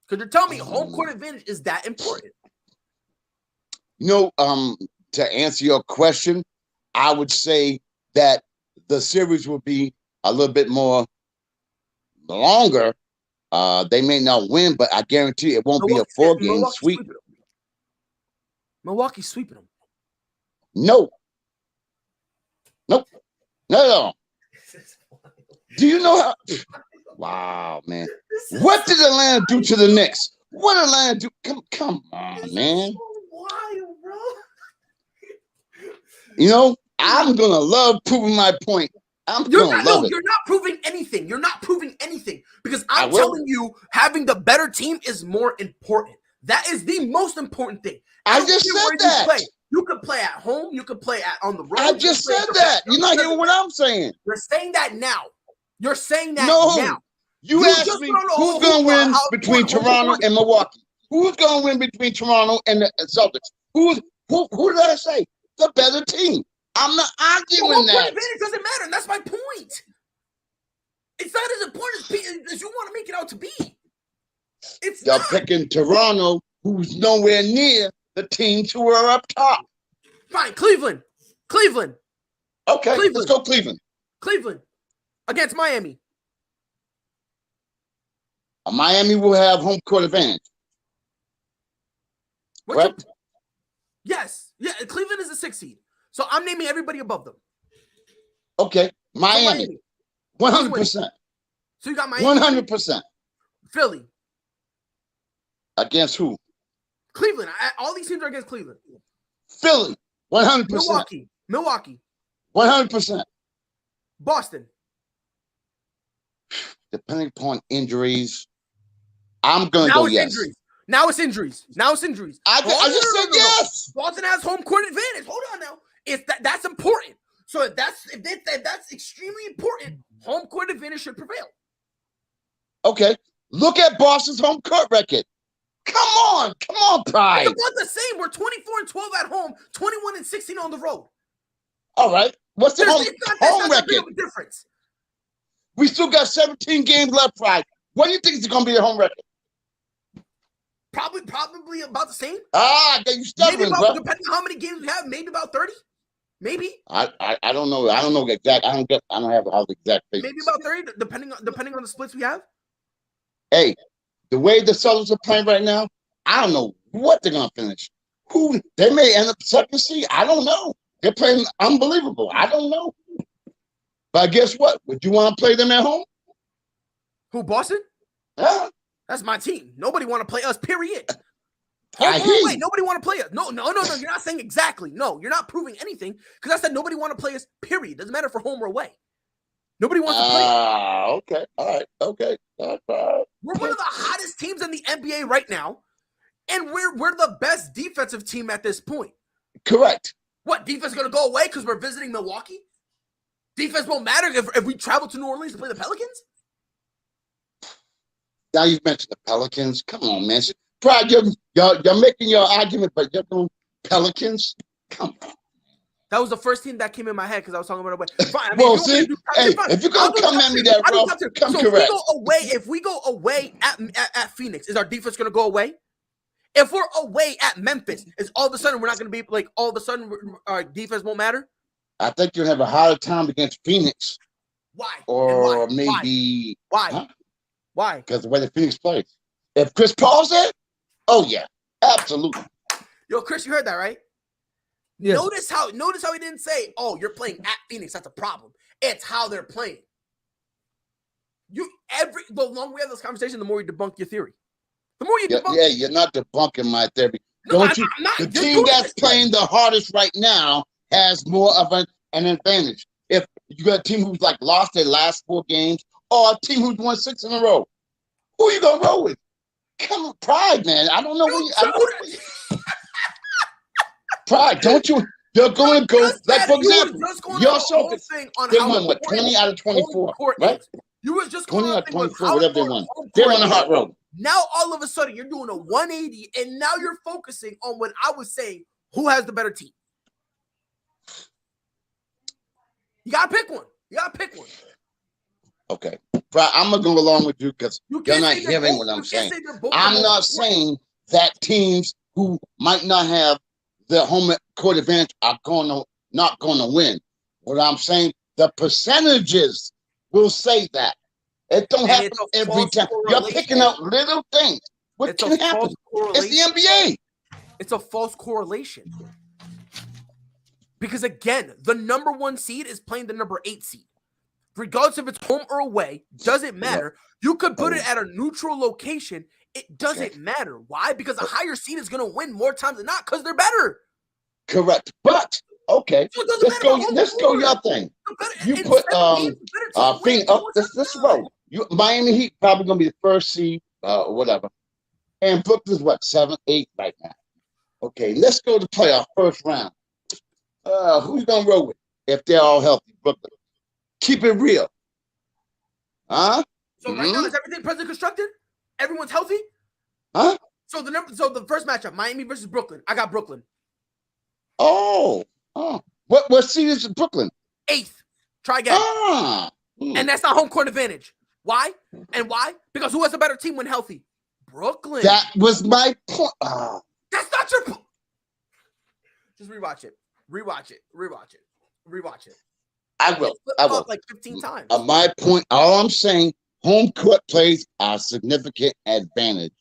Because you're telling me home court advantage is that important. You know, to answer your question, I would say that the series will be a little bit more longer. They may not win, but I guarantee it won't be a 4-game sweep. Milwaukee's sweeping them. No. Nope. No. Do you know how? Wow, man. What did Atlanta do to the Knicks? What did Atlanta do? Come on, man. Wild, bro. You know, I'm going to love proving my point. You're not proving anything. You're not proving anything because I'm telling you, having the better team is more important. That is the most important thing. I just said that. You could play at home. You could play on the road. I just said that. You're not hearing what I'm saying. You're saying that now. You're saying that now. You asked me who's going to win between Toronto and Milwaukee. Who's going to win between Toronto and the Celtics? Who did I say? The better team. I'm not arguing that. It doesn't matter, and that's my point. It's not as important as you want to make it out to be. You're picking Toronto, who's nowhere near the teams who are up top. Fine, Cleveland. Okay, let's go Cleveland. Cleveland against Miami. Miami will have home court advantage. Correct? Yes. Yeah, Cleveland is a 6 seed. So I'm naming everybody above them. Okay. Miami. 100%. So you got Miami. 100%. Philly. Against who? Cleveland. All these teams are against Cleveland. Philly. 100%. Milwaukee. 100%. Boston. Depending upon injuries, I'm going to go yes. Now it's injuries. I just said yes. Boston has home court advantage. Hold on now. That's important. So if that's extremely important, home court advantage should prevail. Okay. Look at Boston's home court record. Come on, Pride. It's about the same. We're 24-12 at home, 21-16 on the road. All right. What's the home record? Big of a difference. We still got 17 games left, Pride. What do you think is going to be the home record? Probably about the same. You stuttering, bro. Depending on how many games we have, maybe about 30. Maybe. I don't know. I don't know exact. I don't have all the exact figures. Maybe about 30, depending on the splits we have. Hey, the way the Celtics are playing right now, I don't know what they're gonna finish. They may end up second seed. I don't know. They're playing unbelievable. I don't know. But guess what? Would you want to play them at home? Who, Boston? Yeah. That's my team. Nobody want to play us, period. Nobody want to play us. No. You're not saying exactly. No, you're not proving anything because I said nobody want to play us, period. Doesn't matter for home or away. Nobody wants to play. Okay. All right. Okay. We're one of the hottest teams in the NBA right now, and we're the best defensive team at this point. Correct. What, defense is going to go away because we're visiting Milwaukee? Defense won't matter if we travel to New Orleans to play the Pelicans? Now you've mentioned the Pelicans. Come on, man. Pride, you're making your argument, but you're doing Pelicans? Come on. That was the first team that came in my head because I was talking about it. Fine. If you're going to come at me that rough, come correct. If we go away at Phoenix, is our defense going to go away? If we're away at Memphis, is all of a sudden we're not going to be like all of a sudden our defense won't matter? I think you'll have a harder time against Phoenix. Why? Or maybe why? Huh? Why? Because the way the Phoenix plays. If Chris Paul's there, oh yeah, absolutely. Yo, Chris, you heard that, right? Yes. Notice how he didn't say, "Oh, you're playing at Phoenix. That's a problem." It's how they're playing. The longer we have this conversation, the more we debunk your theory. The more you debunk, yeah, you're not debunking my theory. Don't you? I'm not. The Just team do that's this. playing the hardest right now has more of an advantage. If you got a team who's like lost their last 4 games, or a team who's won 6 in a row, who are you gonna roll with? Come on, Pride, man. I don't know where you. Pride, don't you? You're going to go, like, for example, your Celtics, they won, what, 20 out of 24, right? You was just 20 going out of on 24, whatever they won. They're on the hot road. Now, all of a sudden, you're doing a 180, and now you're focusing on what I was saying, who has the better team. You got to pick one. You got to pick one. Okay. Pride, I'm going to go along with you because you're not hearing what I'm saying. I'm not saying that teams who might not have the home court advantage are not going to win. What I'm saying, the percentages will say that. It don't happen every time. You're picking out little things. What can happen? It's the NBA. It's a false correlation. Because again, the number 1 seed is playing the number 8 seed. Regardless if it's home or away, doesn't matter. You could put it at a neutral location. It doesn't matter. Why? Because a higher seed is going to win more times than not because they're better. Correct. But okay, So let's go your thing. You put thing up this road. Miami Heat probably gonna be the first seed, or whatever. And Brooklyn's what, 7, 8 right now. Okay, let's go to playoff first round. Who you gonna roll with if they're all healthy? Brooklyn. Keep it real. Huh? So right now, is everything presently constructed? Everyone's healthy? Huh? So the first matchup, Miami versus Brooklyn. I got Brooklyn. Oh. What seed is Brooklyn? 8th. Try again. And that's not home court advantage. Why? And why? Because who has a better team when healthy? Brooklyn. That was my point. That's not your point. Just rewatch it. Rewatch it. I will. Like 15 times. My point, all I'm saying, home court plays are a significant advantage.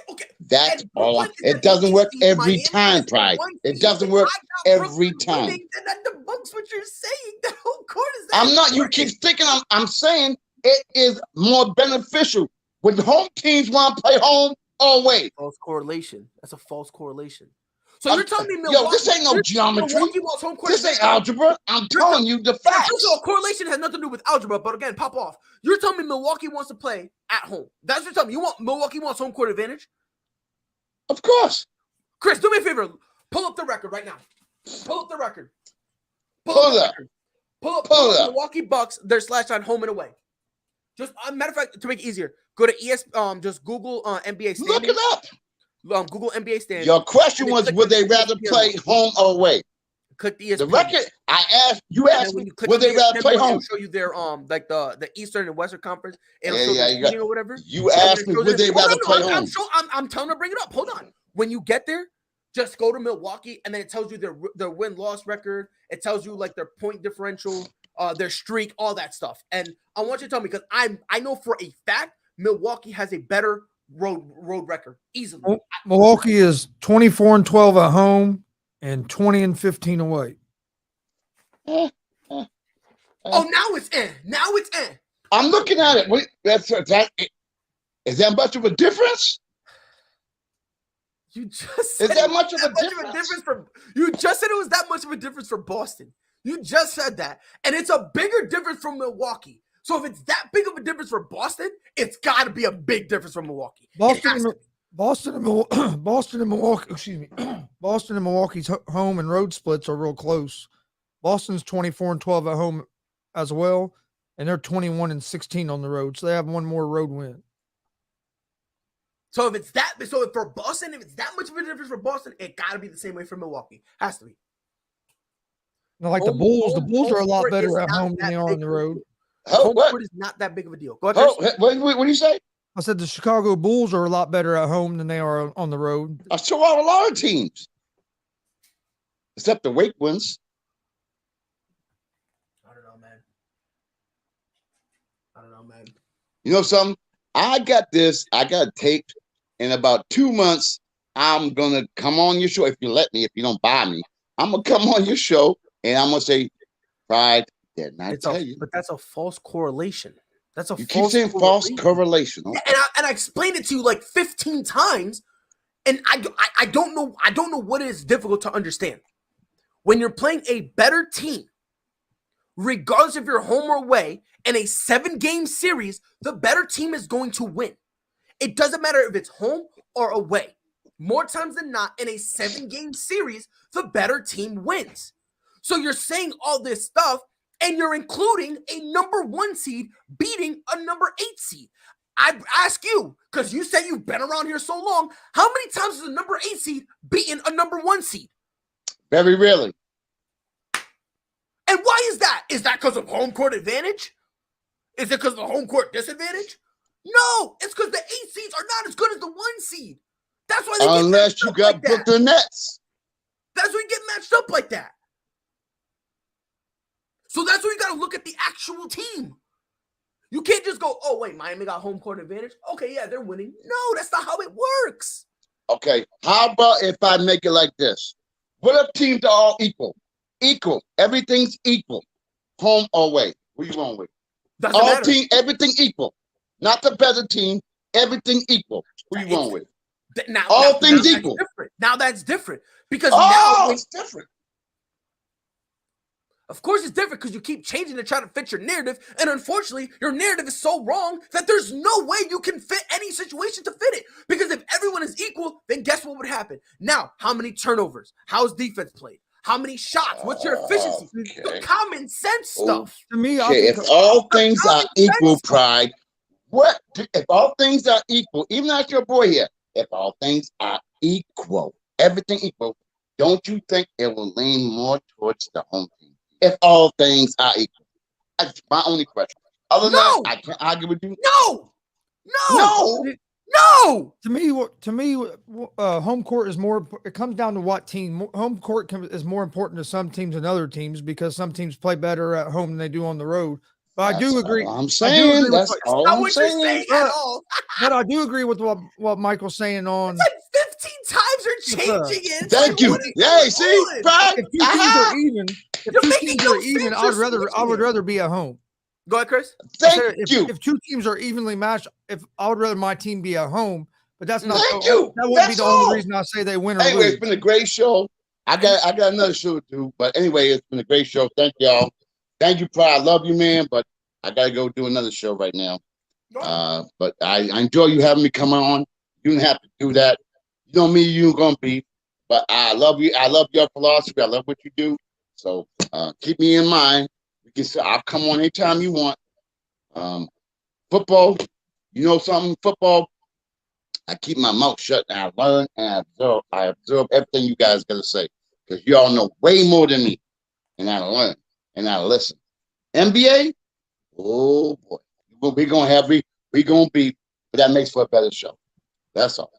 Okay. That's all. It doesn't work every time, Pride. It doesn't work every time. That debunks what you're saying. The home court is that. I'm not. You keep thinking. I'm saying it is more beneficial when home teams want to play home or away. False correlation. That's a false correlation. So you're telling me, Milwaukee, yo, this ain't no geometry. This ain't algebra. I'm telling you the facts. So correlation has nothing to do with algebra, but again, pop off. You're telling me Milwaukee wants to play at home. That's what you're telling me. Milwaukee wants home court advantage? Of course. Chris, do me a favor. Pull up the record right now. Pull up the record. Pull up the Milwaukee Bucks, their slash on home and away. Just matter of fact, to make it easier, go to just Google NBA standings. Look it up. Google NBA standings. Your question was, would they rather play home or away? Click the ESPN. The record I asked you asked me, would they rather play home? Show you their like the Eastern and Western Conference. Or whatever. You asked me, would they rather play home? I'm telling her to bring it up. Hold on. When you get there, just go to Milwaukee, and then it tells you their win-loss record. It tells you like their point differential, their streak, all that stuff. And I want you to tell me, because I know for a fact Milwaukee has a better road record easily. Milwaukee is 24-12 at home and 20-15 away. Oh, now it's in. I'm looking at it. Wait, is that much of a difference? You just said that much of a difference? You just said it was that much of a difference for Boston. You just said that, and it's a bigger difference from Milwaukee. So if it's that big of a difference for Boston, it's got to be a big difference from Milwaukee. Boston and Milwaukee. Excuse me. Boston and Milwaukee's home and road splits are real close. Boston's 24-12 at home as well, and they're 21-16 on the road. So they have one more road win. So if for Boston, if it's that much of a difference for Boston, it got to be the same way for Milwaukee. Has to be. Now, like the Bulls are a lot better at home than they are on the road. Home court is not that big of a deal. Go ahead. What do you say? I said the Chicago Bulls are a lot better at home than they are on the road. So are a lot of teams, except the Wake ones. I don't know, man. You know something? I got taped. In about 2 months, I'm gonna come on your show if you let me. If you don't buy me, I'm gonna come on your show and I'm gonna say, Pride, didn't I tell you? But that's a false correlation. That's a You keep saying false correlation. Okay. And I explained it to you like 15 times, and I don't know what is difficult to understand. When you're playing a better team, regardless if you're home or away, in a 7-game series, the better team is going to win. It doesn't matter if it's home or away. More times than not, in a 7-game series, the better team wins. So you're saying all this stuff, and you're including a number 1 seed beating a number 8 seed. I ask you, because you say you've been around here so long, how many times has a number 8 seed beaten a number 1 seed? Very rarely. And why is that? Is that because of home court advantage? Is it because of the home court disadvantage? No, it's because the 8 seeds are not as good as the 1 seed. That's why they unless you got Brooklyn Nets. That's why you get matched up like that. So that's where you got to look at the actual team. You can't just go, oh, wait, Miami got home court advantage. Okay, yeah, they're winning. No, that's not how it works. Okay, how about if I make it like this? What if teams are all equal? Equal. Everything's equal. Home or away. Who you going with? Doesn't all matter. team, everything equal. Not the better team. Everything equal. Who you going with? All things equal. Now that's different. Because it's different. Of course it's different because you keep changing to try to fit your narrative. And unfortunately, your narrative is so wrong that there's no way you can fit any situation to fit it. Because if everyone is equal, then guess what would happen? Now, how many turnovers? How's defense played? How many shots? What's your efficiency? The common sense stuff. To me, if all things are equal, Pride, what? If all things are equal, even not your boy here, if all things are equal, everything equal, don't you think it will lean more towards the home team? If all things are equal. That's my only question. Other than that, I can't argue with you. No. To me, home court is more. It comes down to what team. Home court is more important to some teams than other teams because some teams play better at home than they do on the road. But I do agree. I'm saying that's all I'm saying. But I do agree with what Michael's saying on. It's like 15 times you're changing it. Thank you. Yeah, see, Pride. If two teams are even, I would rather be at home. Go ahead, Chris. Thank you. If 2 teams are evenly matched, I would rather my team be at home, but that's not. Thank you. That wouldn't be the only reason I say they win or lose. Anyway, it's been a great show. I got another show to do, but anyway, it's been a great show. Thank y'all. Thank you, Pride. I love you, man, but I gotta go do another show right now. But I enjoy you having me come on. You didn't have to do that. You know me, you ain't gonna be. But I love you. I love your philosophy. I love what you do. So keep me in mind. I'll come on anytime you want. Football, you know something? Football, I keep my mouth shut and I learn and I absorb everything you guys gotta say. Because y'all know way more than me. And I learn and I listen. NBA, oh boy. We're gonna be, but that makes for a better show. That's all.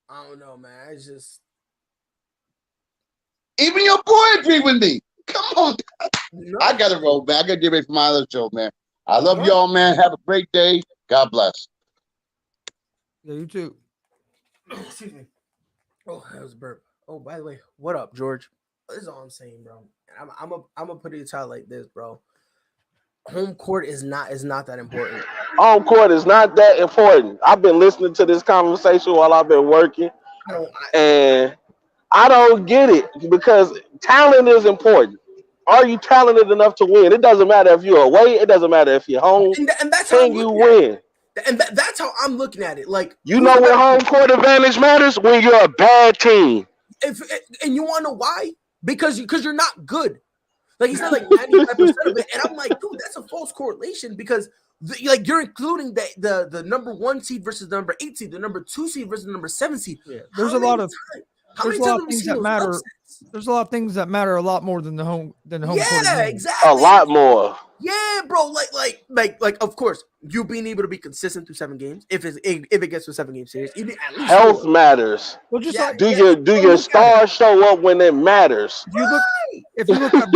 I don't know, man. It's just even your boy agree with me. Come on. No. I gotta roll, man. I gotta get ready for my other show, man. I love y'all, man. Have a great day. God bless. Yeah, you too. Excuse me. Oh, that was a burp. Oh, by the way, what up, George? This is all I'm saying, bro. I'm gonna put it out like this, bro. Home court is not that important. Home court is not that important. I've been listening to this conversation while I've been working, and I don't get it because talent is important. Are you talented enough to win? It doesn't matter if you're away. It doesn't matter if you're home. And that's can you win? And that's how I'm looking at it. Like, you know when home court advantage matters? When you're a bad team. And you want to know why? Because you're not good. Like he said, like 95% of it, and I'm like, dude, that's a false correlation because you're including the number 1 seed versus the number 8 seed, the number 2 seed versus the number 7 seed. Yeah, there's a lot of things that matter. There's a lot of things that matter a lot more than the home court. Yeah, exactly. A lot more. Yeah, bro. Like. Of course, you being able to be consistent through 7 games. If it gets to a 7-game series, even at least health matters. Well, just do your stars show up when it matters? If you look at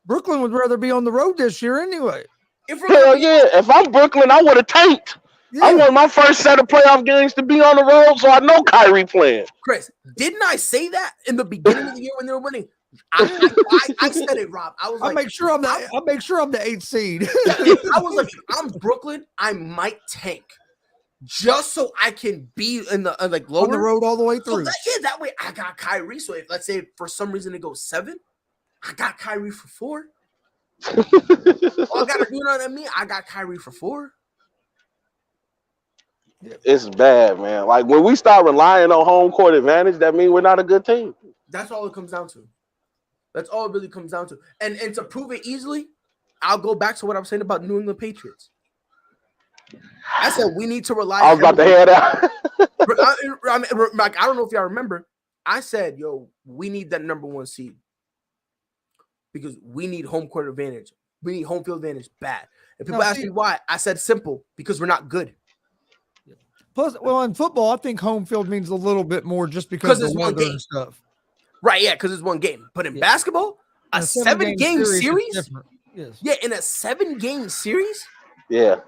Brooklyn would rather be on the road this year anyway. Hell yeah! If I'm Brooklyn, I would have tanked. Yeah. I want my first set of playoff games to be on the road, so I know Kyrie playing. Chris, didn't I say that in the beginning of the year when they were winning? I said it, Rob. I was I'll like, make sure I'm the 8th seed. I was like, if I'm Brooklyn, I might tank just so I can be in the like lower on the road all the way so through. that way I got Kyrie. So if let's say for some reason it goes 7, I got Kyrie for 4. All I gotta do, you know what I mean? I got Kyrie for 4. It's bad, man. Like when we start relying on home court advantage, that means we're not a good team. That's all it comes down to. That's all it really comes down to. And to prove it easily, I'll go back to what I was saying about New England Patriots. I said we need to rely. I was about to head out. I mean, like, I don't know if y'all remember. I said, "Yo, we need that number 1 seed because we need home court advantage. We need home field advantage bad." And people ask me why. I said simple because we're not good. Plus, well, in football, I think home field means a little bit more just because of the weather and stuff. Right? Yeah, because it's one game. But in basketball, a 7-game series. Yes. Yeah, in a 7-game series. Yeah.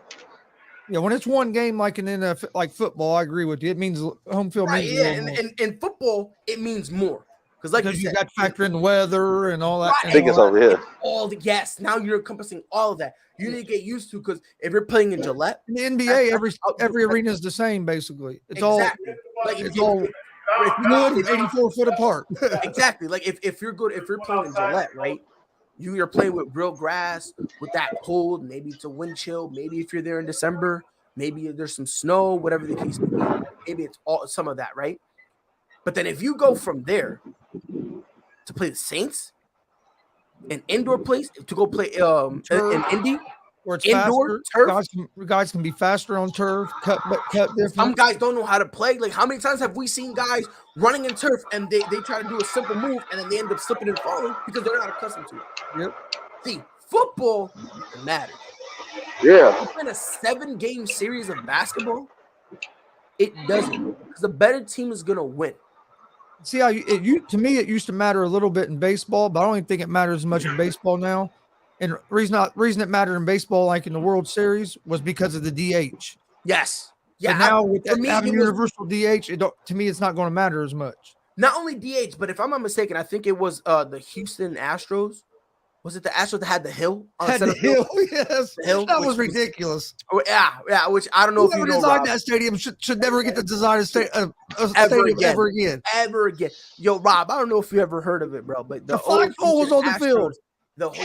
Yeah, when it's one game like in NFL, like football, I agree with you. It means home field means yeah, and in football, it means more because you got to factor in the weather and all that. I think it's over here. Yes, now you're encompassing all of that. You need to get used to because if you're playing in Gillette, in the NBA, every arena is the same basically. It's exactly. It's all good, 84 foot apart. Exactly. Like if you're good, if you're playing in Gillette, right? You're playing with real grass, with that cold, maybe it's a wind chill, maybe if you're there in December, maybe there's some snow, whatever the case may be. Maybe it's all some of that, right? But then if you go from there to play the Saints, an indoor place, to go play in Indy, where it's indoor faster, turf. Guys can be faster on turf, cut different. Some guys don't know how to play. Like, how many times have we seen guys running in turf and they try to do a simple move and then they end up slipping and falling because they're not accustomed to it? Yep. See, football matters. Yeah. In a 7-game series of basketball, it doesn't. Because the better team is gonna win. See how to me it used to matter a little bit in baseball, but I don't even think it matters as much in baseball now. And reason it mattered in baseball, like in the World Series, was because of the DH. Yes. Yeah. Yeah. Now with having universal DH, to me, it's not going to matter as much. Not only DH, but if I'm not mistaken, I think it was the Houston Astros. Was it the Astros that had the hill? Had the hill, yes. The hill, that was ridiculous. Yeah. Which I don't know Whoever if you know. Designed that stadium should never get to design a stadium ever again. Yo, Rob, I don't know if you ever heard of it, bro, but the flagpole was on the field. The old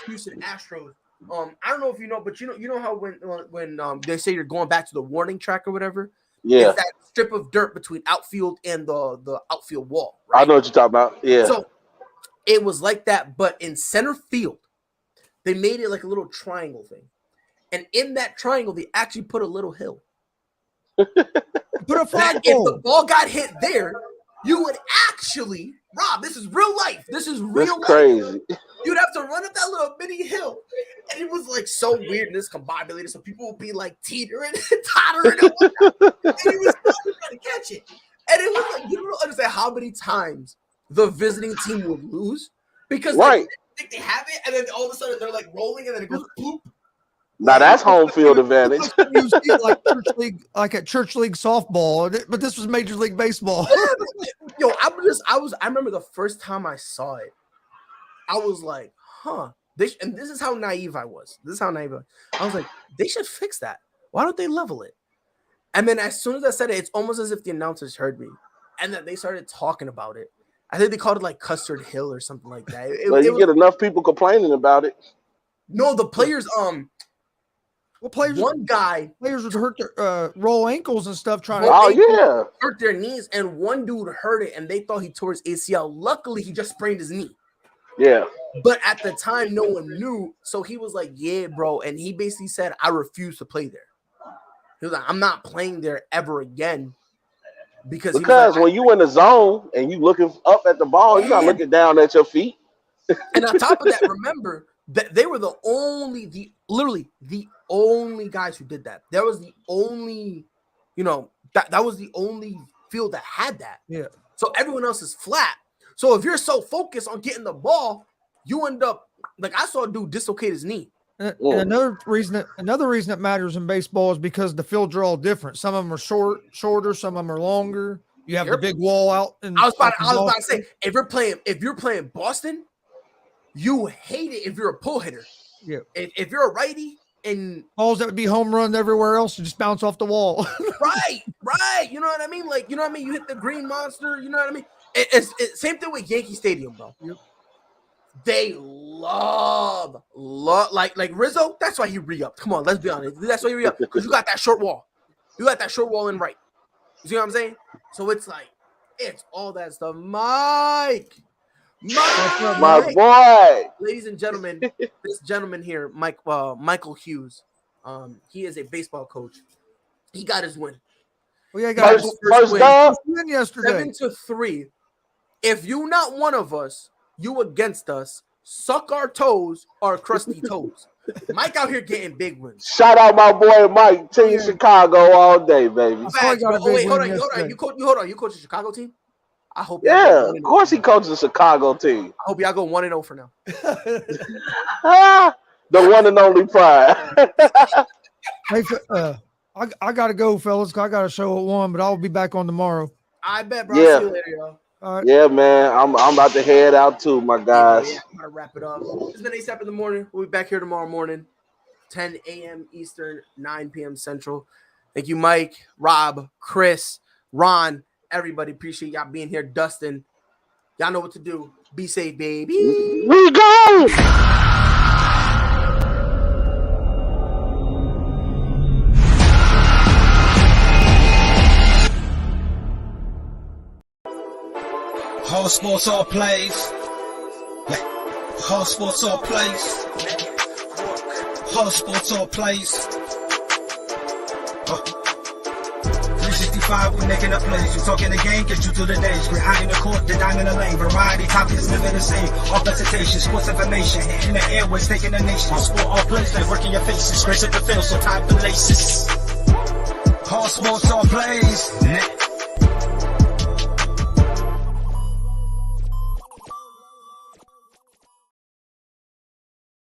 Houston Astros. I don't know if you know, but you know how when they say you're going back to the warning track or whatever. Yeah. It's that strip of dirt between outfield and the outfield wall. Right? I know what you're talking about. Yeah. So it was like that, but in center field, they made it like a little triangle thing. And in that triangle, they actually put a little hill. Put a flagpole. If the ball got hit there, you would actually, Rob, this is real life. This is real life. Crazy. You'd have to run up that little mini hill. And it was like so weird and discombobulated. So people would be like teetering and tottering. And he was trying to catch it. And it was like, you don't understand how many times the visiting team would lose because they think they have it, and then all of a sudden they're like rolling, and then it goes poop. Now that's home field advantage. You see like like at church league softball, but this was Major League Baseball. Yo, I remember the first time I saw it, I was like, huh. And this is how naive I was. I was like, they should fix that. Why don't they level it? And then as soon as I said it, it's almost as if the announcers heard me, and then they started talking about it. I think they called it like Custard Hill or something like that. You get enough people complaining about it. No, the players. Players would hurt their roll ankles and stuff trying to. Hurt their knees, and one dude hurt it, and they thought he tore his ACL. Luckily, he just sprained his knee. Yeah. But at the time, no one knew, so he was like, "Yeah, bro," and he basically said, "I refuse to play there." He was like, "I'm not playing there ever again." Because when you in the zone and you looking up at the ball, you're not looking down at your feet. And on top of that, remember that they were literally the only guys who did that. That was the only, that was the only field that had that. Yeah. So everyone else is flat. So if you're so focused on getting the ball, you end up like I saw a dude dislocate his knee. And another reason it matters in baseball is because the fields are all different. Some of them are shorter, some of them are longer. You have the big wall out. And I was about to say, if you're playing Boston, you hate it if you're a pull hitter. Yeah. If you're a righty and balls that would be home run everywhere else and just bounce off the wall. right. You know what I mean? Like, you know what I mean? You hit the green monster. You know what I mean? It's same thing with Yankee Stadium, bro. Yep. They love like Rizzo. That's why he re-upped. Come on, let's be honest. That's why he re-upped, because you got that short wall. You got that short wall in right. You see what I'm saying? So it's like, it's all that stuff. My boy. Ladies and gentlemen, this gentleman here, Michael Hughes, he is a baseball coach. He got his win. Well, yeah, got his first down yesterday. 7-3. If you not one of us, you against us. Suck our toes, our crusty toes. Mike out here getting big wins. Shout out my boy Mike, Team Chicago all day, baby. Facts, hold on. You coach the Chicago team? I hope. Yeah, of course he coaches the Chicago team. I hope y'all go 1-0 for now. The one and only pride. Hey, I gotta go, fellas. I got a show at 1, but I'll be back on tomorrow. I bet, bro. Yeah. I'll see you later, y'all. All right. Yeah, man. I'm about to head out too, my guys. Yeah, I'm gonna wrap it up. It's been ASAP in the morning. We'll be back here tomorrow morning, 10 a.m. Eastern, 9 p.m. Central. Thank you, Mike, Rob, Chris, Ron, everybody. Appreciate y'all being here. Dustin, y'all know what to do. Be safe, baby. We go. All sports, all plays. All sports, all plays. All sports, all plays. 365, we making up plays. You talking the game, get you through the days. We're high in the court, the dime in the lane. Variety, topics, living the same. All presentation, sports information. Hitting the airways, taking the nation. All sport, all plays, like working your faces. Grace at the field, so tie the laces. All sports, all plays.